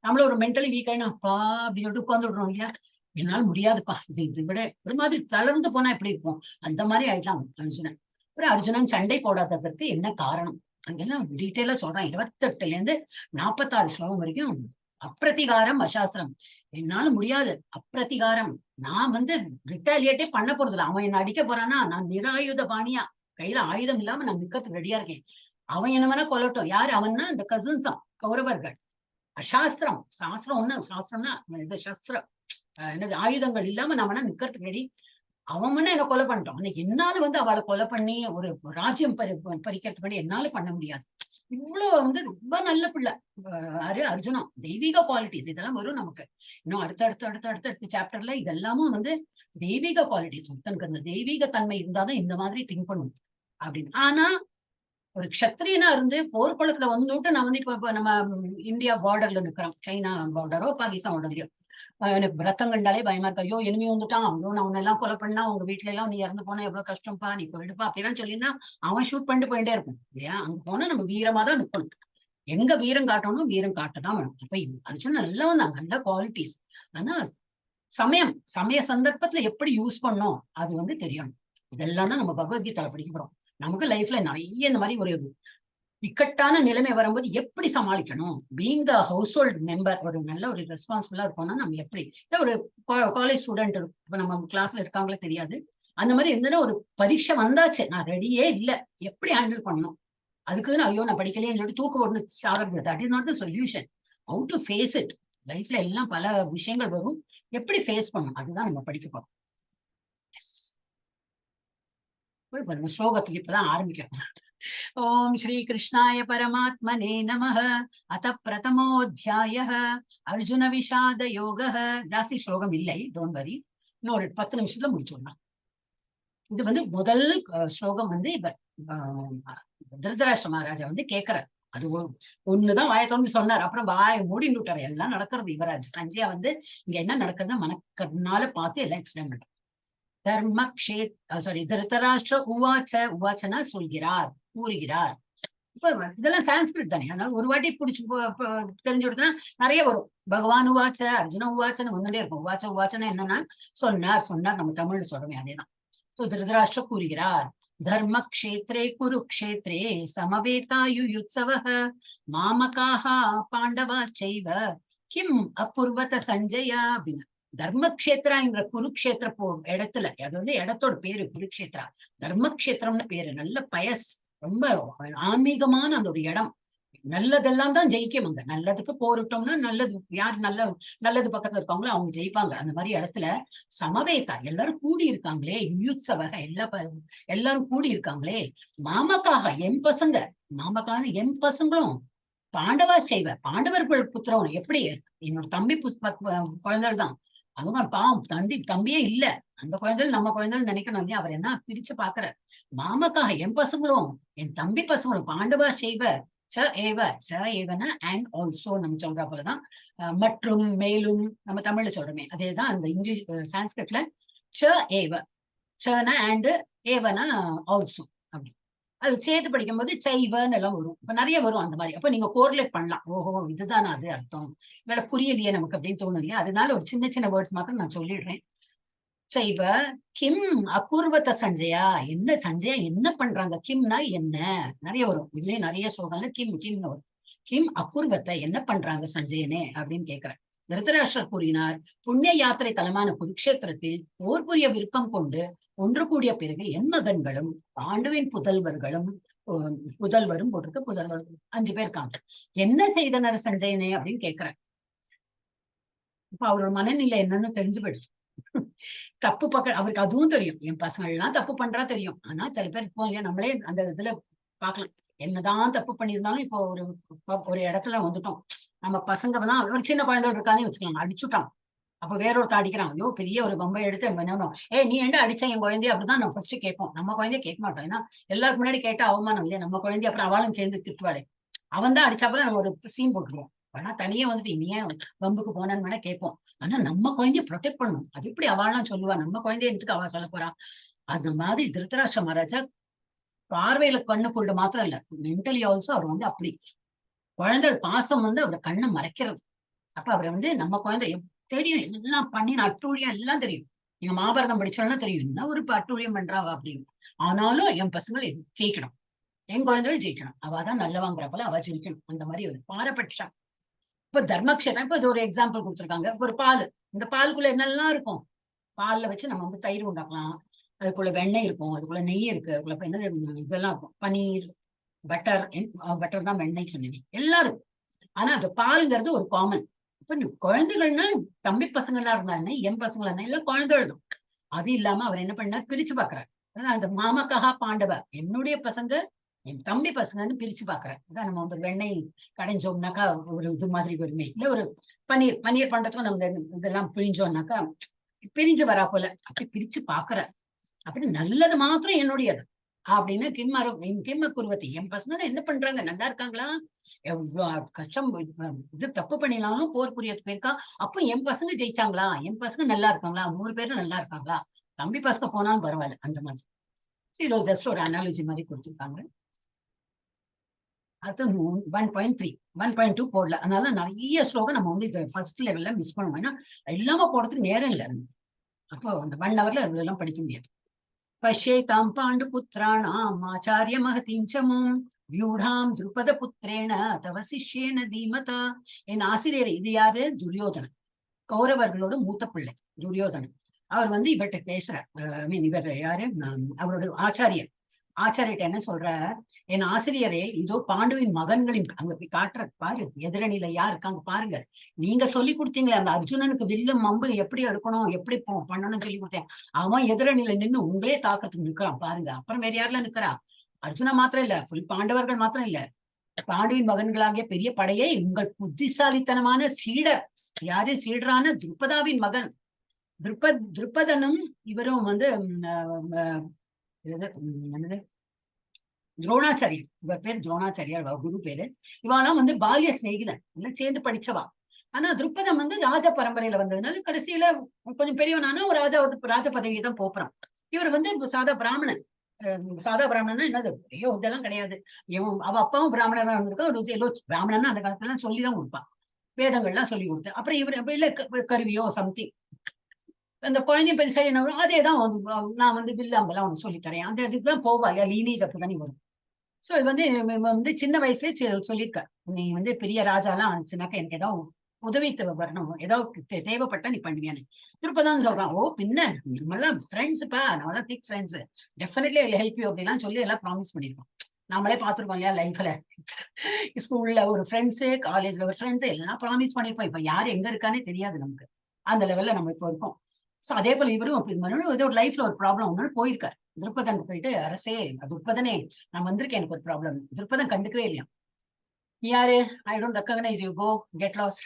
நம்மள ஒரு மென்டலி வீக் ஆயினா அப்பா அப்படின்னு சொல்லிட்டு உட்கார்ந்து விடுறோம் இல்லையா, என்னால முடியாதுப்பா, இது விட ஒரு மாதிரி தளர்ந்து போனா எப்படி இருக்கும், அந்த மாதிரி ஆயிட்டான் அர்ஜுனன். அப்புறம் அர்ஜுனன் சண்டை போடாததற்கு என்ன காரணம் அங்கெல்லாம் டீட்டெயிலா சொல்றான். 28ல இருந்து 46 ஸ்லோகம் வரைக்கும். அப்பிரதிகாரம் அசாஸ்திரம், என்னால முடியாது அப்பிரதிகாரம், நான் வந்து ரிட்டாலியேட்டே பண்ண போறதில்ல. அவன் என்ன அடிக்க போறான்னா நான் நிராயுத பாணியா, கையில ஆயுதம் இல்லாம நான் நிக்கிறதுக்கு ரெடியா இருக்கேன். அவன் என்ன வேணா கொல்லட்டும். யாரு அவன்னா? இந்த கசின்ஸ் தான், கௌரவர்கள். அசாஸ்திரம், சாஸ்திரம் ஒண்ணு, சாஸ்திரம்னா இந்த சஸ்திரம் என்னது ஆயுதங்கள் இல்லாம நான் வேணா நிக்கிறதுக்கு ரெடி. அவன் வேணா என்ன கொலை பண்ணிட்டான், அன்னைக்கு என்னால வந்து அவளை கொலை பண்ணி ஒரு ராஜ்யம் பறிக்கிறதுக்கு பண்ணி என்னால பண்ண முடியாது. இவ்வளவு வந்து ரொம்ப நல்ல பிள்ளை அர்ஜுனா. தெய்வீக குவாலிட்டிஸ் இதெல்லாம் வரும் நமக்கு இன்னும் அடுத்த சாப்டர்ல. இதெல்லாமும் வந்து தெய்வீக குவாலிட்டிஸ். ஒருத்தனுக்கு அந்த தெய்வீக தன்மை இருந்தாதான் இந்த மாதிரி திங்க் பண்ணும் அப்படின்னு. ஆனா ஒரு க்ஷத்ரியனா இருந்து போர்க்குளத்துல வந்துட்டு நான் வந்து இப்ப நம்ம இந்தியா பார்டர்ல நிக்கிறோம், சைனா பார்டரோ பாகிஸ்தான் பார்டர்லயோ, எனக்கு ரத்தம் கண்டாலே பயமா இருக்கு. ஐயோ எனிமி வந்துட்டான், ஐயோ நான் உன்னை எல்லாம் கொலை பண்ணா உங்க வீட்டுல எல்லாம் நீ இறந்து போனா எவ்வளவு கஷ்டம்ப்பா, நீ போயிடுப்பா அப்படிலாம் சொல்லினா அவன் ஷூட் பண்ணிட்டு போயிட்டே இருக்கும் இல்லையா. அங்க போனா நம்ம வீரமா தான் நிக்கணும். எங்க வீரம் காட்டணும், வீரம் காட்டதான் வேணும். அப்ப அர்ஜுன் நல்லா வந்தான், நல்ல குவாலிட்டிஸ். ஆனா சமய சந்தர்ப்பத்துல எப்படி யூஸ் பண்ணோம் அது வந்து தெரியணும். இதெல்லாம் தான் நம்ம பகவத்கீதையில படிக்க போறோம். நமக்கு லைஃப்ல நிறைய இந்த மாதிரி ஒரு இக்கட்டான நிலைமை வரும்போது எப்படி சமாளிக்கணும். Being the house hold member ஒரு நல்ல ஒரு ரெஸ்பான்சிபிளா இருக்கோம்னா நம்ம எப்படி, ஒரு காலேஜ் ஸ்டூடெண்ட் இப்ப நம்ம கிளாஸ்ல இருக்காங்களே தெரியாது, அந்த மாதிரி இருந்ததுன்னா ஒரு பரீட்சை வந்தாச்சு நான் ரெடியே இல்ல, எப்படி ஹேண்டில் பண்ணணும். அதுக்குன்னு ஐயோ நான் படிக்கலையேன்னு சொல்லிட்டு தூக்கு ஒண்ணு சாகிறது, that is not the solution. How to face it. லைஃப்ல எல்லாம் பல விஷயங்கள் வரும், எப்படி ஃபேஸ் பண்ணணும் அதுதான் நம்ம படிக்க போறோம். ஸ்லோகத்துக்கு இப்பதான் ஆரம்பிக்கிறோம். ஓம் ஸ்ரீ கிருஷ்ணாய பரமாத்மனே நமஹ. அத பிரதமோऽध्यायः அர்ஜுன விஷாத யோகः. ஜாஸ்தி ஸ்லோகம் இல்லை, டோன்ட் வரி, இன்னொரு 10 நிமிஷத்துல முடிச்சுடலாம். இது வந்து முதல் ஸ்லோகம் வந்து இவர் திருதராஷ்டிர மகாராஜா வந்து கேட்கிறார். அது ஒண்ணுதான் வாயை திறந்து சொன்னார், அப்புறம் வாயை மூடிட்டு விட்டாரு. எல்லாம் நடக்கிறது யுவராஜ் சஞ்சயா வந்து இங்க என்ன நடக்குதுன்னா மனக்கண்ணால பார்த்து எல்லாம் எக்ஸ்பிளைன் பண்றார். திருதராஷ்டிர உவாச்சனா சொல்கிறார், கூறுகிறார். இப்ப இதெல்லாம் சான்ஸ்கிரிட் தானே, அதனால ஒரு வாட்டி பிடிச்சு தெரிஞ்சு கொடுத்தா நிறைய வரும். பகவான் உவாச்ச, அர்ஜுன உவாச்சன்னு வந்துட்டே இருக்கும். உவாச்சனா என்னன்னா சொன்னார் சொன்னார், நம்ம தமிழ்ல சொல்றோமே அதேதான். திருதராஷ்டிர கூறுகிறார், தர்ம கஷேத்ரே குருக்ஷேத்ரே சமவேதாயுயுத்சவः மாமகாஹ பாண்டவாச்சைவ கிம் அபூர்வத சஞ்சயா அப்படின்னு. தர்மக்ஷேத்ராங்கிற குருக்ஷேத்திர இடத்துல, அது வந்து இடத்தோட பேரு குருக்ஷேத்ரா, தர்மக்ஷேத்திரம்னு பேரு. நல்ல பயஸ், ரொம்ப ஆன்மீகமான அந்த ஒரு இடம். நல்லதெல்லாம் தான் ஜெயிக்கும். அங்க நல்லதுக்கு போரிட்டோம்னா நல்லது, யார் நல்லது பக்கத்துல இருக்காங்களோ அவங்க ஜெயிப்பாங்க. அந்த மாதிரி இடத்துல சமவேதா எல்லாரும் கூடி இருக்காங்களே, யுயுத்சவக எல்லாரும் கூடி இருக்காங்களே, மாமக்காக என் பசங்க, மாமக்கான என் பசங்களும் பாண்டவா செய்வ பாண்டவர்கள் புத்திரம், எப்படி என்னோட தம்பி குழந்தைகள் தான், அதுவும் பாவம் தம்பியே இல்ல, அந்த குழந்தைகள் நம்ம குழந்தைகள் நினைக்கணும் இல்லையா. அவர் என்ன பிரிச்சு பாக்குறார். மாமக்காக என் பசங்களும் என் தம்பி பசங்களும் பாண்டவா செய்வ ஏவனா அண்ட் ஆல்சோ நம்ம சொல்ற போலதான், மற்றும் மேலும் நம்ம தமிழ்ல சொல்றோமே அதேதான். அந்த இங்கிலீஷ் சான்ஸ்கிரிட்ல சனா அண்ட் ஏவனா ஆல்சோ அப்படி அது சேர்த்து படிக்கும்போது சைவன்னு எல்லாம் வரும். இப்ப நிறைய வரும் அந்த மாதிரி. அப்ப நீங்க கோரிலேட் பண்ணலாம், ஓஹோ இதுதான் அது அர்த்தம், இல்ல புரியலையே நமக்கு அப்படின்னு தோணும் இல்லையா. அதனால ஒரு சின்ன சின்ன வேர்ட்ஸ் மாத்திரம் நான் சொல்லிடுறேன். சைவ கிம் அகூர்வத சஞ்சயா, என்ன சஞ்சயா என்ன பண்றாங்க, கிம்னா என்ன நிறைய வரும். இதுலயே நிறைய ஸ்லோகங்கள்ல கிம்னு வரும். கிம் அகூர்வத்தை என்ன பண்றாங்க சஞ்சயனே அப்படின்னு கேட்கிறேன். திருதராஷ்டிரர் கூறினார், புண்ணிய யாத்திரை தலமான குருக்ஷேத்திரத்தில் போர் புரிய விருப்பம் கொண்டு ஒன்று கூடிய பிறகு என் மகன்களும் பாண்டுவின் புதல்வரும் போட்டிருக்க புதல்வர் 5 பேர் இருக்காங்க. என்ன செய்தனர் சஞ்சயனே அப்படின்னு கேட்கிறேன். இப்ப அவரோட மனநிலை என்னன்னு தெரிஞ்சு போயிடுச்சு. தப்பு அவருக்கு அதுவும் தெரியும், என் பசங்க எல்லாம் தப்பு பண்றா தெரியும். ஆனா சில பேர் இப்போ இல்லையா, நம்மளே அந்த இதுல பாக்கலாம், என்னதான் தப்பு பண்ணியிருந்தாலும் இப்போ ஒரு இடத்துல வந்துட்டோம், நம்ம பசங்க தான் ஒரு சின்ன குழந்தைகள் இருக்கானே வச்சுக்கலாம், அடிச்சுட்டான், அப்ப வேறொருத்த அடிக்கிறான், ஐயோ பெரிய ஒரு பம்பை எடுத்து பண்ணணும், நீ என்ன அடிச்ச என் குழந்தைய, அப்படிதான் நம்ம ஃபர்ஸ்ட் கேட்போம். நம்ம குழந்தைய கேட்க மாட்டோம், ஏன்னா எல்லாருக்கு முன்னாடி கேட்டா அவமானம் இல்லையா, நம்ம குழந்தைய அப்புறம் அவளும் சேர்ந்து திட்டுவாளே, அவன் தான் அடிச்சாப்புல நம்ம ஒரு சீன் போட்டுருவோம். ஆனா தனியா வந்துட்டு நீ ஏன் வம்புக்கு போனான்னு வேணா கேட்போம். ஆனா நம்ம குழந்தைய ப்ரொடெக்ட் பண்ணணும். அது எப்படி அவள்லாம் சொல்லுவா, நம்ம குழந்தைய எடுத்துக்கு அவ சொல்ல போறா. அது மாதிரி திருதராஷ்டிர மகாராஜா பார்வையில கண்ணுக்குள்ள மாத்திரம் இல்ல, மென்டலி ஆல்சோ அவர் வந்து அப்படி குழந்தைகள் பாசம் வந்து அவரை கண்ணை மறைக்கிறது. அப்ப அவரை வந்து நம்ம குழந்தை தெரியும், எல்லாம் பண்ணி அட்டூழியம் எல்லாம் தெரியும். நீங்க மகாபாரதம் படிச்சாலும் தெரியும் என்ன ஒரு அட்டூழியம் பண்றாவா அப்படின்னு. ஆனாலும் என் பசங்களை ஜெயிக்கணும், என் குழந்தைகள் ஜெயிக்கணும், அவதான் நல்லவாங்கிறப்பல அவ ஜெயிக்கணும். அந்த மாதிரி ஒரு பாரபட்சம். இப்ப தர்மக்ஷேத்திரம், இப்ப இது ஒரு எக்ஸாம்பிள் கொடுத்துருக்காங்க. இப்ப ஒரு பால், இந்த பாலுக்குள்ள என்னெல்லாம் இருக்கும், பால்ல வச்சு நம்ம வந்து தயிர் உண்டாக்கலாம், அதுக்குள்ள வெண்ணெய் இருக்கும், அதுக்குள்ள நெய் இருக்கு, அதுக்குள்ள என்னது இதெல்லாம் இருக்கும், பனீர், பட்டர் தான் வெண்ணெய் சொன்னீங்க எல்லாரும். ஆனா அந்த பாலுங்கிறது ஒரு காமன். இப்ப குழந்தைகள்னா தம்பி பசங்க எல்லாம் இருந்தாங்க, என் பசங்களா இருந்தா இல்ல குழந்தைகள் தான். அது இல்லாம அவர் என்ன பண்ணார், பிரிச்சு பாக்குறாரு. அந்த மாமக்கா பாண்டவ என்னுடைய பசங்க என் தம்பி பசங்கன்னு பிரிச்சு பாக்குறேன். அதான் நம்ம வந்து வெண்ணெய் கடைஞ்சோம்னாக்கா ஒரு இது மாதிரி வருமே, இல்ல ஒரு பன்னீர் பண்றதுக்கும் நம்ம இதெல்லாம் பிரிஞ்சோம்னாக்கா பிரிஞ்சு வரா போல, அப்படி பிரிச்சு பாக்குற. அப்படி நல்லது மாத்திரம் என்னுடையது, அப்படின்னு கிம்ம குருவத்தி, என் பசங்க என்ன பண்றாங்க, நல்லா இருக்காங்களா, எவ்வளவு கஷ்டம் இது தப்பு பண்ணினாலும் போர் புரியறதுக்கு போயிருக்கா, அப்போ என் பசங்க ஜெயிச்சாங்களா, என் பசங்க நல்லா இருக்காங்களா, 3 பேரும் நல்லா இருக்காங்களா, தம்பி பசங்க போனாலும் பரவாயில்ல, அந்த மாதிரி. இது ஜஸ்ட் ஒரு அனாலஜி மாதிரி கொடுத்துருக்காங்க. அது 1.3 1.2 போடல, அதனால நிறைய ஸ்லோகம் நம்ம வந்து ஃபர்ஸ்ட் லெவல்ல மிஸ் பண்ணுவோம், ஏன்னா எல்லாமே போடுறதுக்கு நேரம் இல்லை. அப்போ அந்த 1 ஹவர்ல இதெல்லாம் படிக்க முடியாது. பஷ்யேதாம் பாண்டு புத்திராணாம் ஆச்சாரிய மகதீம் சமும் வியூடாம் துருபத புத்திரேன தவ சிஷ்யேன தீமதா. என் ஆசிரியர் இது யாரு, துரியோதனன், கௌரவர்களோட மூத்த பிள்ளை துரியோதனன். அவர் வந்து இவர்கிட்ட பேசுறார், இவர் யாரு, அவரோட ஆச்சாரியர். ஆச்சாரிட்ட என்ன சொல்ற, என் ஆசிரியரே இதோ பாண்டுவின் மகன்களின் அங்க போய் காட்டுற பாரு, எதிரணியில யார் இருக்காங்க பாருங்க, நீங்க சொல்லி கொடுத்தீங்களே அந்த அர்ஜுனனுக்கு வில்லும் அம்பு எப்படி எடுக்கணும் எப்படி பண்ணணும்னு சொல்லி கொடுத்தேன், அவன் எதிரணியில நின்று உங்களே தாக்கத்துக்கு நிக்கிறான் பாருங்க. அப்புறம் வேற யாரெல்லாம் நிக்கிறா, அர்ஜுனா மாத்திரம் இல்ல, ஃபுல் பாண்டவர்கள் மாத்திரம் இல்ல, பாண்டுவின் மகன்களாகிய பெரிய படையை உங்கள் புத்திசாலித்தனமான சீடர், யாரு சீடரான துருபதாவின் மகன் துருபதனும் இவரும் வந்து என்னது துரோணாச்சாரியர், இவர் பேர் துரோணாச்சாரியார், குரு பேரு. இவாளாம் வந்து பால்ய சிநேகிதன், எல்லாம் சேர்ந்து படிச்சவா. ஆனா துருப்பதம் வந்து ராஜ பரம்பரையில வந்ததுனால கடைசியில கொஞ்சம் பெரியவனானா ஒரு ராஜ பதவியை தான் போறான். இவர் வந்து சாதா பிராமணன். சாதா பிராமணன்னா என்னது, ஐயோ இதெல்லாம் கிடையாது, அவ அப்பாவும் பிராமணனா இருந்திருக்கா, ஒரு எல்லோ பிராமணன்னா அந்த காலத்துல எல்லாம் சொல்லிதான் கொடுப்பான், வேதங்கள்லாம் சொல்லி கொடுத்து. அப்புறம் இவர் இல்ல கருவியோ சம்திங், அந்த குழந்தைய பெருசா என்ன அதேதான் நான் வந்து வில்லாம்பெல்லாம் ஒண்ணு சொல்லி தரேன், அந்த இதுக்குதான் போவா இல்லையா, லீனேஜ் அப்படிதானே வரும். சோ இது வந்து சின்ன வயசுலயே சொல்லியிருக்க, நீ வந்து பெரிய ராஜாலாம் ஆச்சுனாக்க எனக்கு ஏதாவது உதவி வரணும், ஏதாவது தேவைப்பட்டா நீ பண்ணுவியான்னு. திருப்பதான் சொல்றான், ஓ பின்ன நம்மளாம் ஃப்ரெண்ட்ஸுப்பா, நம்மளாம் திக் ஃப்ரெண்ட்ஸ், டெஃபினெட்லி ஹெல்ப் யூ அப்படிலாம் சொல்லி எல்லாம் ப்ராமிஸ் பண்ணிருக்கோம். நம்மளே பாத்துருக்கோம் இல்லையா லைஃப்ல, ஸ்கூல்ல ஒரு ஃப்ரெண்ட்ஸு, காலேஜ்ல ஒரு ஃப்ரெண்ட்ஸ், எல்லாம் ப்ராமிஸ் பண்ணிருப்போம். இப்ப யாரு எங்க இருக்கானே தெரியாது நமக்கு, அந்த லெவல்ல நம்ம இப்போ இருக்கோம். சோ அதே போல இவரும் அப்படி ஏதோ ஒரு லைஃப்ல ஒரு ப்ராப்ளம் ஒன்னு போயிருக்காரு, துருப்பதன் போயிட்டு அரசே துருப்பதனே நான் வந்திருக்கேன், எனக்கு ஒரு ப்ராப்ளம், துருப்பதன் கண்டுக்கவே இல்லையா, யாரு I don't recognise you, go get lost.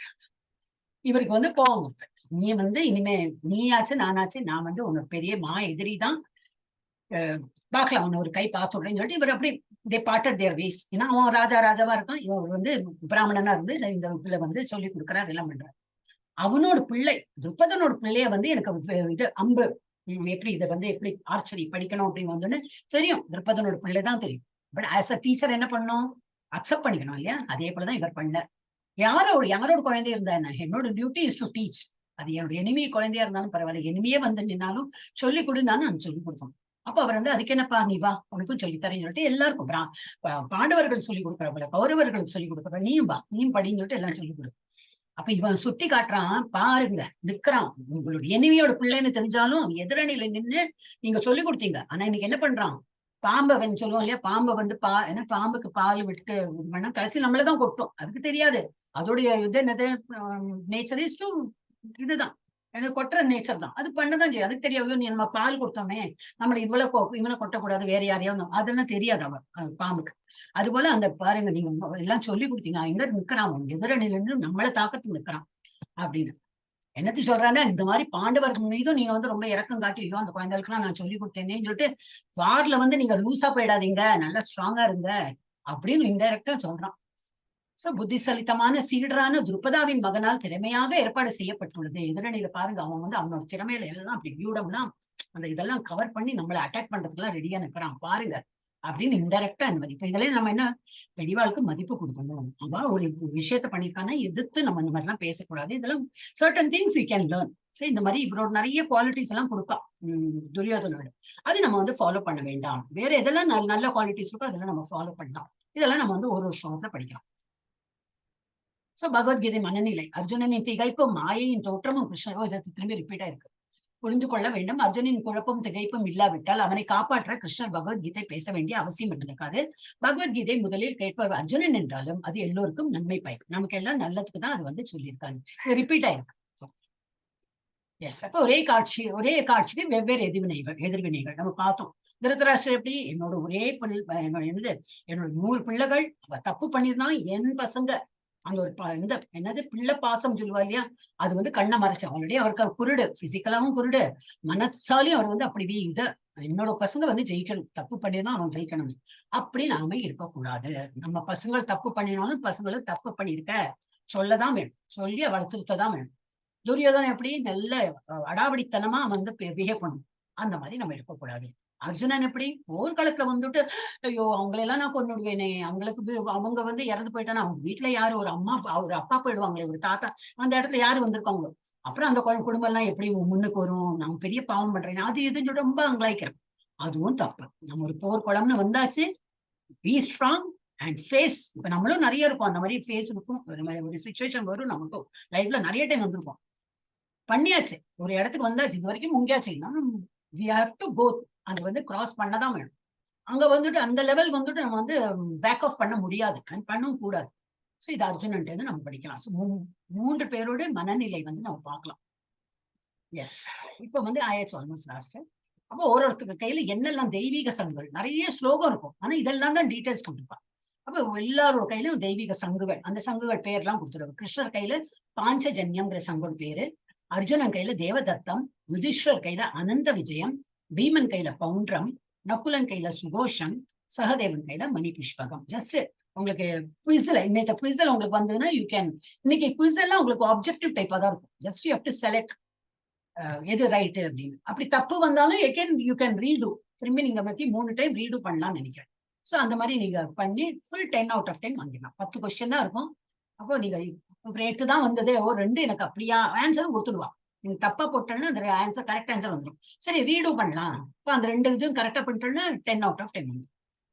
இவருக்கு வந்து போவாங்க, நீ வந்து இனிமே நீயாச்சு நானாச்சு, நான் வந்து உன்னோட பெரிய எதிரி தான், பாக்கலாம் உன்ன ஒரு கை பார்த்துடுறேன்னு சொல்லிட்டு இவர் அப்படி தே பார்ட்டட் தேர் வேஸ். ஏன்னா அவன் ராஜாவா இருக்கான், இவன் வந்து பிராமணனா இருந்து இந்த இதுல வந்து சொல்லி கொடுக்குறாரு, எல்லாம் பண்றாரு. அவனோட பிள்ளை துருப்பதனோட பிள்ளைய வந்து எனக்கு இது அம்பு எப்படி இதை வந்து எப்படி ஆர்ச்சரி படிக்கணும் அப்படின்னு வந்தோன்னு தெரியும், துருப்பதனோட பிள்ளை தான் தெரியும். பட் ஆஸ் அ டீச்சர் என்ன பண்ணணும், அக்செப்ட் பண்ணிக்கணும் இல்லையா, அதே போலதான் இவர் பண்ணார். யாரோட குழந்தைய இருந்தா என்ன, என்னோட டியூட்டி இஸ் டு டீச், அது என்னோட எனிமிய குழந்தையா இருந்தாலும் பரவாயில்ல, எனிமையே வந்து நின்னாலும் சொல்லிக் கொடுனாலும் நான் சொல்லிக் கொடுத்தோம். அப்ப அவர் வந்து அதுக்கு என்னப்பா நீ வா உனக்கும் சொல்லித்தரேன்னு சொல்லிட்டு எல்லாருக்கும் பாண்டவர்கள் சொல்லிக் கொடுக்குறவங்கள கௌரவர்களுக்கு சொல்லிக் கொடுக்குற நீயும் வா நீயும் படின்னு சொல்லிட்டு எல்லாம் சொல்லிக் கொடு. அப்ப இவன் சுட்டி காட்டுறான் பாருங்க, நிக்கிறான், உங்களுடைய எனிமியோட பிள்ளைன்னு தெரிஞ்சாலும் எதிரணியில நின்று நீங்க சொல்லி கொடுத்தீங்க. ஆனா இன்னைக்கு என்ன பண்றான், பாம்பை சொல்லுவோம் இல்லையா, பாம்பை வந்து என்ன பாம்புக்கு பால் விட்டு இது பண்ணா கடைசி நம்மளதான் கொட்டும், அதுக்கு தெரியாது அதோடைய இது என்னது நேச்சர் இஸ் டு இதுதான், எனக்கு கொட்டுற நேச்சர் தான், அது பண்ணதான் செய்யும், அதுக்கு தெரியாது நீ நம்ம பால் கொடுத்தோமே நம்மள இவனை கொட்டக்கூடாது வேற யாரையாவது, அதெல்லாம் தெரியாது அவன் பாம்புக்கு. அது போல அந்த பாருங்க நீங்க எல்லாம் சொல்லி கொடுத்தீங்க, எங்க நிக்கிறான் எதிரணில இருந்து நம்மளை தாக்கத்துக்கு நிக்கிறான் அப்படின்னு. என்னத்து சொல்றாங்கன்னா, இந்த மாதிரி பாண்டவர்கள் மீதும் நீங்க வந்து ரொம்ப இறக்கம் காட்டியோ அந்த குழந்தைகளுக்கு நான் சொல்லி கொடுத்தேனேன்னு சொல்லிட்டு வார்ல வந்து நீங்க லூசா போயிடாதீங்க, நல்லா ஸ்ட்ராங்கா இருங்க அப்படின்னு இன்டைரக்டா சொல்றான். சோ புத்திசலித்தமான சீடரான துருபதாவின் மகனால் திறமையாக ஏற்பாடு செய்யப்பட்டுள்ளது. எதிரணியில பாருங்க அவன் வந்து அவனோட திறமையில எல்லாம் அப்படி வியூடம்லாம் அந்த இதெல்லாம் கவர் பண்ணி நம்மளை அட்டாக் பண்றதுக்கு எல்லாம் ரெடியா நிக்கிறான் பாருங்க அப்படின்னு இன்டைரக்டா இந்த மாதிரி. இப்ப இதுல நம்ம என்ன பெரியவாளுக்கு மதிப்பு கொடுக்கணும், அவ ஒரு விஷயத்த பண்ணிருக்கானா எதிர்த்து நம்ம இந்த மாதிரி எல்லாம் பேசக்கூடாது, இதெல்லாம் certain things we can learn. சரி இந்த மாதிரி இவரோட நிறைய குவாலிட்டிஸ் எல்லாம் கொடுப்பா துரியோதனோட, அது நம்ம வந்து ஃபாலோ பண்ண வேண்டாம், வேற எதெல்லாம் நல்ல குவாலிட்டிஸ் இருக்கோ அதெல்லாம் நம்ம ஃபாலோ பண்ணலாம். இதெல்லாம் நம்ம வந்து ஒரு ஸ்லோகத்துல படிக்கலாம். சோ பகவத்கீதை மனநிலை, அர்ஜுனனின் திகைப்பும் மாயையின் தோற்றமும் கிருஷ்ணரோ இதற்கு திரும்பி ரிப்பீட்டா இருக்கு. புரிந்து கொள்ள வேண்டும், அர்ஜுனின் குழப்பம் திகைப்பும் இல்லாவிட்டால் அவனை காப்பாற்ற கிருஷ்ணர் பகவத்கீதை பேச வேண்டிய அவசியம் இருந்திருக்காது. பகவத்கீதை முதலில் கேட்பவர் அர்ஜுனன் என்றாலும் அது எல்லோருக்கும் நன்மை பயக்கும், நமக்கு எல்லாம் நல்லதுக்கு தான் அது வந்து சொல்லியிருக்காங்க, ரிப்பீட் ஆயிருக்கு. எஸ், அப்ப ஒரே காட்சிக்கு வெவ்வேறு எதிர்வினைகள் நம்ம பார்த்தோம். திருதராஷ்டிரர் எப்படி என்னோட என்னோட 100 பிள்ளைகள் தப்பு பண்ணிருந்தாலும் என் பசங்க அந்த ஒரு என்னது பிள்ளை பாசம் சொல்லுவா இல்லையா, அது வந்து கண்ணை மறைச்சு ஆல்ரெடி அவருக்கு குருடு, பிசிக்கலாவும் குருடு, மனசாலையும் அவர் வந்து அப்படி என்னோட பசங்க வந்து ஜெயிக்கணும், தப்பு பண்ணினா அவன் ஜெயிக்கணும், அப்படி நாம இருக்கக்கூடாது. நம்ம பசங்க தப்பு பண்ணினாலும் பசங்களை தப்பு பண்ணிருக்க சொல்லதான் வேணும், சொல்லி வளர்த்துருத்தான் வேணும். துரியோதனன் எப்படி நல்ல அடாவடித்தனமா வந்து பிஹேவ் பண்ணும், அந்த மாதிரி நம்ம இருக்கக்கூடாது. அர்ஜுனன் எப்படி போர்க்களத்துல வந்துட்டு ஐயோ அவங்களெல்லாம் நான் கொண்டுடுவேனே, அவங்களுக்கு அவங்க வந்து இறந்து போயிட்டானா அவங்க வீட்டுல யாரு ஒரு அம்மா ஒரு அப்பா போயிடுவாங்களே, ஒரு தாத்தா, அந்த இடத்துல யாரு வந்திருக்காங்க, அப்புறம் அந்த குடும்பம் எல்லாம் எப்படி முன்னுக்கு வரும், நான் பெரிய பாவம் பண்றேன் அது இதுன்னு ரொம்ப அங்கலாய்க்கிறேன். அதுவும் தப்பு. நம்ம ஒரு போர்க்குளம்னு வந்தாச்சு, பி ஸ்ட்ராங் அண்ட் ஃபேஸ். இப்ப நம்மளும் நிறைய இருக்கும் அந்த மாதிரி ஃபேஸ் இருக்கும், ஒரு சுச்சுவேஷன் வரும், நமக்கும் லைஃப்ல நிறைய டைம் வந்திருக்கும். பண்ணியாச்சு, ஒரு இடத்துக்கு வந்தாச்சு, இது வரைக்கும் முங்கியாச்சு, we have to go. அது வந்து கிராஸ் பண்ணதான் வேணும். அங்க வந்துட்டு அந்த லெவல் வந்துட்டு நம்ம வந்து பேக் ஆஃப் பண்ண முடியாது, பண்ணவும் கூடாது. சோ இது அர்ஜுனன் நம்ம படிக்கலாம். மூன்று பேரோட மனநிலை வந்து நம்ம பார்க்கலாம். எஸ், இப்ப வந்து ஆயாச்சு ஆல்மோஸ்ட் லாஸ்ட். அப்போ ஒருத்தருக்கு கையில என்னெல்லாம் தெய்வீக சங்குகள், நிறைய ஸ்லோகம் இருக்கும், ஆனா இதெல்லாம் தான் டீடைல்ஸ் கொடுத்துருப்பாங்க. அப்ப எல்லாரோட கையிலும் தெய்வீக சங்குகள், அந்த சங்குகள் பேர்லாம் கொடுத்துருவாங்க. கிருஷ்ணர் கையில பாஞ்சஜன்யம்ங்கிற சங்கோட பேரு, அர்ஜுனன் கையில தேவதத்தம், யுதிஷ்டர் கையில அனந்த விஜயம், பீமன் கையில பவுண்ட்ரம், நகுலன் கையில சுகோஷம், சகதேவன் கையில மணி புஷ்பகம். ஜஸ்ட் உங்களுக்கு குவிஸ்ல இன்னைக்கு குவிஸ்ல உங்களுக்கு வந்ததுன்னா யூ கேன், இன்னைக்கு குவிஸ் எல்லாம் உங்களுக்கு ஆப்ஜெக்டிவ் டைப்பா தான் இருக்கும். Just you have to select எது ரைட்டு அப்படின்னு. அப்படி தப்பு வந்தாலும் யூ கேன் ரீடு, திரும்பி நீங்க பத்தி 3 டைம் ரீடு பண்ணலாம்னு நினைக்கிறேன். சோ அந்த மாதிரி நீங்க பண்ணி ஃபுல் 10 out of 10 வாங்கிடலாம். 10 கொஸ்டின் தான் இருக்கும். அப்போ நீங்க 8 தான் வந்ததே, 2 எனக்கு அப்படியா ஆன்சரும் கொடுத்துடுவா. நீங்க தப்பா போட்டோன்னா அந்த ஆன்சர் கரெக்ட் ஆன்சர் வந்துடும். சரி ரீடு பண்ணலாம், இப்போ அந்த 2 இதுவும் கரெக்டா பண்ணிட்டோம்னா 10 out of 10 வந்துடும்.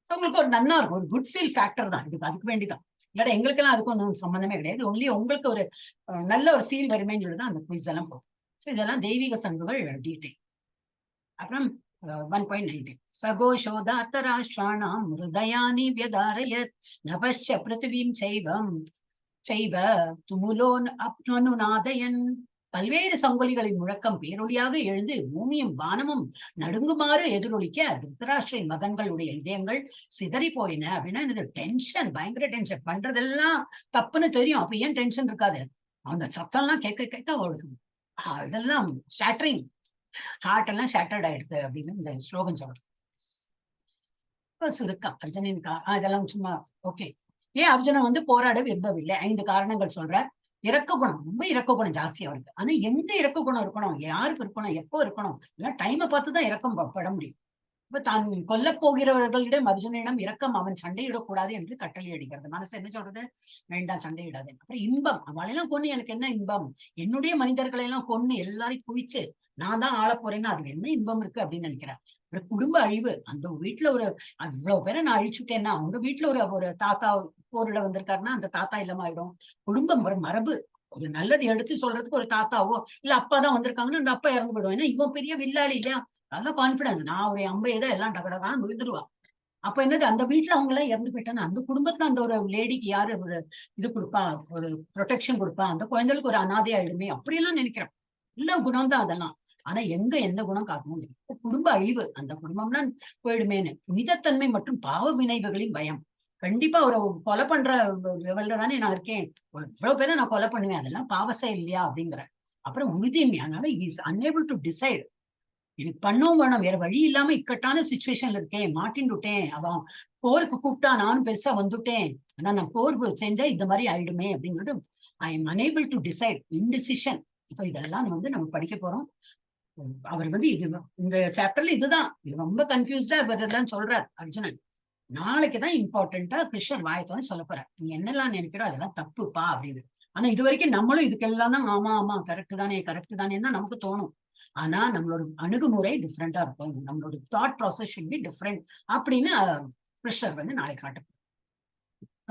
ஸோ உங்களுக்கு ஒரு நன்னா இருக்கும், ஒரு குட் ஃபீல் ஃபேக்டர் தான் இதுக்கு, அதுக்கு வேண்டிதான். இல்லாட்ட எங்களுக்கெல்லாம் அதுக்கும் ஒன்றும் சம்மந்தமே கிடையாது. ஒன்லி உங்களுக்கு ஒரு நல்ல ஒரு ஃபீல் வருமேன்னு சொல்லி தான் அந்த குவிஸ் எல்லாம் போகும். ஸோ இதெல்லாம் தெய்வீக சங்குகள் டீடைல். அப்புறம் 1.19 சகோஷோதாத்தராஷ்டிராணாம் ஹிருதயானி வியதாரயத் நபஸ்ச பிருத்திவீம் செய்வ துமுலோன் அப்னுநாதயன். பல்வேறு சங்கொலிகளின் முழக்கம் பேரொழியாக எழுந்து பூமியும் வானமும் நடுங்குமாறு எதிரொலிக்க திருத்தராஷ்டிரின் மகன்களுடைய இதயங்கள் சிதறி போயின. அப்படின்னா இது டென்ஷன், பயங்கர டென்ஷன், பண்றதெல்லாம் தப்புன்னு தெரியும், அப்ப ஏன் டென்ஷன் இருக்காது, அந்த சத்தம் எல்லாம் கேட்க கேட்க அவளுக்கு இதெல்லாம் ஷேட்டரிங், ஹார்ட் எல்லாம் ஷேட்டர்ட் ஆயிடுது அப்படின்னு இந்த ஸ்லோகம் சொல்றது. சுருக்கம் அர்ஜுனன் இதெல்லாம் சும்மா ஓகே. ஏன் அர்ஜுனன் வந்து போராட விரும்பவில்லை, 5 காரணங்கள் சொல்றார். இறக்க குணம், ரொம்ப இறக்க குணம் ஜாஸ்தி அவருக்கு. ஆனா எங்க இறக்க குணம் இருக்கணும், யாருக்கு இருக்கணும், எப்போ இருக்கணும், எல்லாம் டைமை பார்த்துதான் இறக்கம் பட முடியும். இப்ப தான் கொல்ல போகிறவர்களிடம் அர்ஜுனிடம் இரக்கம், அவன் சண்டையிடக்கூடாது என்று கட்டளை அடிக்கிறது. மனசு என்ன சொல்றது, வேண்டாம் சண்டையிடாது. அப்புறம் இன்பம், அவளெல்லாம் கொண்டு எனக்கு என்ன இன்பம், என்னுடைய மனிதர்களை எல்லாம் கொண்டு எல்லாரையும் குவிச்சு நான் தான் ஆள போறேன்னா அதுல என்ன இன்பம் இருக்கு அப்படின்னு நினைக்கிறேன். ஒரு குடும்ப அழிவு, அந்த வீட்டுல ஒரு அவ்வளவு பேரை நான் அழிச்சுட்டேன்னா, அவங்க வீட்டுல ஒரு தாத்தா போரிட வந்திருக்காருன்னா அந்த தாத்தா இல்லாம ஆயிடும். குடும்பம் ஒரு மரபு, ஒரு நல்லது எடுத்து சொல்றதுக்கு ஒரு தாத்தாவோ இல்ல அப்பா தான் வந்திருக்காங்கன்னா அந்த அப்பா இறந்து போயிடுவோம். ஏன்னா இவன் பெரிய வில்லாளி இல்லையா, நல்ல கான்பிடன்ஸ், நான் ஒரு 50 எல்லாம் டகடகான்னு விழுந்துடுவா. அப்ப என்னது, அந்த வீட்டுல அவங்க எல்லாம் இறந்து போயிட்டாங்க, அந்த குடும்பத்துல அந்த ஒரு லேடிக்கு யாரு ஒரு இது கொடுப்பா, ஒரு ப்ரொடெக்ஷன் கொடுப்பா, அந்த குழந்தைகளுக்கு ஒரு அனாதை ஆயிடுமே, அப்படியெல்லாம் நினைக்கிறேன். இல்ல குணம் தான் அதெல்லாம். ஆனா எங்க எந்த குணம் காட்டணும், குடும்ப அழிவு, அந்த குடும்பம்னா போயிடுமேன்னு. புனிதத்தன்மை மற்றும் பாவ வினைவுகளின் பயம். கண்டிப்பா ஒரு கொலை பண்ற லெவல்ல தானே நான் இருக்கேன், இவ்வளவு பேரை நான் கொலை பண்ணுவேன், அதெல்லாம் பாவசை இல்லையா அப்படிங்கிற. அப்புறம் உறுதியின்மை, அதனால இஸ் அன்ஏபிள் டு டிசைட், எனக்கு பண்ணவும் வேணும், வேற வழி இல்லாம இக்கட்டான சுச்சுவேஷன்ல இருக்கேன், மாட்டின்னுட்டேன், அவன் போருக்கு கூப்பிட்டா நானும் பெருசா வந்துட்டேன், ஆனா நான் போர் செஞ்சா இந்த மாதிரி ஆயிடுமே அப்படிங்கிறது I am unable to decide, indecision. இப்ப இதெல்லாம் வந்து நம்ம படிக்க போறோம். அவர் வந்து இது இந்த சாப்டர்ல இதுதான் ரொம்ப கன்ஃபியூஸ்டா இதெல்லாம் சொல்றார் அர்ஜுனன். நாளைக்குதான் இம்பார்ட்டன்டா கிருஷ்ணர் வாயத்தோன்னு சொல்ல போறார், நீ என்னெல்லாம் நினைக்கிறோம் அதெல்லாம் தப்புப்பா அப்படின்னு. ஆனா இது வரைக்கும் நம்மளும் இதுக்கெல்லாம் தான் ஆமா ஆமா கரெக்ட் தானே தான் நமக்கு தோணும். ஆனா நம்மளோட அணுகுமுறை டிஃப்ரெண்டா இருக்கும், நம்மளோட thought process should be different அப்படின்னு கிருஷ்ணர் வந்து நாளை காட்டும்.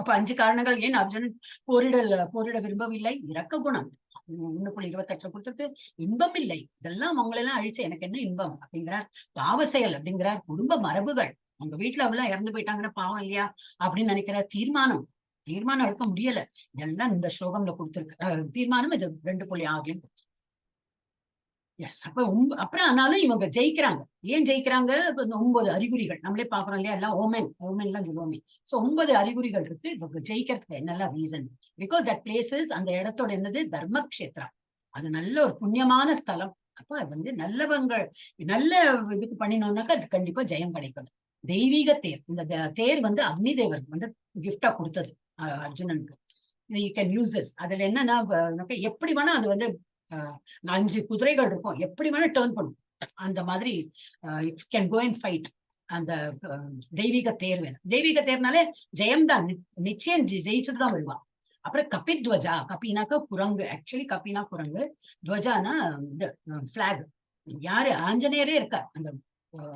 அப்ப 5 காரணங்கள் ஏன் அர்ஜுனன் போரிட விரும்பவில்லை. இரக்க குணம் 1.28 கொடுத்துட்டு, இன்பம் இல்லை, இதெல்லாம் அவங்களெல்லாம் அழிச்சு எனக்கு என்ன இன்பம் அப்படிங்கிறார். பாவ செயல் அப்படிங்கிறார். குடும்ப மரபுகள், உங்க வீட்டுல அவெல்லாம் இறந்து போயிட்டாங்கன்னா பாவம் இல்லையா அப்படின்னு நினைக்கிறார். தீர்மானம் எடுக்க முடியல, இதெல்லாம் இந்த ஸ்லோகம்ல கொடுத்திருக்கு. தீர்மானம் இது 2.6 எஸ். அப்புறம் ஆனாலும் இவங்க ஜெயிக்கிறாங்க. ஏன் ஜெயிக்கிறாங்க, 9 அறிகுறிகள் நம்மளே பாக்குறோம் இல்லையா, எல்லாம் ஓமென் எல்லாம் சொல்லுவோமே. சோ 9 அறிகுறிகள் இருக்கு இவங்க ஜெயிக்கிறதுக்கு. என்னெல்லாம் ரீசன், பிகாஸ் தட் பிளேசஸ், அந்த இடத்தோட என்னது தர்மக்ஷேத்ரா, அது நல்ல ஒரு புண்ணியமான ஸ்தலம். அப்ப அது வந்து நல்லவங்கள் நல்ல இதுக்கு பண்ணினோம்னாக்கா அது கண்டிப்பா ஜெயம் கிடைக்கும். தெய்வீக தேர், இந்த தேர் வந்து அக்னி தேவருக்கு வந்து கிஃப்டா கொடுத்தது அர்ஜுனனுக்கு. You can use this. அதுல என்னன்னா எப்படி வேணா அது வந்து 5 குதிரைகள் இருக்கும், எப்படி வேணா டேர்ன் பண்ணும். அந்த மாதிரி it can go and fight. அந்த தெய்வீக தேர் வேணும். தெய்வீக தேர்னாலே ஜெயம் தான், நிச்சயம் ஜெயிச்சுட்டு தான் வருவான். அப்புறம் கபித்வஜா, கபினாக்க குரங்கு, ஆக்சுவலி கபினா குரங்கு, துவஜானா இந்த பிளாக். யாரு ஆஞ்சநேயரே இருக்கார் அந்த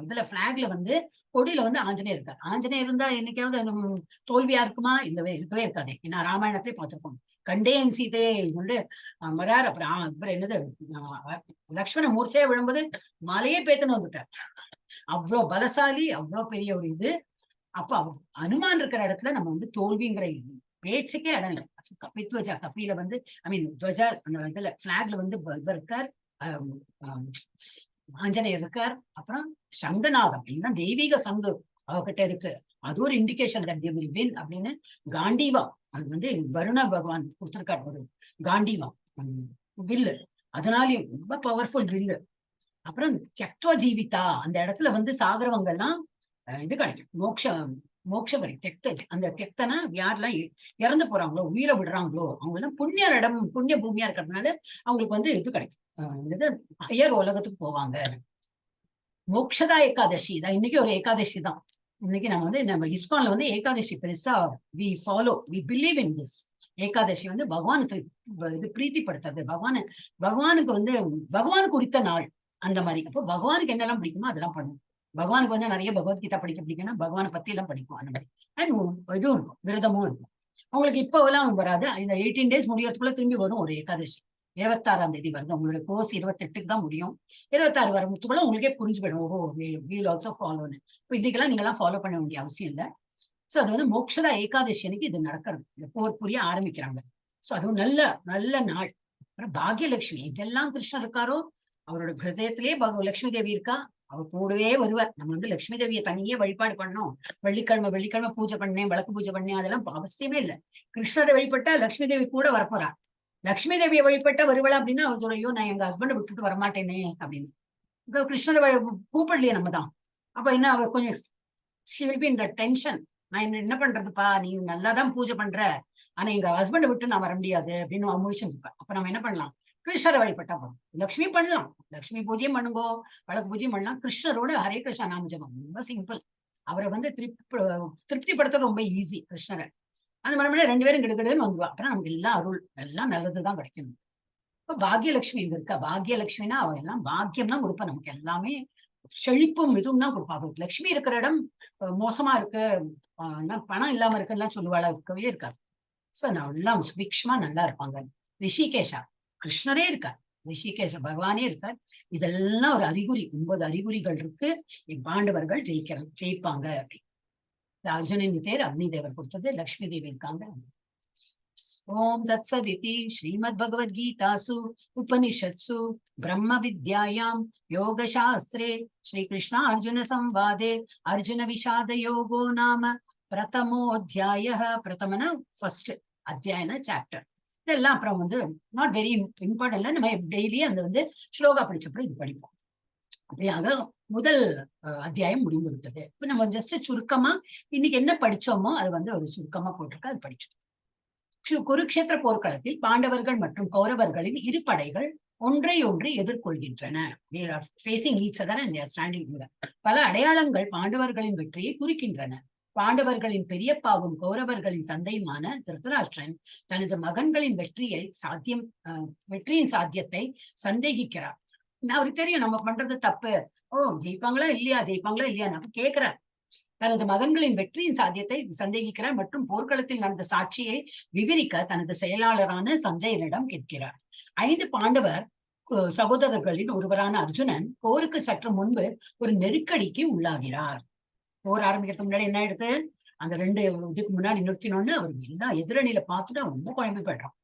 இதுல பிளாக்ல வந்து கொடியில வந்து ஆஞ்சநேயர் இருக்கார். ஆஞ்சநேயர் இருந்தா என்னைக்காவது அந்த தோல்வியா இருக்குமா? இல்லவே இருக்கவே இருக்காதே. ஏன்னா ராமாயணத்திலே பார்த்திருக்கோம். கண்டேன் சீதே வந்து மரார். அப்புறம் என்னது லக்ஷ்மண மூர்ச்சையா விழும்போது மலையே பேத்துன்னு வந்துட்டார். அவ்வளவு பலசாலி, அவ்வளவு பெரிய ஒரு இது. அப்ப அனுமான் இருக்கிற இடத்துல நம்ம வந்து தோல்விங்கிற பேச்சுக்கே இடம் இல்லை. கபித்வஜா, கபில வந்து ஐ மீன் துவஜா அந்த இதுல பிளாக்ல வந்து இவர் இருக்கார், ஆஞ்சநேயர் இருக்கார். அப்புறம் சங்கநாதம் எல்லாம் தெய்வீக சங்கு அவகிட்ட இருக்கு. அது ஒரு indication that they will win அப்படின்னு. காண்டீவம், அது வந்து வருண பகவான் கொடுத்திருக்கார் ஒரு காண்டீவம் வில்லு, அதனாலயும் ரொம்ப பவர்ஃபுல் வில்லு. அப்புறம் தியக்த்வ ஜீவிதா, அந்த இடத்துல வந்து சாகரவங்கெல்லாம் இது கிடைக்கும், மோட்சம் கிடைக்கும். அந்த தியக்தனா யாரெல்லாம் இறந்து போறாங்களோ, உயிரை விடுறாங்களோ, அவங்க எல்லாம் புண்ணிய இடம், புண்ணிய பூமியா இருக்கிறதுனால அவங்களுக்கு வந்து இது கிடைக்கும், ஹையர் உலகத்துக்கு போவாங்க. மோக்ஷதா ஏகாதசி தான் இன்னைக்கு ஒரு ஏகாதசி தான். இன்னைக்கு நம்ம இஸ்கான்ல வந்து ஏகாதசி பெருசா we follow, we believe in this. Ekadashi வந்து பகவானுக்கு இது பிரீத்திப்படுத்துறது, பகவானுக்கு வந்து பகவானுக்கு உரித்த நாள் அந்த மாதிரி. அப்போ பகவானுக்கு என்னெல்லாம் பிடிக்குமோ அதெல்லாம் பண்ணும். பகவானுக்கு வந்து நிறைய பகவத்கீதா படிக்க பிடிக்கும்னா பகவானை பத்தி எல்லாம் படிக்கும் அந்த மாதிரி. அண்ட் இதுவும் இருக்கும், விரதமும் இருக்கும். உங்களுக்கு இப்போ எல்லாம் வராது, இந்த 18 days முடியறதுக்குள்ள திரும்பி வரும் ஒரு ஏகாதசி. 26ஆம் தேதி வருது. உங்களுடைய கோர்ஸ் 28க்கு தான் முடியும். 26 வரத்துக்குள்ள உங்களுக்கே புரிஞ்சு போயிடும், ஓஹோ வீல் ஆல்சோ ஃபாலோன்னு. இப்போ இன்னைக்கெல்லாம் நீங்க எல்லாம் ஃபாலோ பண்ண வேண்டிய அவசியம் இல்லை. சோ அது வந்து மோக்ஷதா ஏகாதசி அன்னைக்கு இது நடக்கிறது, இந்த போர் புரிய ஆரம்பிக்கிறாங்க. சோ அதுவும் நல்ல நல்ல நாள். அப்புறம் பாக்யலட்சுமி, எங்கெல்லாம் கிருஷ்ணர் இருக்காரோ அவரோட ஹிருதயத்திலேயே லட்சுமி தேவி இருக்கா. அவர் கூடவே வருவார். நம்ம வந்து லட்சுமி தேவியை தனியே வழிபாடு பண்ணோம், வெள்ளிக்கிழமை பூஜை பண்ணேன், விளக்கு பூஜை பண்ணேன், அதெல்லாம் அவசியமே இல்லை. கிருஷ்ணரை வழிபட்டா லட்சுமி தேவி கூட வரப்போறா. லட்சுமி தேவியை வழிபட்டா வருவளா அப்படின்னா அவர் ஐயோ நான் எங்க ஹஸ்பண்டை விட்டுட்டு வரமாட்டேனே அப்படின்னு. கிருஷ்ணரை கூப்பிடலையே நம்ம தான். அப்ப என்ன, அவர் கொஞ்சம் she will be in the tension. நான் என்ன பண்றதுப்பா, நீ நல்லாதான் பூஜை பண்ற, ஆனா எங்க ஹஸ்பண்டை விட்டு நான் வர முடியாது அப்படின்னு முழிச்சுட்டு இருப்பேன். அப்ப நம்ம என்ன பண்ணலாம், கிருஷ்ணரை வழிபட்டா போதும். லட்சுமி பண்ணலாம், லட்சுமி பூஜையும் பண்ணுங்கோ, வழக்கு பூஜையும் பண்ணலாம். கிருஷ்ணரோட ஹரே கிருஷ்ணா நாம ஜபம் ரொம்ப சிம்பிள். அவரை வந்து திருப்திப்படுத்த ரொம்ப ஈஸி கிருஷ்ணரை. அந்த மாதிரி 2 பேரும் கிடுகிடுன்னு வந்துருவா. அப்புறம் நமக்கு எல்லாம் அருள், எல்லாம் நல்லதுதான் கிடைக்கணும். இப்ப பாக்யலட்சுமி இங்க இருக்கா. பாக்யலட்சுமினா அவ எல்லாம் பாக்கியம் தான் கொடுப்பா, நமக்கு எல்லாமே செழிப்பும் இதுவும் தான் கொடுப்பா. லட்சுமி இருக்கிற இடம் மோசமா இருக்கு, பணம் இல்லாம இருக்குன்னு சொல்லுவாளா, இருக்கவே இருக்காது. சோ நான் எல்லாம் சுபிக்ஷமா நல்லா இருப்பாங்க. ரிஷிகேஷா, கிருஷ்ணரே இருக்கார், ரிஷிகேஷ பகவானே இருக்கார். இதெல்லாம் ஒரு அறிகுறி, 9 அறிகுறிகள் இருக்கு. பாண்டவர்கள் ஜெயிப்பாங்க அப்படி. அர்ஜுனன் தேர் அக்னி தேவர் கொடுத்தது, லட்சுமி தேவி இருக்காங்க. ஓம் தத்சதிதி ஸ்ரீமத் பகவத்கீதாசு உபனிஷத்சு பிரம்ம வித்யாயாம் யோக சாஸ்திரே ஸ்ரீ கிருஷ்ணா அர்ஜுன சம்வாதே அர்ஜுன விஷாத யோகோ நாம பிரதமோத்யாய. பிரதமன ஃபர்ஸ்ட் அத்தியாயன சாப்டர். இதெல்லாம் அப்புறம் வந்து நாட் வெரி இம்பார்ட்டன்ட், நம்ம டெய்லி அந்த வந்து ஸ்லோகா படிச்சப்பறம் இது படிப்போம். அப்படியாக முதல் அத்தியாயம் முடிந்து விட்டது. இப்ப நம்ம ஜஸ்ட் சுருக்கமா இன்னைக்கு என்ன படிச்சோமோ அது வந்து ஒரு சுருக்கமா போட்டிருக்க, அது படிச்சோம். குருக்ஷேத்திர போர்க்களத்தில் பாண்டவர்கள் மற்றும் கௌரவர்களின் இரு படைகள் ஒன்றை ஒன்று எதிர்கொள்கின்றன. பல அடையாளங்கள் பாண்டவர்களின் வெற்றியை குறிக்கின்றன. பாண்டவர்களின் பெரியப்பாவும் கௌரவர்களின் தந்தையுமான திருதராஷ்டிரன் தனது மகன்களின் வெற்றியின் சாத்தியத்தை சந்தேகிக்கிறார். அவருக்கு தெரியும் நம்ம பண்றது தப்பு. ஜெயிப்பாங்களா இல்லையா நம்ம கேட்கிறார். தனது மகன்களின் வெற்றியின் சாத்தியத்தை சந்தேகிக்கிறார் மற்றும் போர்க்களத்தில் நடந்த சாட்சியை விவரிக்க தனது செயலாளரான சஞ்சயனிடம் கேட்கிறார். 5 பாண்டவர் சகோதரர்களின் ஒருவரான அர்ஜுனன் போருக்கு சற்று முன்பு ஒரு நெருக்கடிக்கு உள்ளாகிறார். போர் ஆரம்பிக்கிறதுக்கு முன்னாடி என்ன ஆயிடுது, அந்த 2 இதுக்கு முன்னாடி நிறுத்தினோன்னு அவர் எல்லா எதிரணியில பார்த்துட்டு அவன் ரொம்ப குழம்பி போயிடுறான்.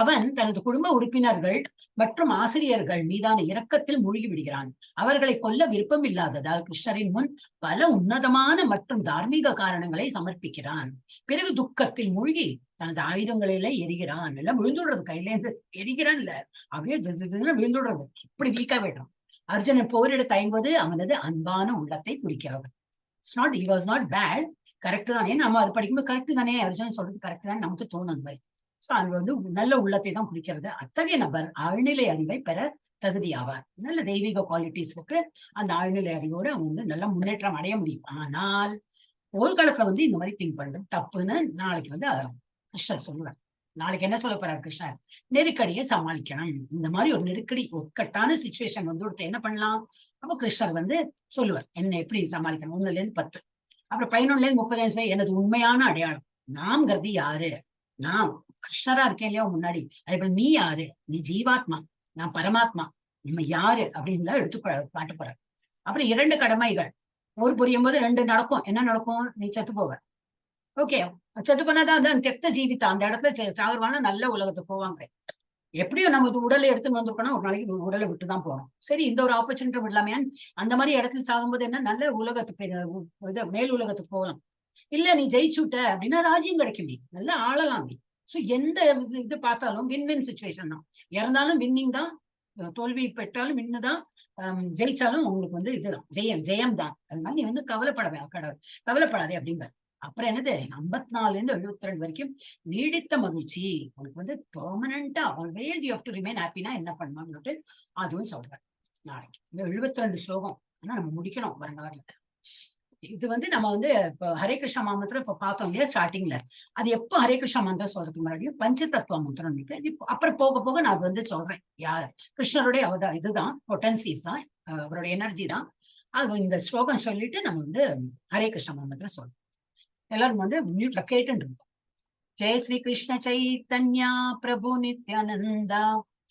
அவன் தனது குடும்ப உறுப்பினர்கள் மற்றும் ஆசிரியர்கள் மீதான இரக்கத்தில் மூழ்கி விடுகிறான். அவர்களை கொல்ல விருப்பம் இல்லாததால் கிருஷ்ணரின் முன் பல உன்னதமான மற்றும் தார்மீக காரணங்களை சமர்ப்பிக்கிறான். பிறகு துக்கத்தில் மூழ்கி தனது ஆயுதங்களில எரிகிறான், எல்லாம் விழுந்துடுறது கையில இருந்து. எரிகிறான் இல்ல, அப்படியே விழுந்துடுறது. இப்படி வீக்கா விடுறான். அர்ஜுனன் போரிட தயங்குவது அவனது அன்பான உள்ளத்தை குறிக்கிறது. It's not, he was not bad. Correct தானே, நம்ம அது படிக்கும்போது கரெக்ட் தானே, அர்ஜுனன் சொல்றது கரெக்ட் தான் நமக்கு தோணும் அந்த மாதிரி. சோ அது வந்து நல்ல உள்ளத்தை தான் குறிக்கிறது. அத்தகைய நபர் ஆழ்நிலை அறிவை பெற தகுதி ஆவார். நல்ல தெய்வீக குவாலிட்டிஸ்க்கு அந்த ஆழ்நிலை அறிவோடு அவங்க வந்து நல்ல முன்னேற்றம் அடைய முடியும். ஆனால் ஒரு காலத்துல வந்து இந்த மாதிரி திங்க் பண்றது தப்புன்னு நாளைக்கு வந்து கிருஷ்ணர் சொல்லுவார். நாளைக்கு என்ன சொல்ல போறார் கிருஷ்ணர்? நெருக்கடியை சமாளிக்கணும். இந்த மாதிரி ஒரு நெருக்கடி, ஒக்கட்டான சுச்சுவேஷன் வந்து ஒருத்தர் என்ன பண்ணலாம்? அப்போ கிருஷ்ணர் வந்து சொல்லுவார் என்ன எப்படி சமாளிக்கணும். 1-10, அப்புறம் 11-35 எனது உண்மையான அடையாளம். நாம்ங்கிறது யாரு? நான் கிருஷ்ணரா இருக்கேன் இல்லையா முன்னாடி. அதே போல நீ யாரு? நீ ஜீவாத்மா, நான் பரமாத்மா. நம்ம யாரு அப்படின்னு தான் எடுத்து காட்ட போறார். அப்புறம் 2 கடமைகள். ஒரு புரியும் போது 2 நடக்கும். என்ன நடக்கும்? நீ செத்து போவ. ஓகே, செத்து போனாதான் அந்த தெக்த ஜீவிதா, அந்த இடத்துல சாகுவானா நல்ல உலகத்துக்கு போவாங்க. எப்படியும் நம்ம உடலை எடுத்துன்னு வந்திருக்கோம்னா ஒரு நாளைக்கு உடலை விட்டுதான் போகணும். சரி, இந்த ஒரு ஆப்பர்ச்சுனிட்டி விடலாமே. அந்த மாதிரி இடத்துல சாகும்போது என்ன, நல்ல உலகத்துக்கு மேல் உலகத்துக்கு போகலாம். இல்ல நீ ஜெயிச்சுட்ட அப்படின்னா ராஜ்யம் கிடைக்குமே, நல்லா ஆளலாமே. சோ எந்த இது பார்த்தாலும் வின் வின் சுச்சுவேஷன் தான். இறந்தாலும் வின்னிங் தான், தோல்வி பெற்றாலும் வின்னு தான், ஜெயிச்சாலும் உங்களுக்கு வந்து இதுதான் ஜெயம் தான். அதனால நீ வந்து கவலைப்படாதே அப்படிங்கிறார். அப்புறம் என்னது, 54-72 வரைக்கும் நீடித்த மகிழ்ச்சி உனக்கு வந்து பெர்மனண்டா always you have to remain ஹாப்பினா என்ன பண்ணணும்னு அதுவும் சொல்றேன் நாளைக்கு. இந்த 72 ஸ்லோகம் ஆனா நம்ம முடிக்கணும் வருங்காலத்துல. இது வந்து நம்ம வந்து இப்ப ஹரே கிருஷ்ணா மந்திரம் இப்ப பார்த்தோம் இல்லையா ஸ்டார்டிங்ல. அது எப்போ ஹரே கிருஷ்ணா மந்திரம் சொல்றதுக்கு முன்னாடியும் பஞ்ச தத்துவ மந்திரம் இருக்கு. அப்புறம் போக போக நான் வந்து சொல்றேன் யார் கிருஷ்ணருடைய இதுதான் பொட்டன்சிஸ் தான், அவருடைய எனர்ஜி தான். அது இந்த ஸ்லோகம் சொல்லிட்டு நம்ம வந்து ஹரே கிருஷ்ணா மந்திரம் சொல்றோம். எல்லாரும் வந்து மியூட்ல கேட்டு. ஜெய ஸ்ரீ கிருஷ்ண சைத்தன்யா பிரபு நித்யானந்தா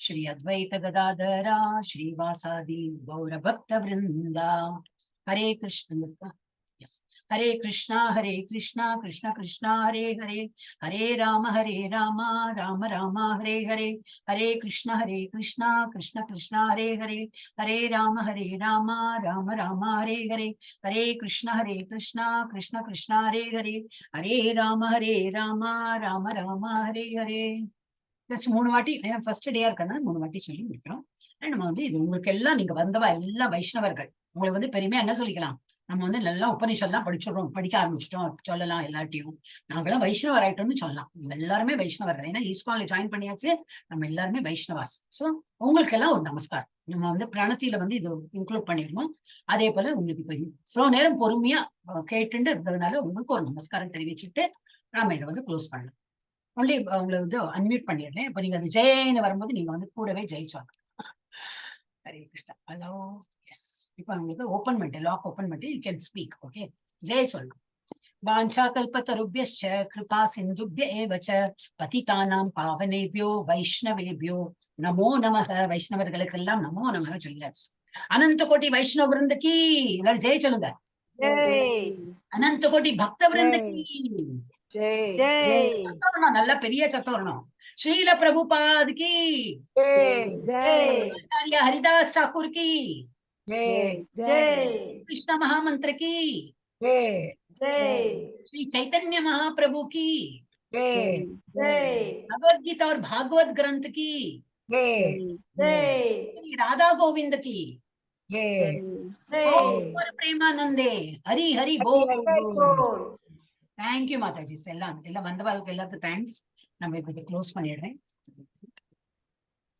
ஸ்ரீ அத்வைத கதாதரா ஸ்ரீவாசாதி கௌர பக்த விருந்தா. ஹரே கிருஷ்ண. எஸ், ஹரே கிருஷ்ணா கிருஷ்ணா கிருஷ்ணா ஹரே ஹரே, ஹரே ராம ராம ராம ஹரே ஹரே, ஹரே கிருஷ்ணா கிருஷ்ணா கிருஷ்ணா ஹரே ஹரே, ஹரே ராம ராம ராம ஹரே ஹரே, ஹரே கிருஷ்ணா கிருஷ்ணா ஹரே ஹரே, ஹரே ராம ராம ராம ஹரே ஹரே. ஜஸ்ட் 3 வாட்டி, ஃபர்ஸ்ட் டேயா இருக்கா 3 வாட்டி சொல்லி முடிக்கிறோம். நம்ம வந்து இது உங்களுக்கு எல்லாம் நீங்க வந்தவா எல்லாம் வைஷ்ணவர்கள். உங்களுக்கு வந்து பெருமையா என்ன சொல்லிக்கலாம், நம்ம வந்து நல்லா உபநிஷத்லாம் படிக்க ஆரம்பிச்சிட்டோம் சொல்லலாம். எல்லாத்தையும் நாங்கெல்லாம் வைஷ்ணவர் ஆயிட்டோம்னு சொல்லலாம். எல்லாருமே வைஷ்ணவர். ஏன்னா ஈஸ்கான்ல ஜாயின் பண்ணியாச்சு, நம்ம எல்லாருமே வைஷ்ணவாஸ். சோ உங்களுக்கு எல்லாம் ஒரு நமஸ்காரம். நம்ம வந்து பிரணத்தில வந்து இது இன்க்ளூட் பண்ணிருக்கோம். அதே போல உங்களுக்கு இப்ப இவ்வளவு நேரம் பொறுமையா கேட்டுட்டு இருந்ததுனால உங்களுக்கு ஒரு நமஸ்காரம் தெரிவிச்சுட்டு நாம இதை வந்து க்ளோஸ் பண்ணலாம். ஒன்லி உங்களை வந்து அன்மியூட் பண்ணிடுறேன். இப்ப நீங்க அது ஜெயன்னு வரும்போது நீங்க வந்து கூடவே ஜெய் சொல்லலாம். ஹரே கிருஷ்ணா. ஹலோ. எஸ், இப்ப உங்களுக்கு ஓபன் பண்ணிட்டு லாக் ஓபன் பண்ணிட்டு you can speak. Okay, Jai சொல்லணும். வாஞ்சா கல்பதருभ्यश्च कृपा सिन्धुभ्य एव च पतितानां पावनेभ्यो वैष्णवेभ्यो நமோ நமக. வைஷ்ணவர்களுக்கு எல்லாம் நமோ நமக சொல்லியாச்சு. அனந்த கோட்டி வைஷ்ணவ விருந்தகி எல்லாரும் ஜெய் சொல்லுங்க. அனந்த கோட்டி பக்த விருந்தகி சத்தம் நல்ல பெரிய சத்தம் வரணும். ஸ்ரீல பிரபுபாத் கி ஆச்சார்ய ஹரிதாஸ் ठाकुर की कृष्ण महामंत्र की श्री चैतन्य महाप्रभु की भगवद गीता और भागवत ग्रंथ की श्री राधा गोविंद की और प्रेमानंदे हरि हरि बोल. தேங்க்யூ மாதாஜி. எல்லாம் வந்தவாளுக்கு எல்லாத்துக்கும் தேங்க்ஸ். நம்ம இப்ப இதை க்ளோஸ் பண்ணிடுறேன்.